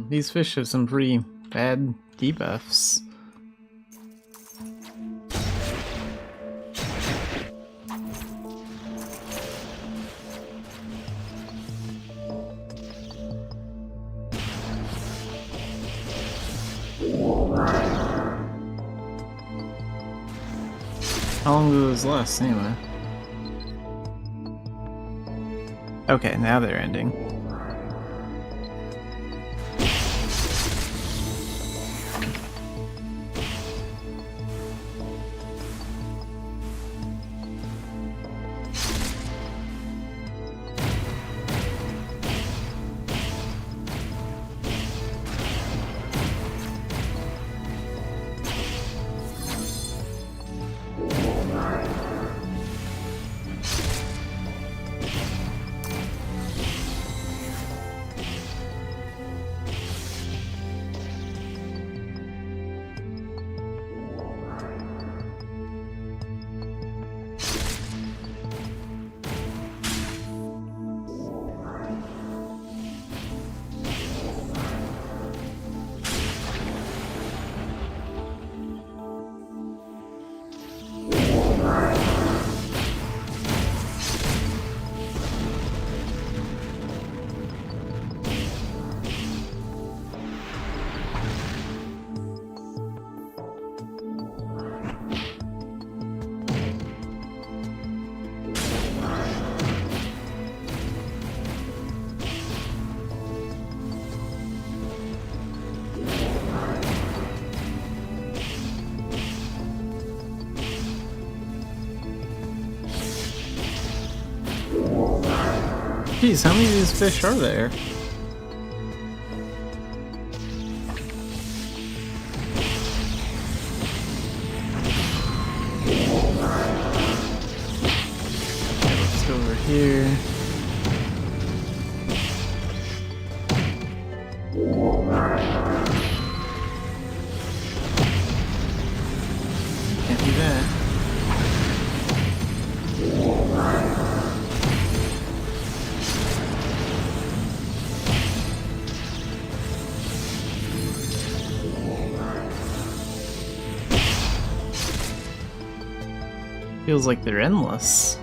These fish have some pretty bad debuffs. How long do those last, anyway? Okay, now they're ending. Geez, how many of these fish are there? Let's go over here. Can't do that. Feels like they're endless.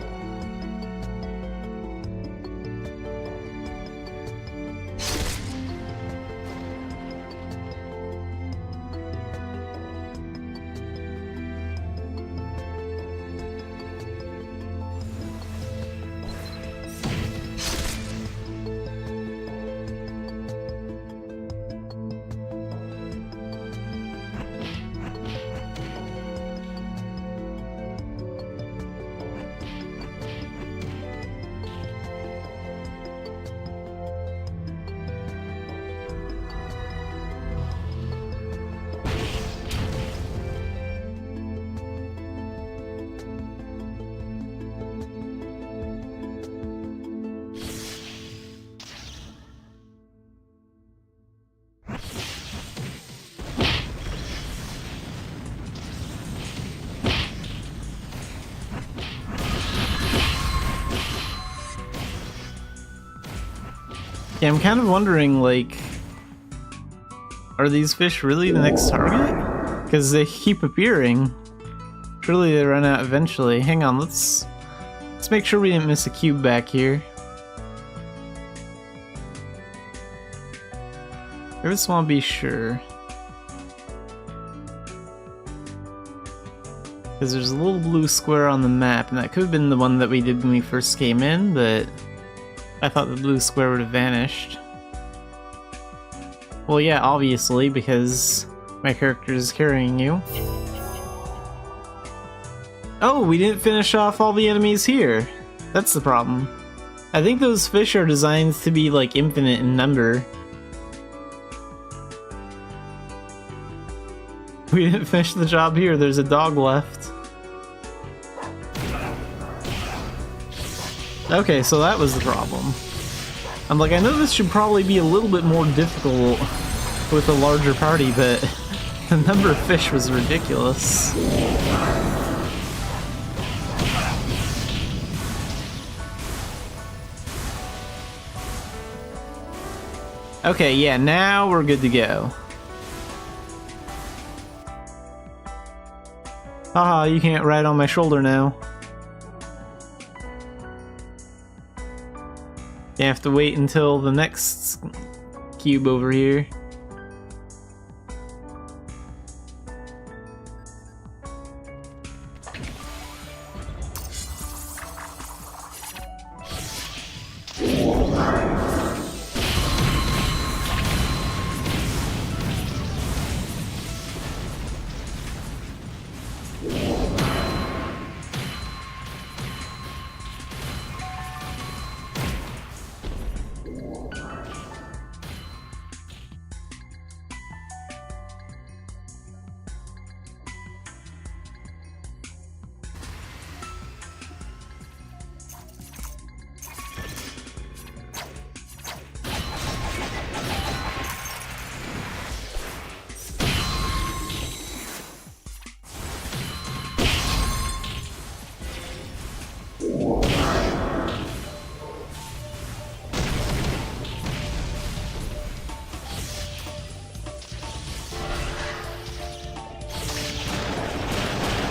Yeah, I'm kind of wondering, like, are these fish really the next target? Because they keep appearing. Surely they run out eventually. Hang on, let's make sure we didn't miss a cube back here. I just want to be sure. Because there's a little blue square on the map, and that could have been the one that we did when we first came in, but I thought the blue square would have vanished. Well, yeah, obviously, because my character is carrying you. Oh, we didn't finish off all the enemies here. That's the problem. I think those fish are designed to be, like, infinite in number. We didn't finish the job here, there's a dog left. Okay, so that was the problem. I'm like, I know this should probably be a little bit more difficult with a larger party, but the number of fish was ridiculous. Okay, yeah, now we're good to go. Haha, you can't ride on my shoulder now. You have to wait until the next cube over here.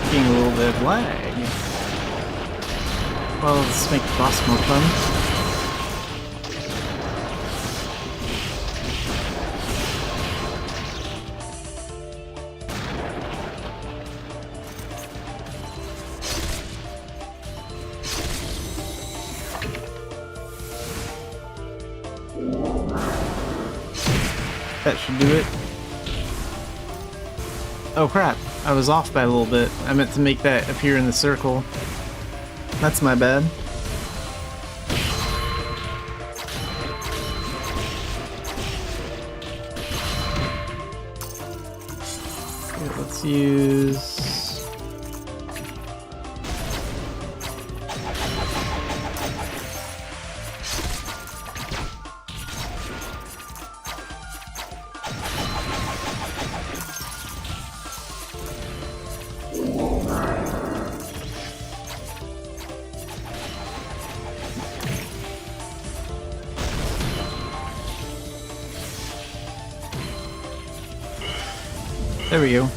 A little bit of lag. Well, let's make the boss more fun. That should do it. Oh crap, I was off by a little bit. I meant to make that appear in the circle. That's my bad. use... There we go.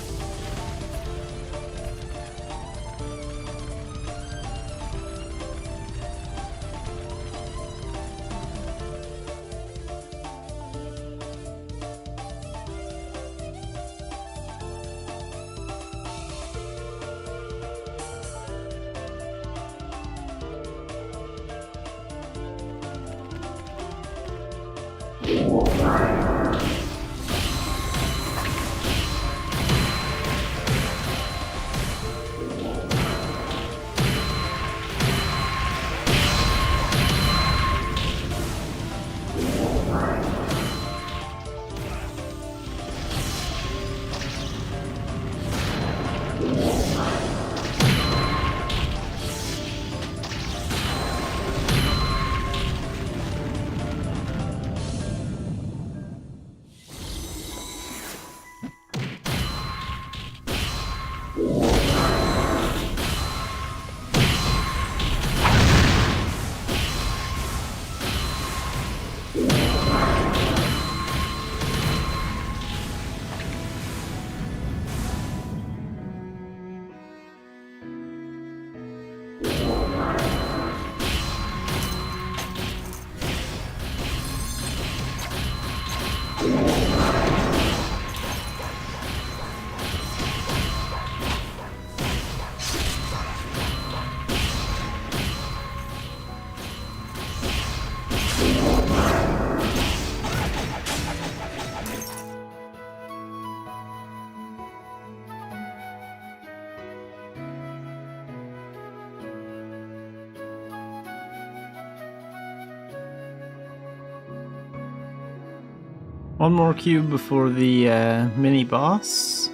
One more cube before the mini boss.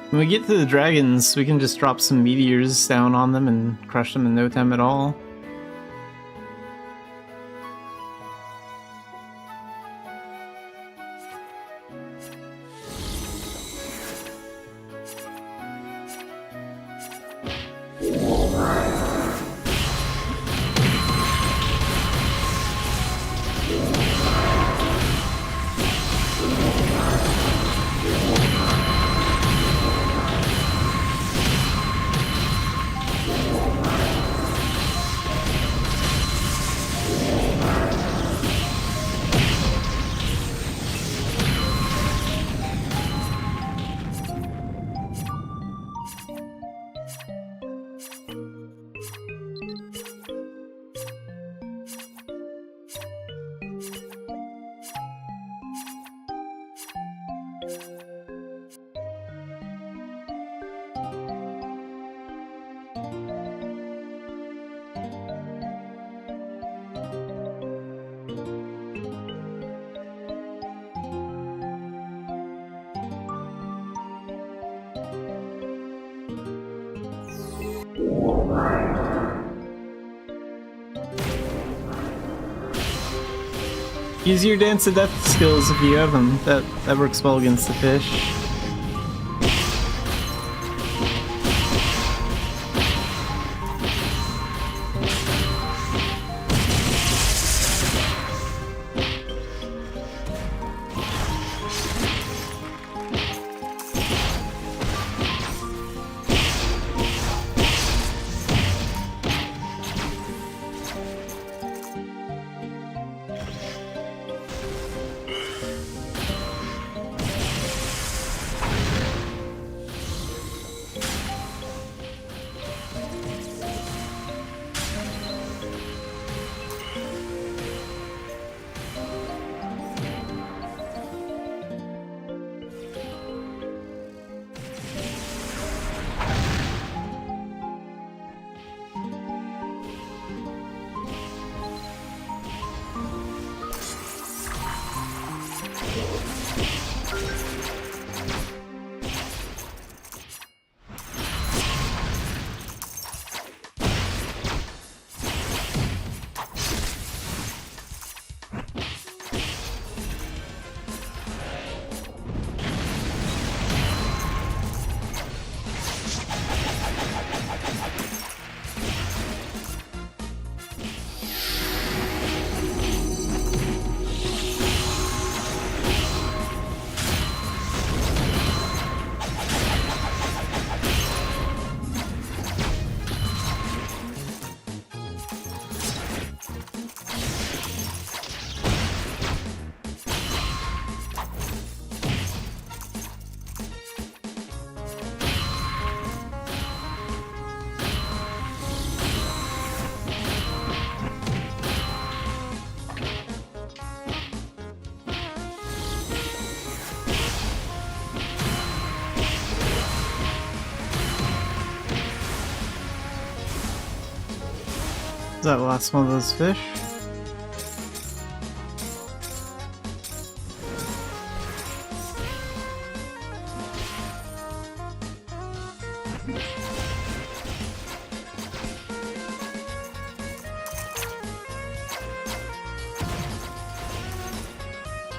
When we get to the dragons, we can just drop some meteors down on them and crush them in no time at all. Use your dance to death skills if you have them. That works well against the fish. Is that the last one of those fish?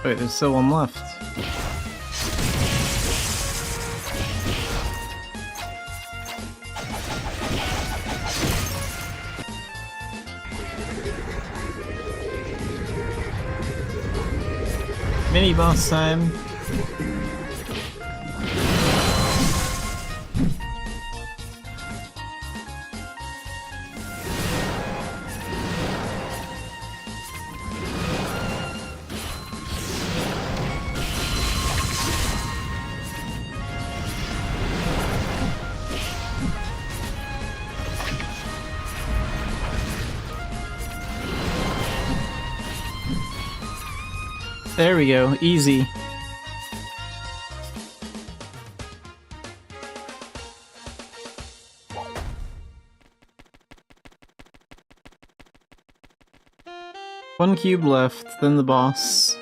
Wait, there's still one left. Mini boss time. There we go, easy. One cube left, then the boss.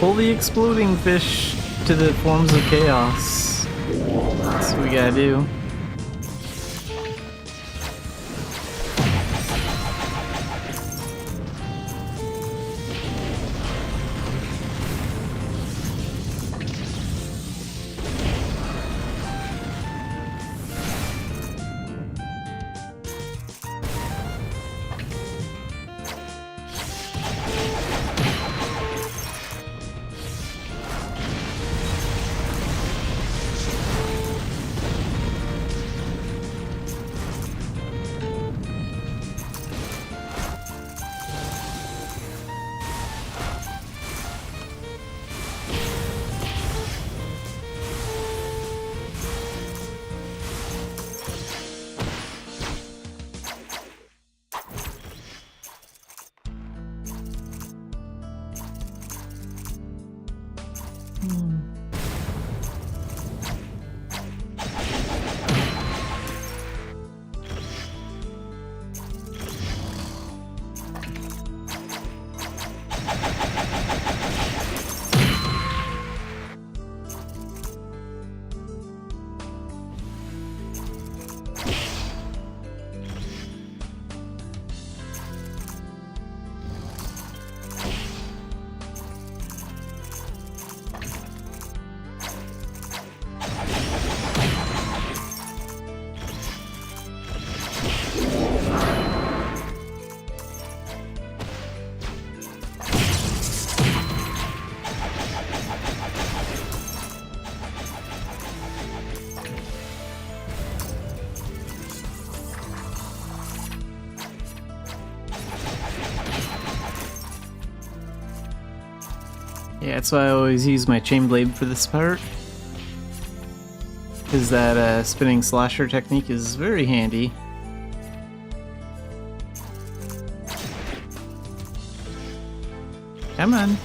Pull the exploding fish to the forms of chaos. That's what we gotta do. Yeah, that's why I always use my chain blade for this part. Because that spinning slasher technique is very handy. Come on.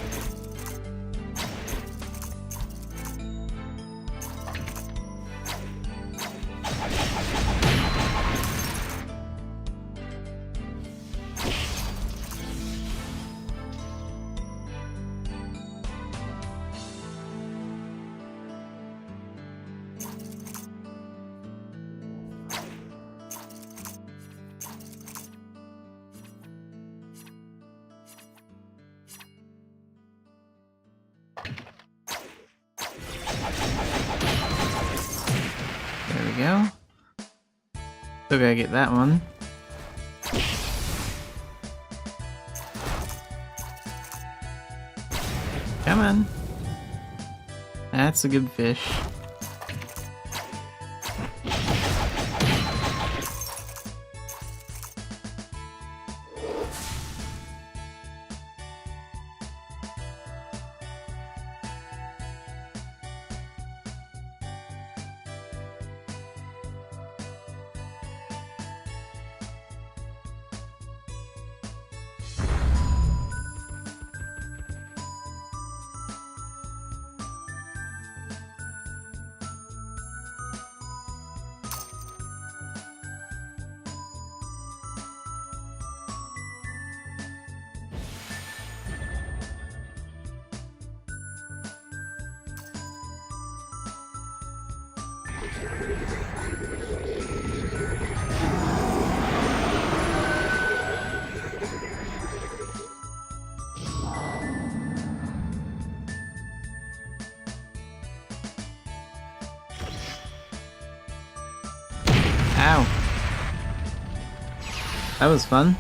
we go. Still gotta get that one. Come on. That's a good fish. Ow. That was fun.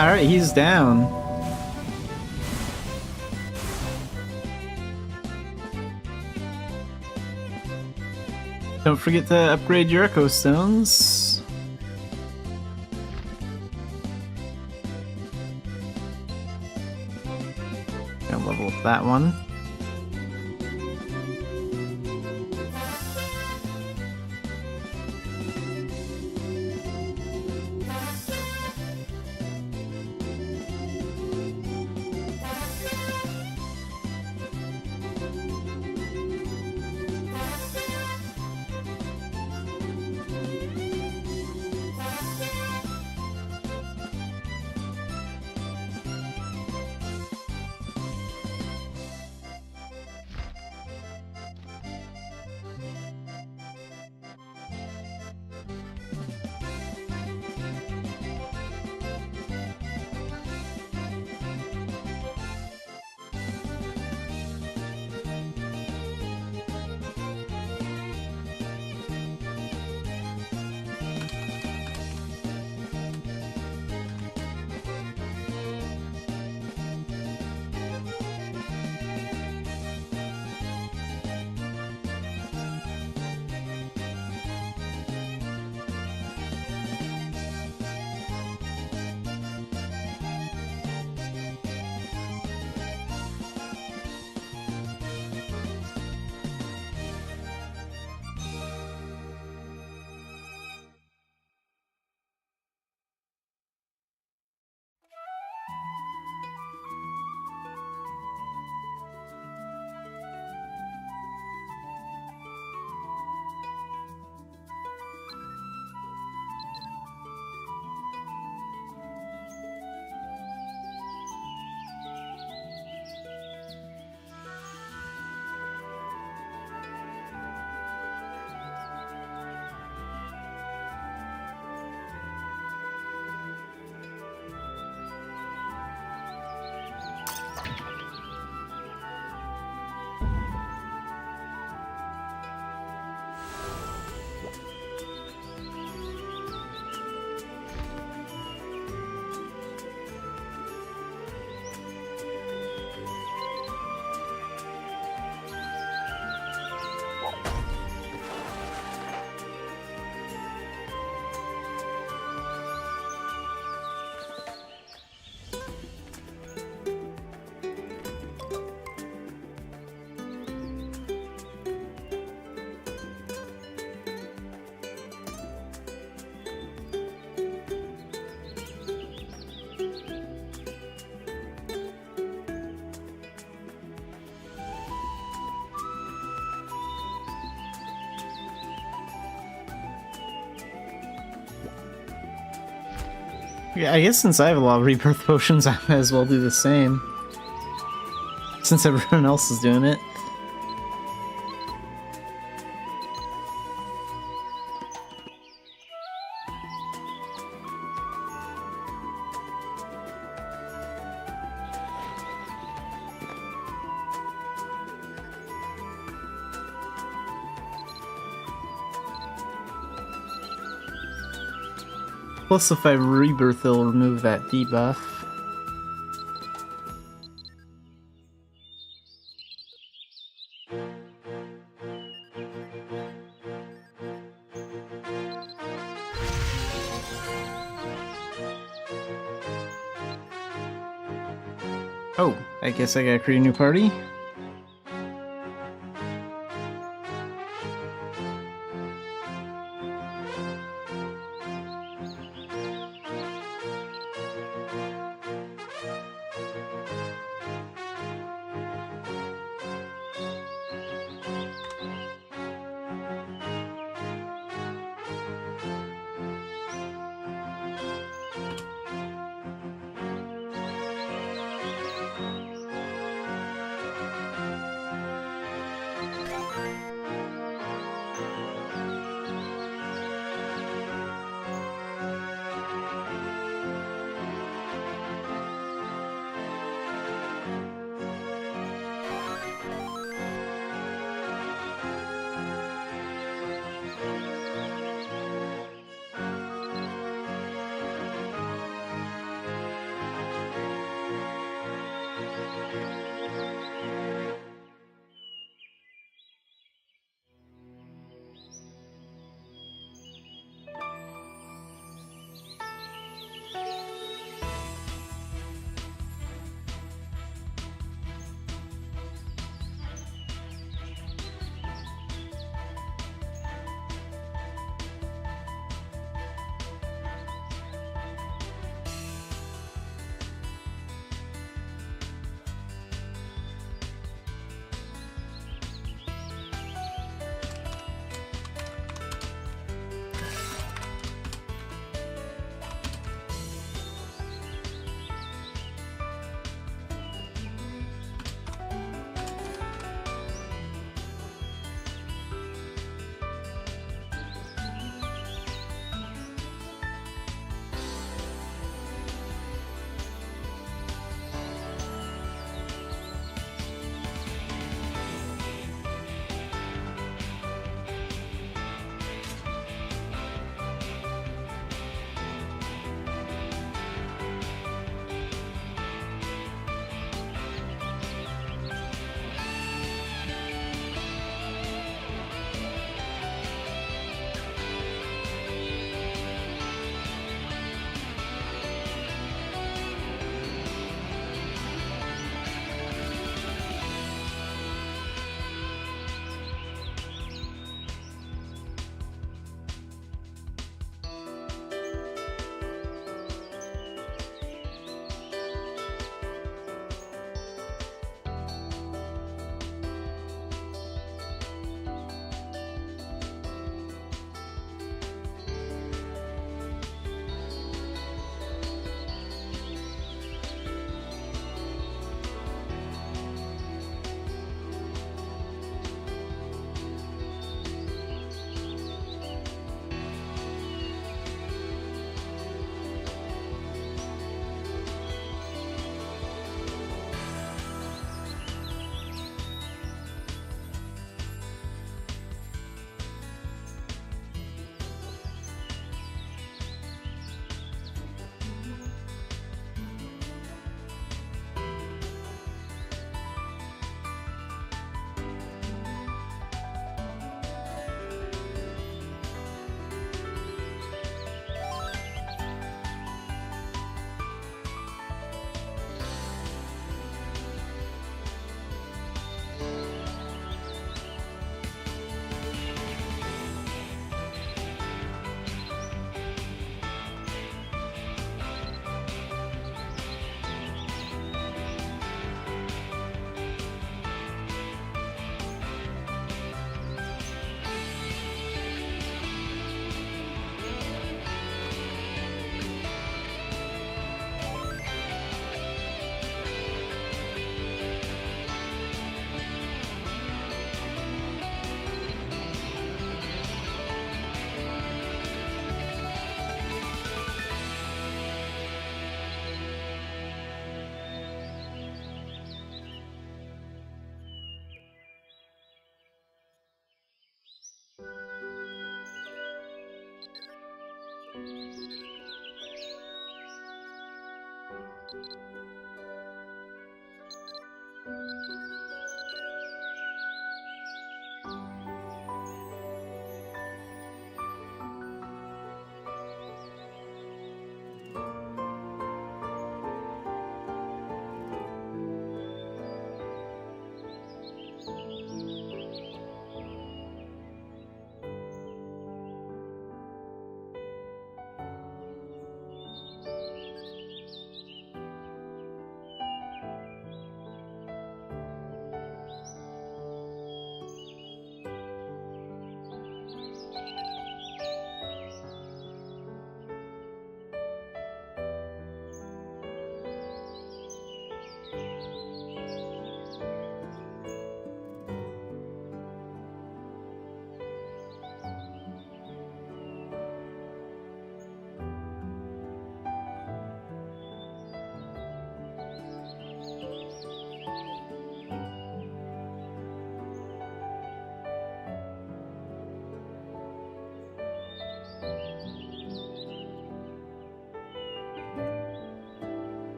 Alright, he's down. Don't forget to upgrade your Echo Stones. Gonna level up that one. Yeah, I guess since I have a lot of rebirth potions, I might as well do the same. Since everyone else is doing it. Plus, if I rebirth, it'll remove that debuff. Oh, I guess I gotta create a new party?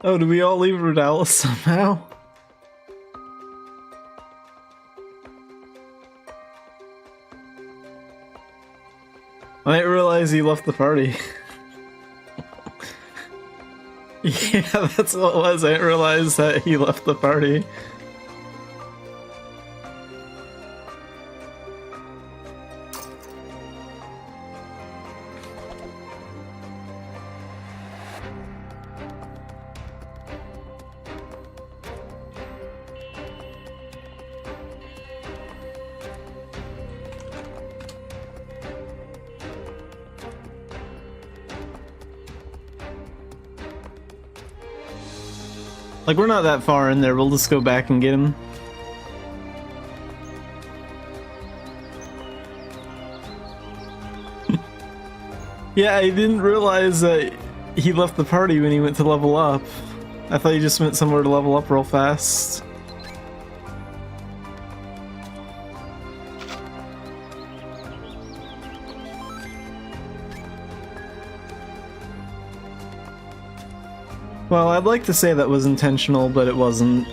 Oh, did we all leave Rudalis somehow? I didn't realize he left the party. Yeah, that's what it was. I didn't realize that he left the party. Like, we're not that far in there, we'll just go back and get him. Yeah, I didn't realize that he left the party when he went to level up. I thought he just went somewhere to level up real fast. Well, I'd like to say that was intentional, but it wasn't.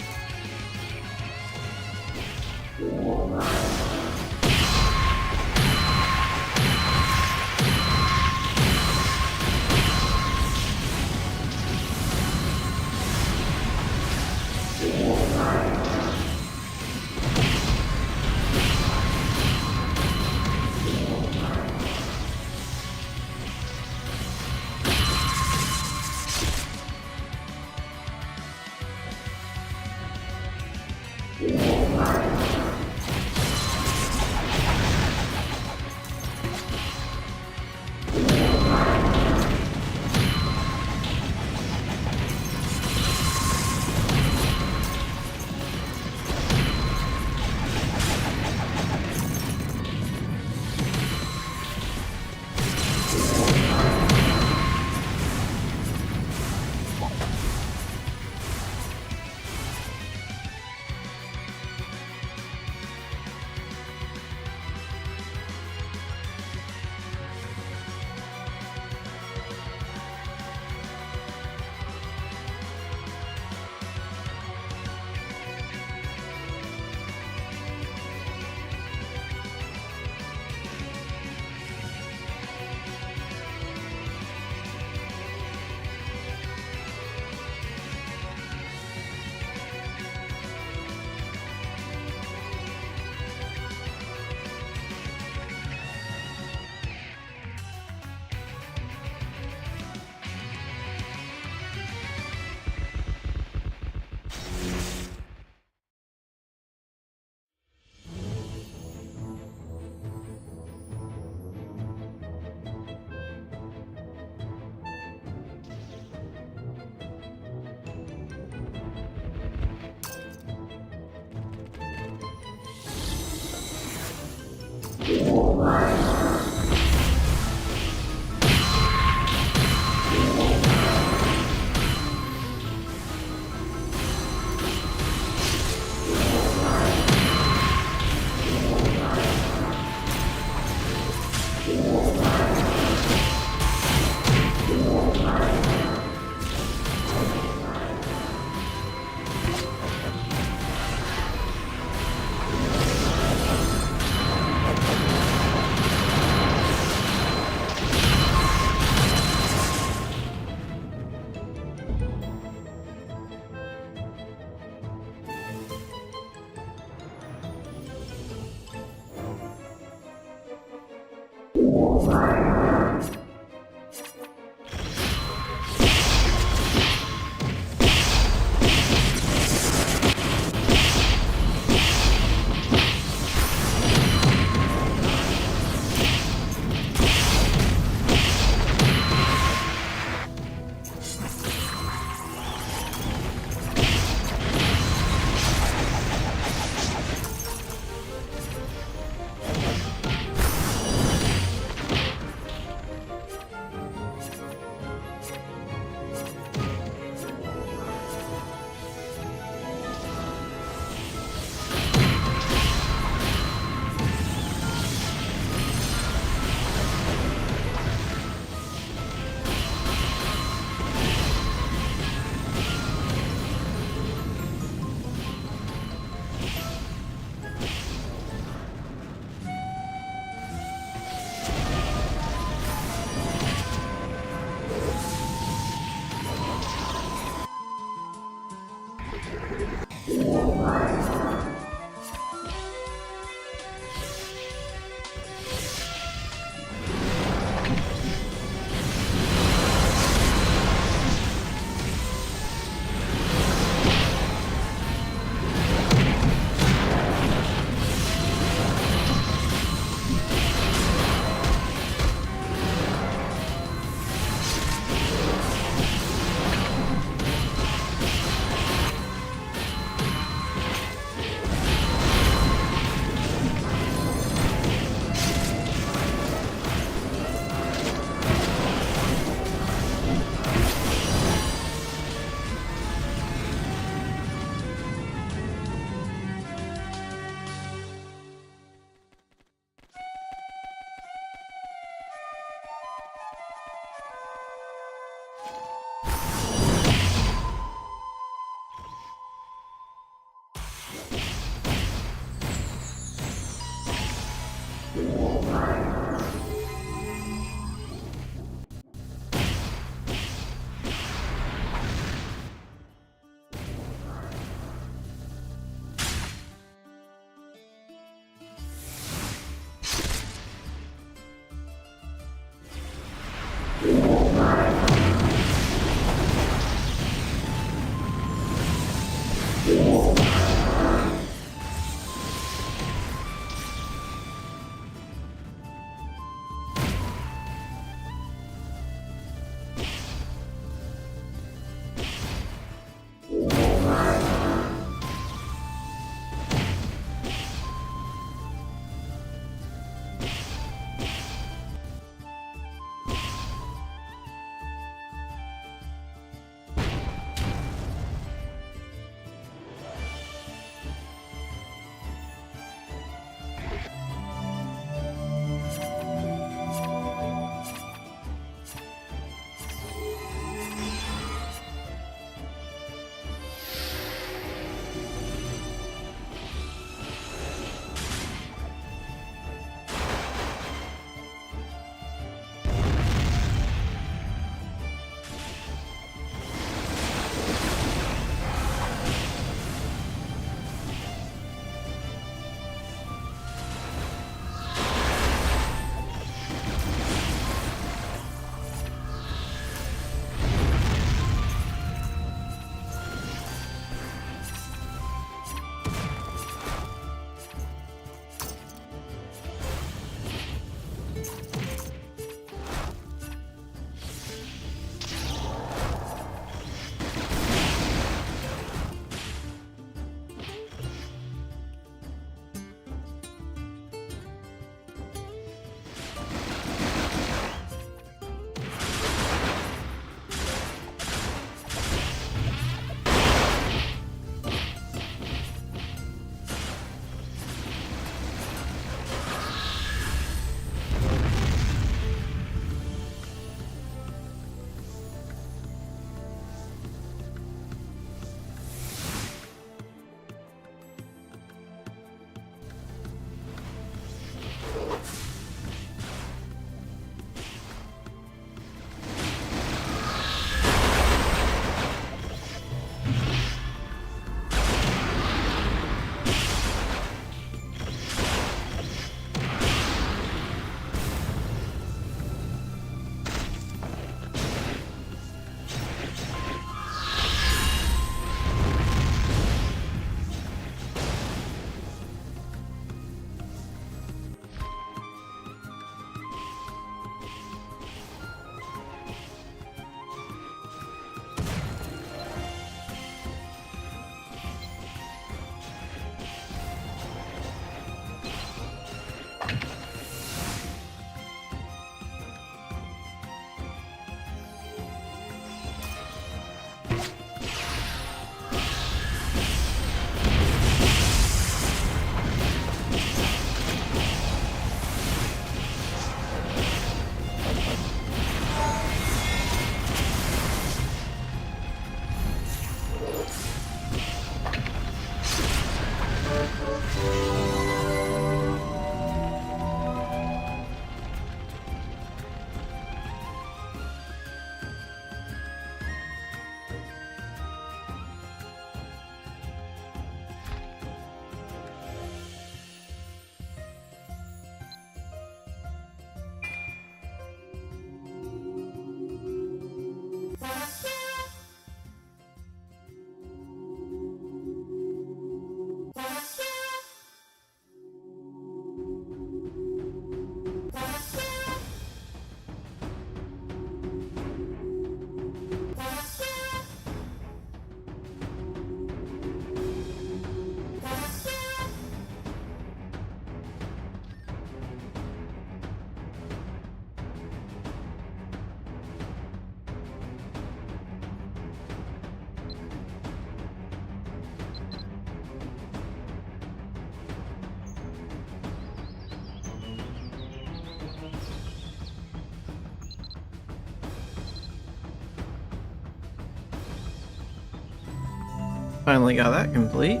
Finally got that complete.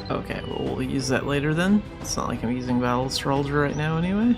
Okay, well, we'll use that later then. It's not like I'm using Battle Astrologer right now anyway.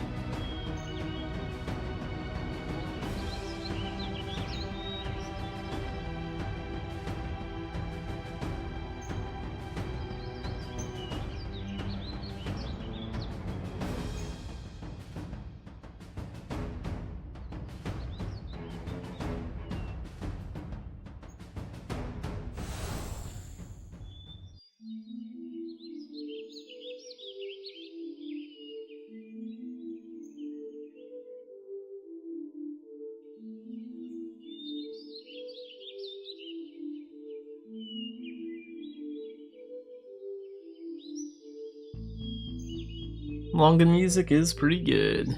Longan music is pretty good.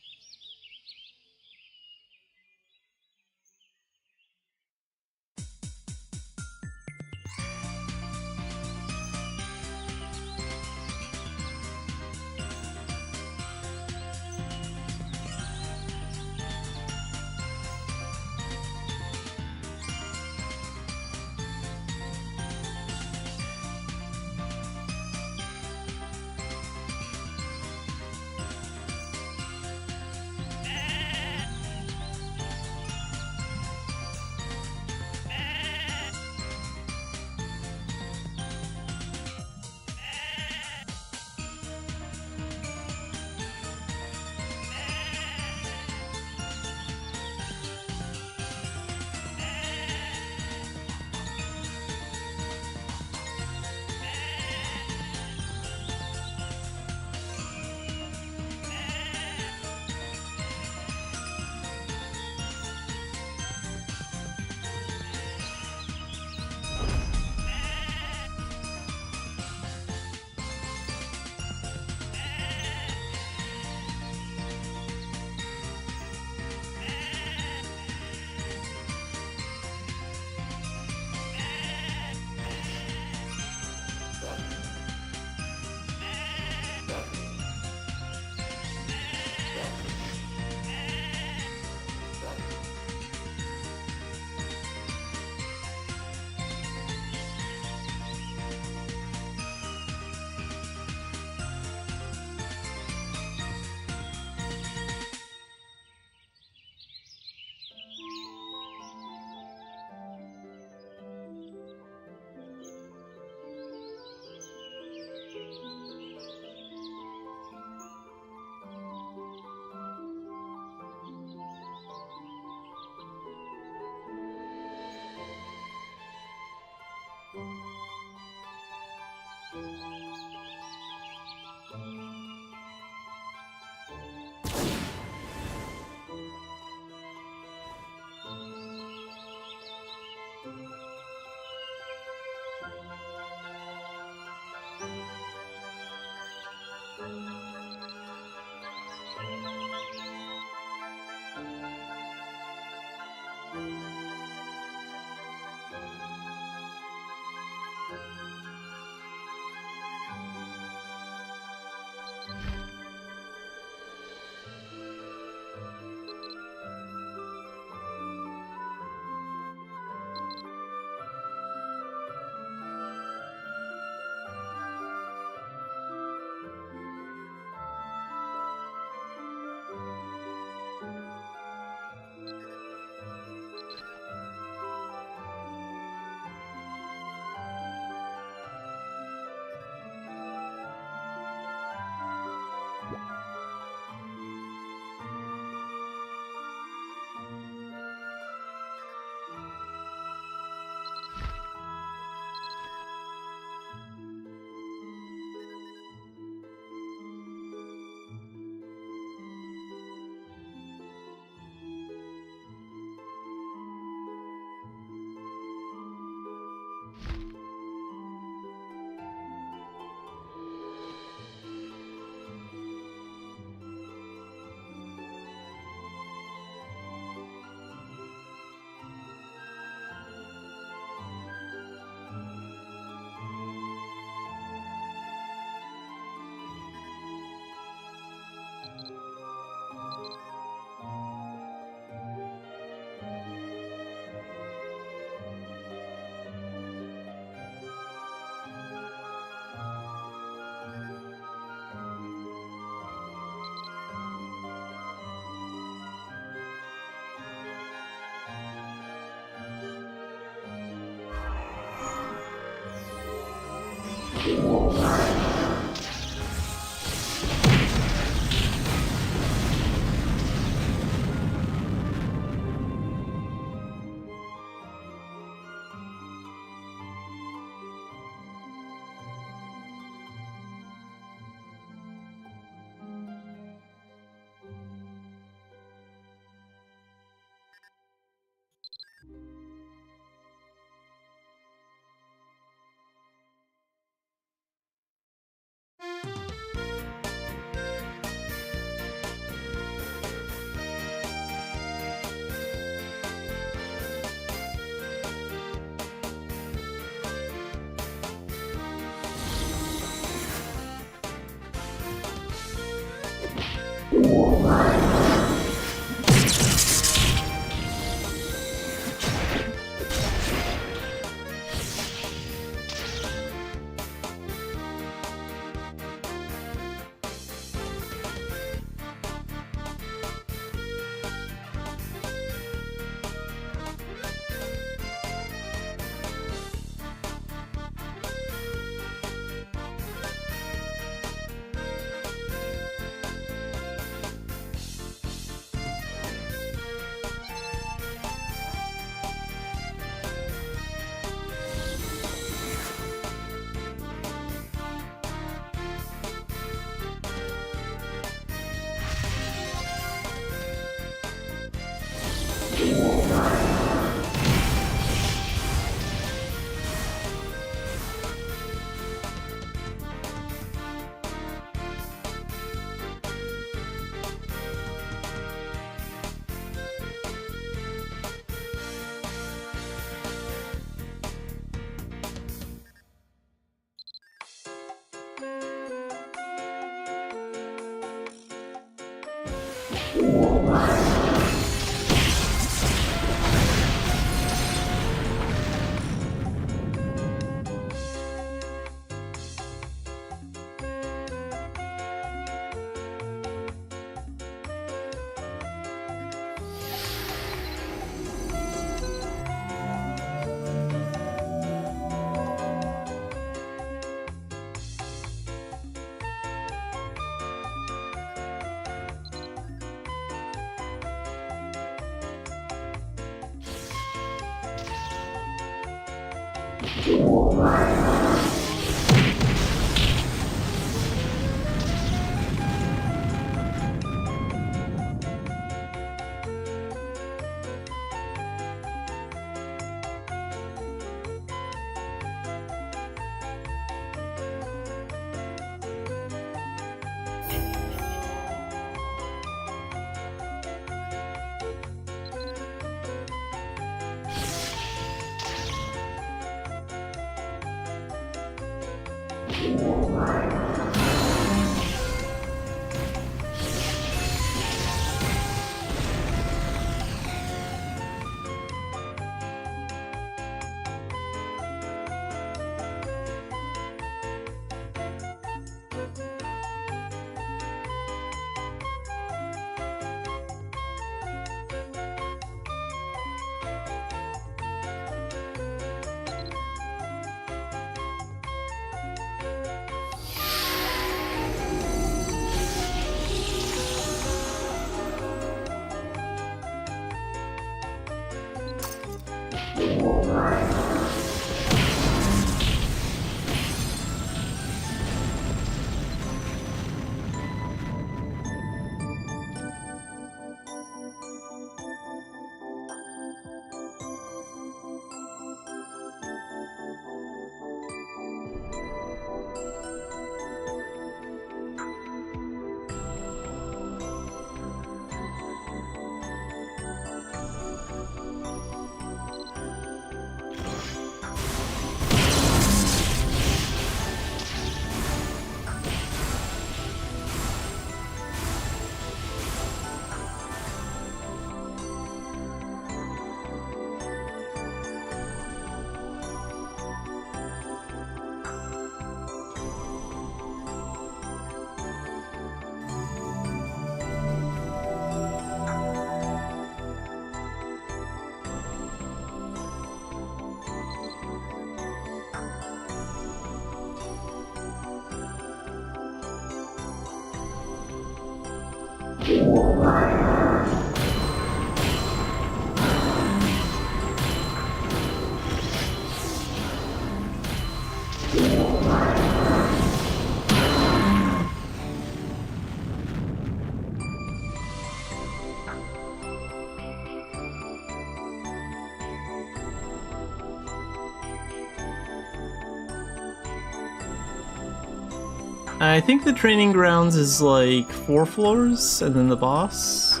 I think the training grounds is like 4 floors, and then the boss.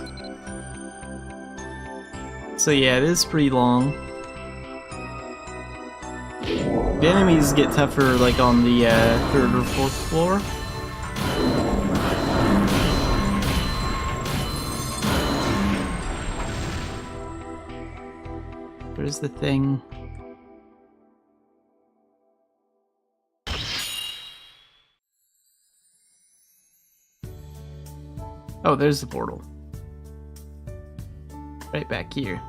So yeah, it is pretty long. The enemies get tougher like on the 3rd or 4th floor. Where's the thing? Oh, there's the portal. Right back here.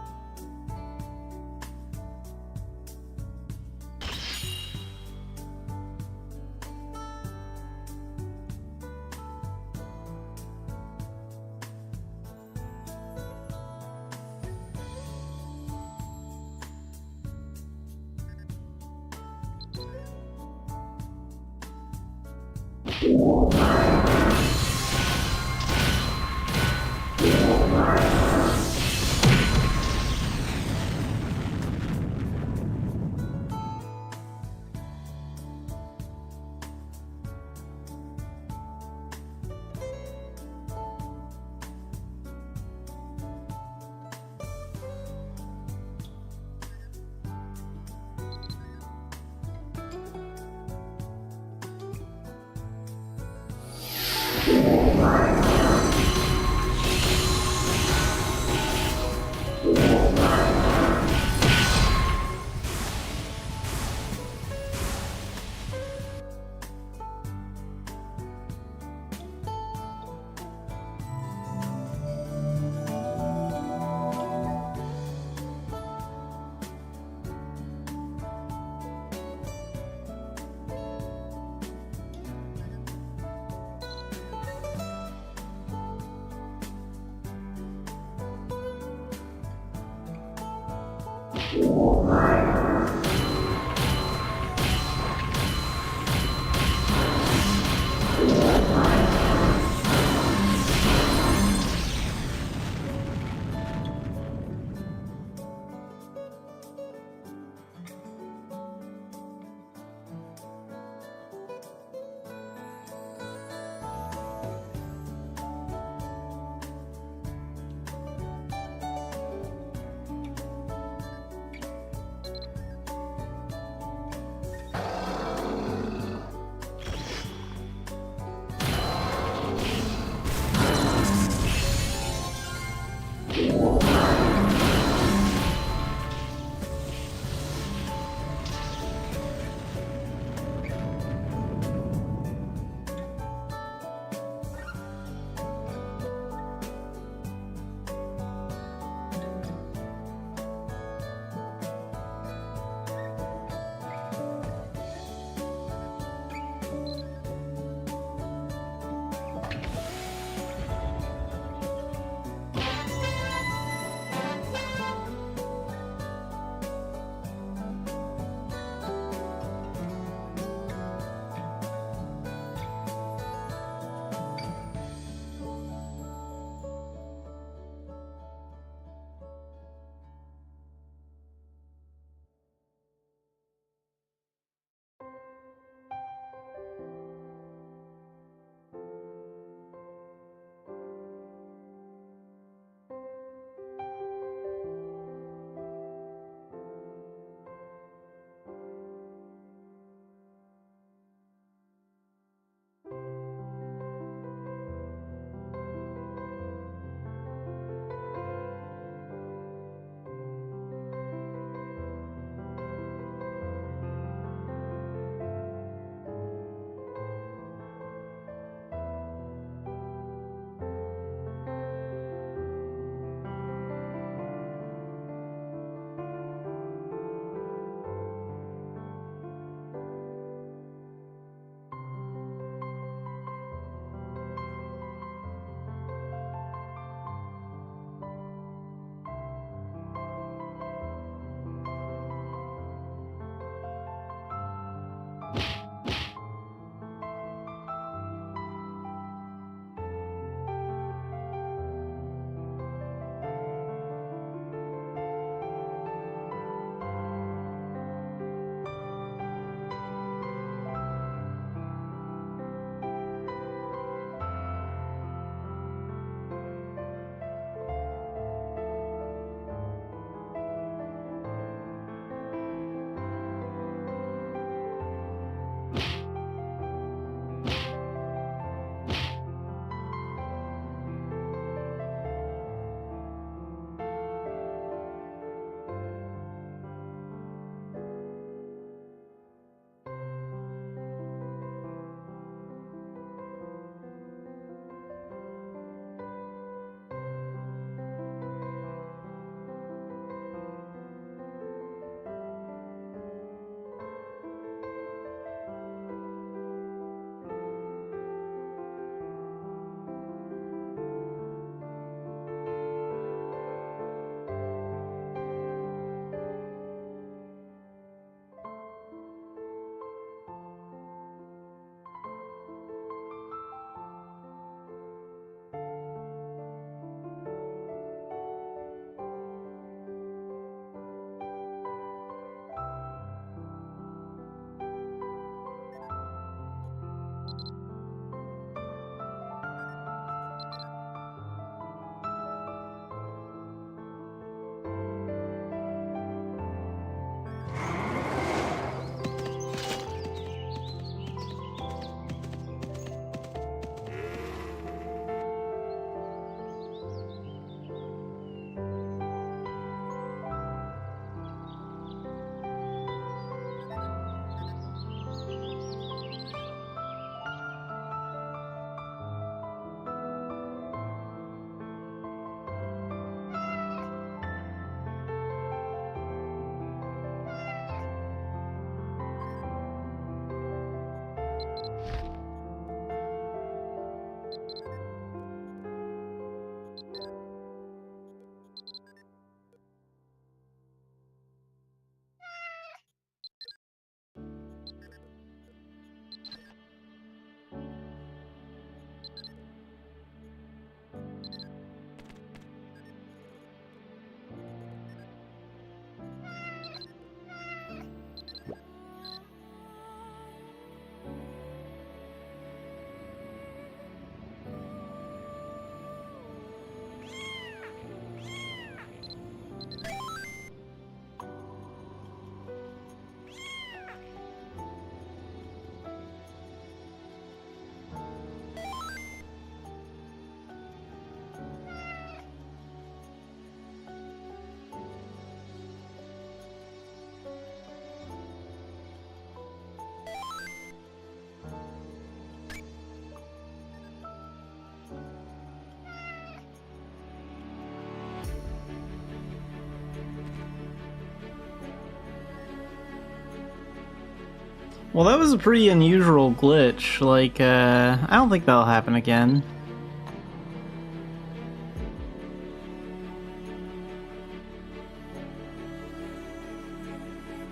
Well, that was a pretty unusual glitch. Like, I don't think that'll happen again.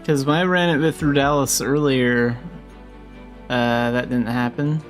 Because when I ran it through Dallas earlier, that didn't happen.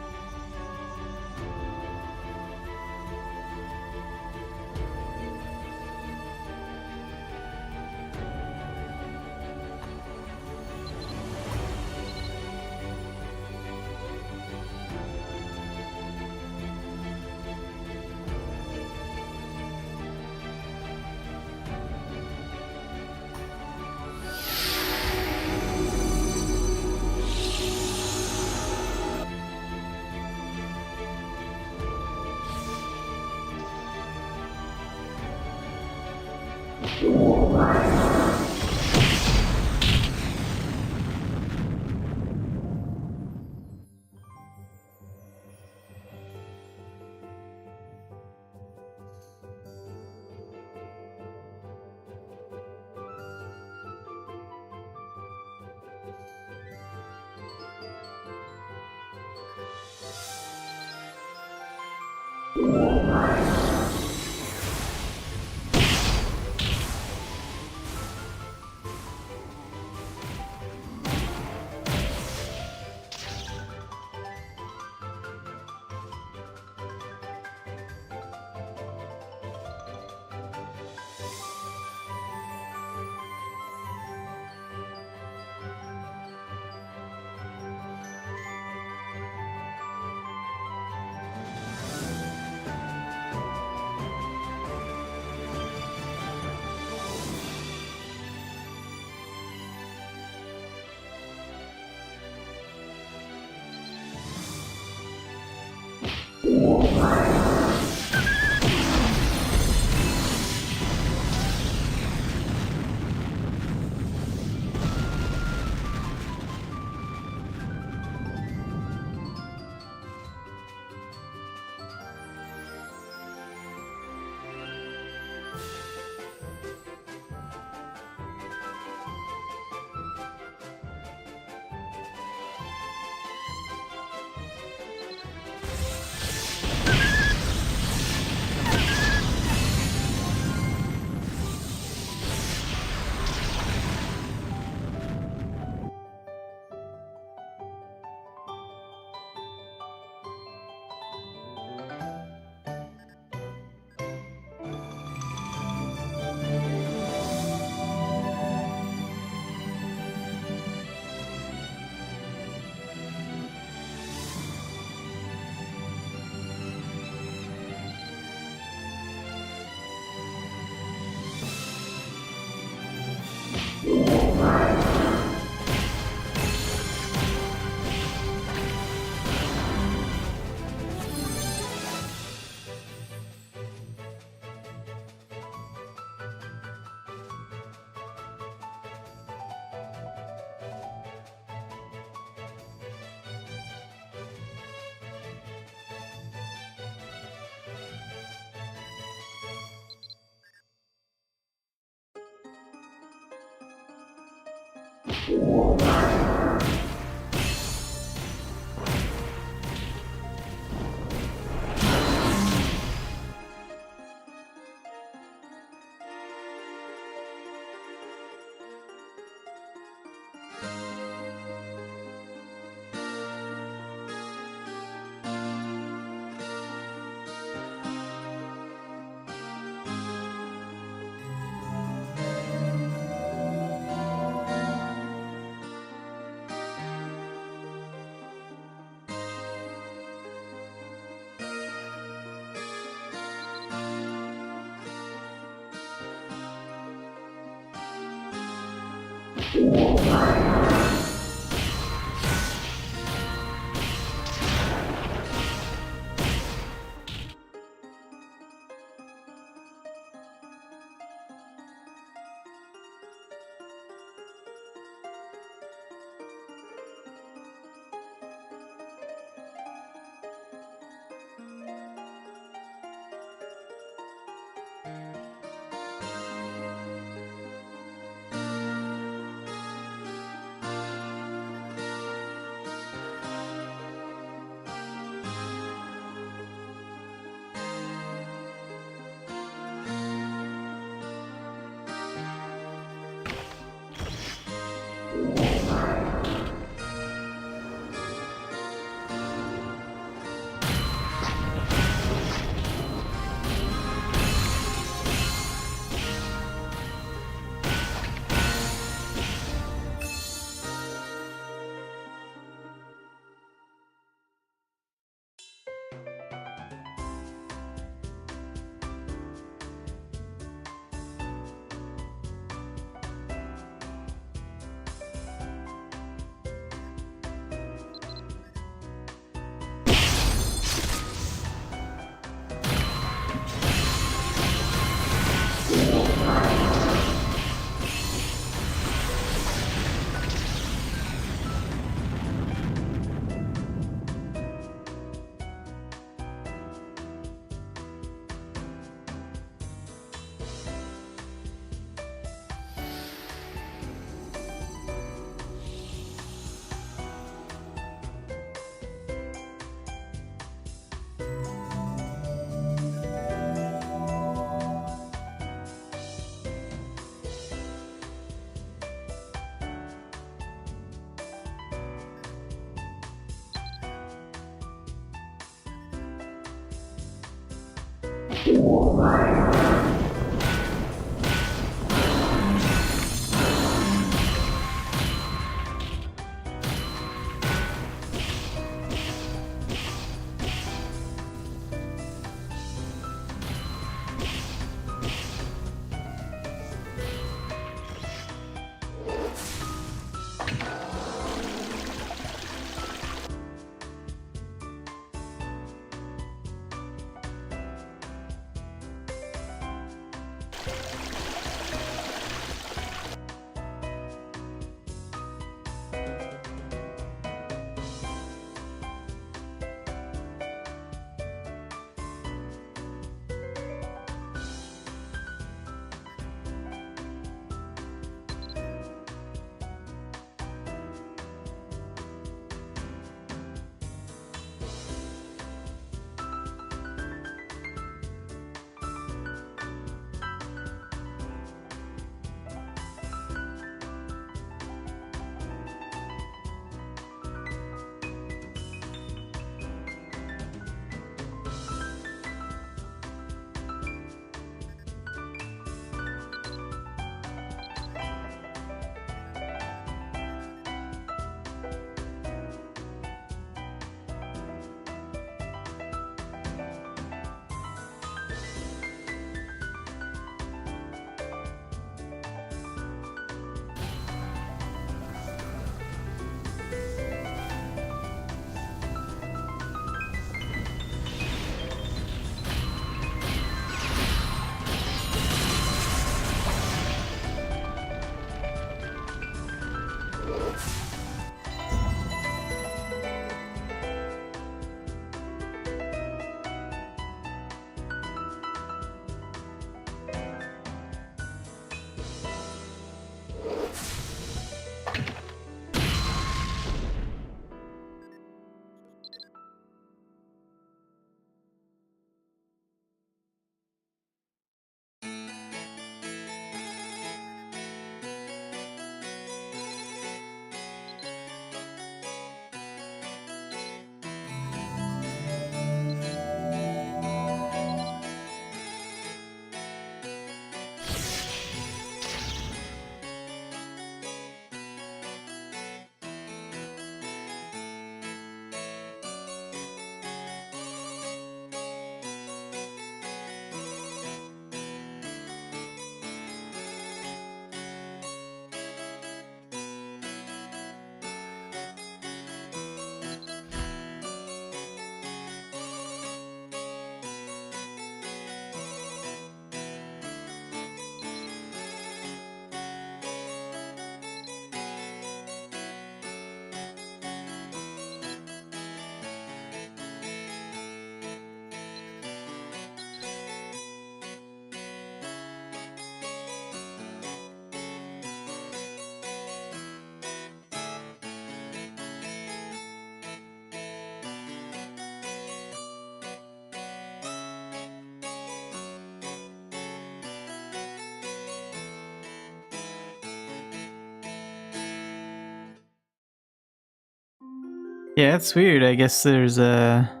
Yeah, it's weird. I guess there's a...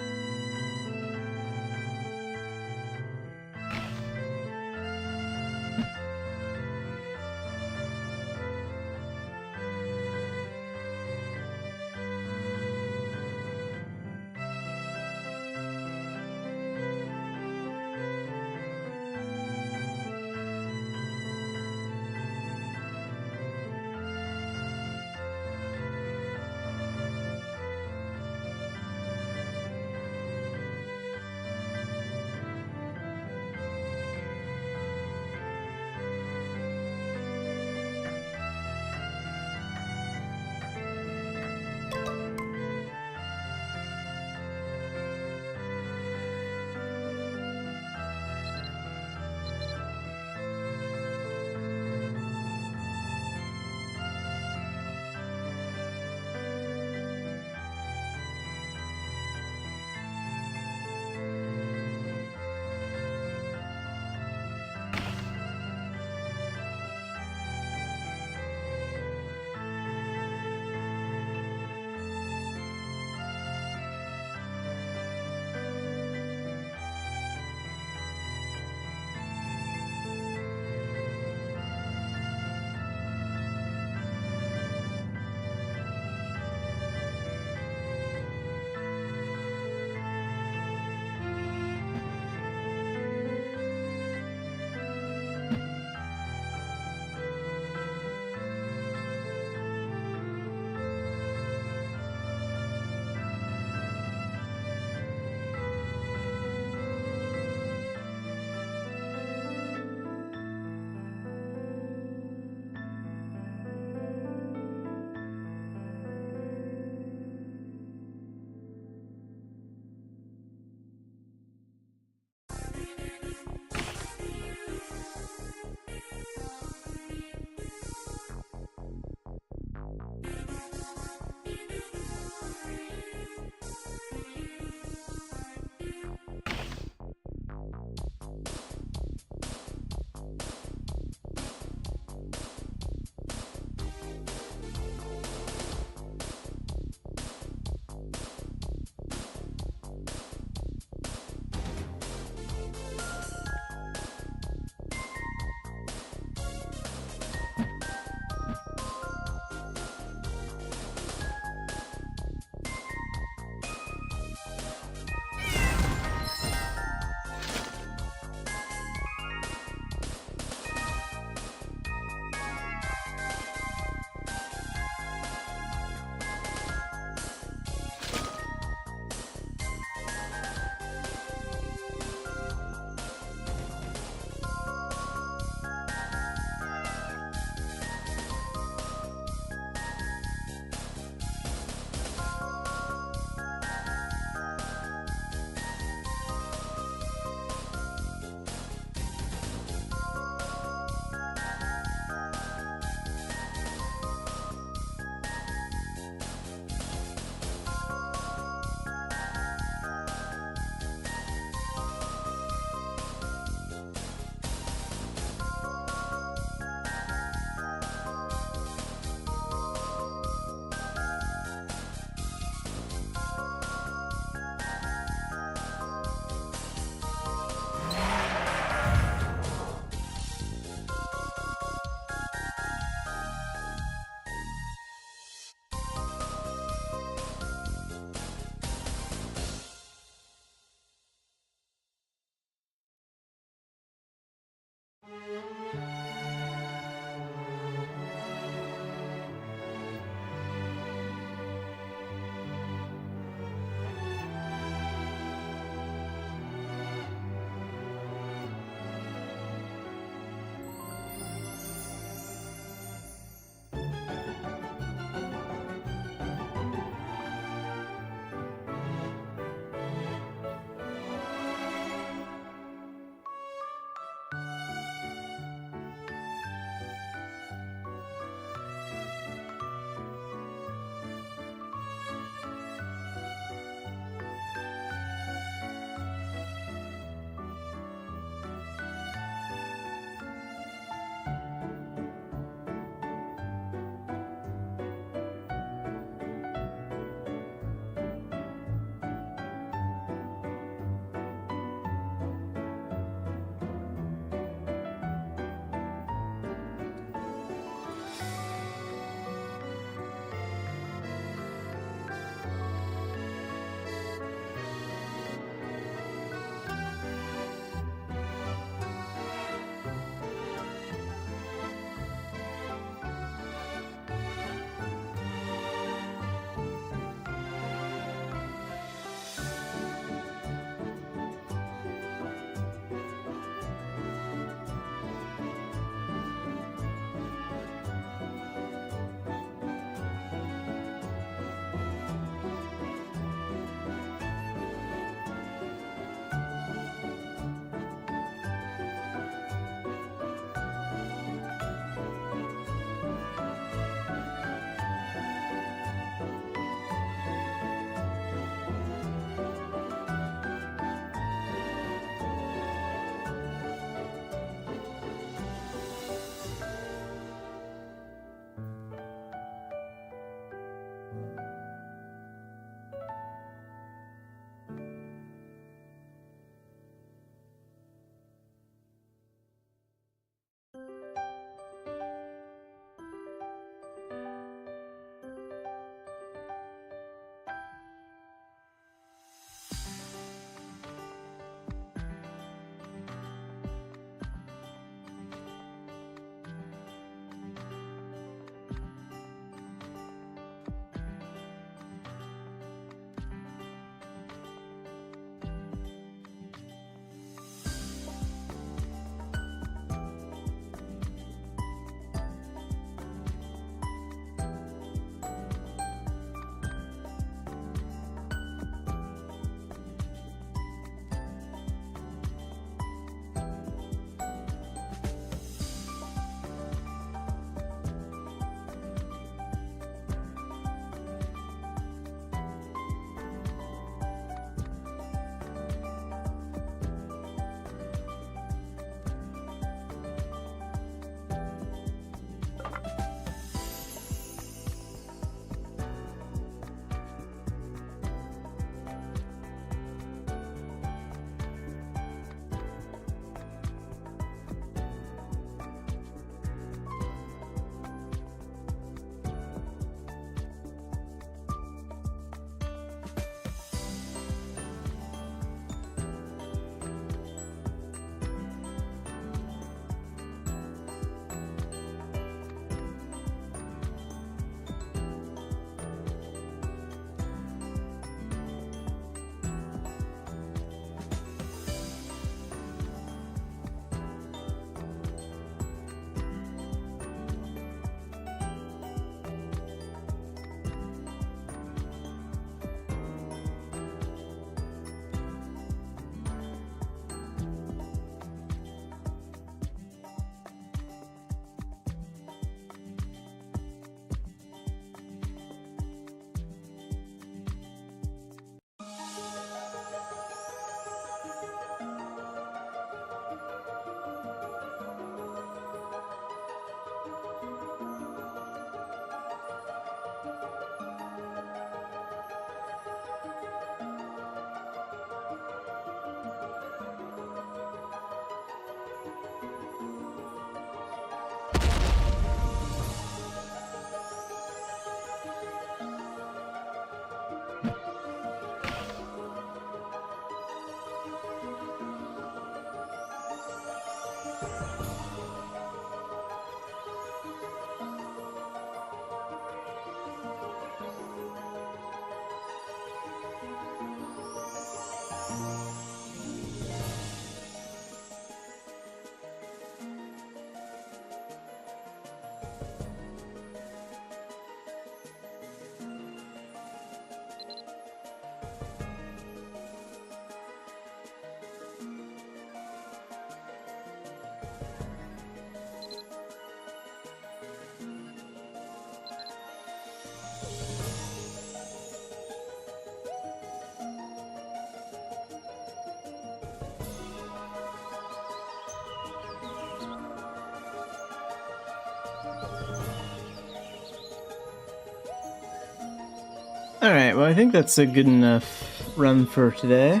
Alright, well I think that's a good enough run for today.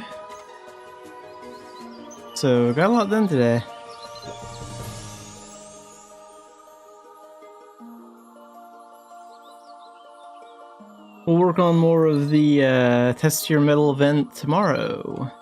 So, got a lot done today. We'll work on more of the Test Your Metal event tomorrow.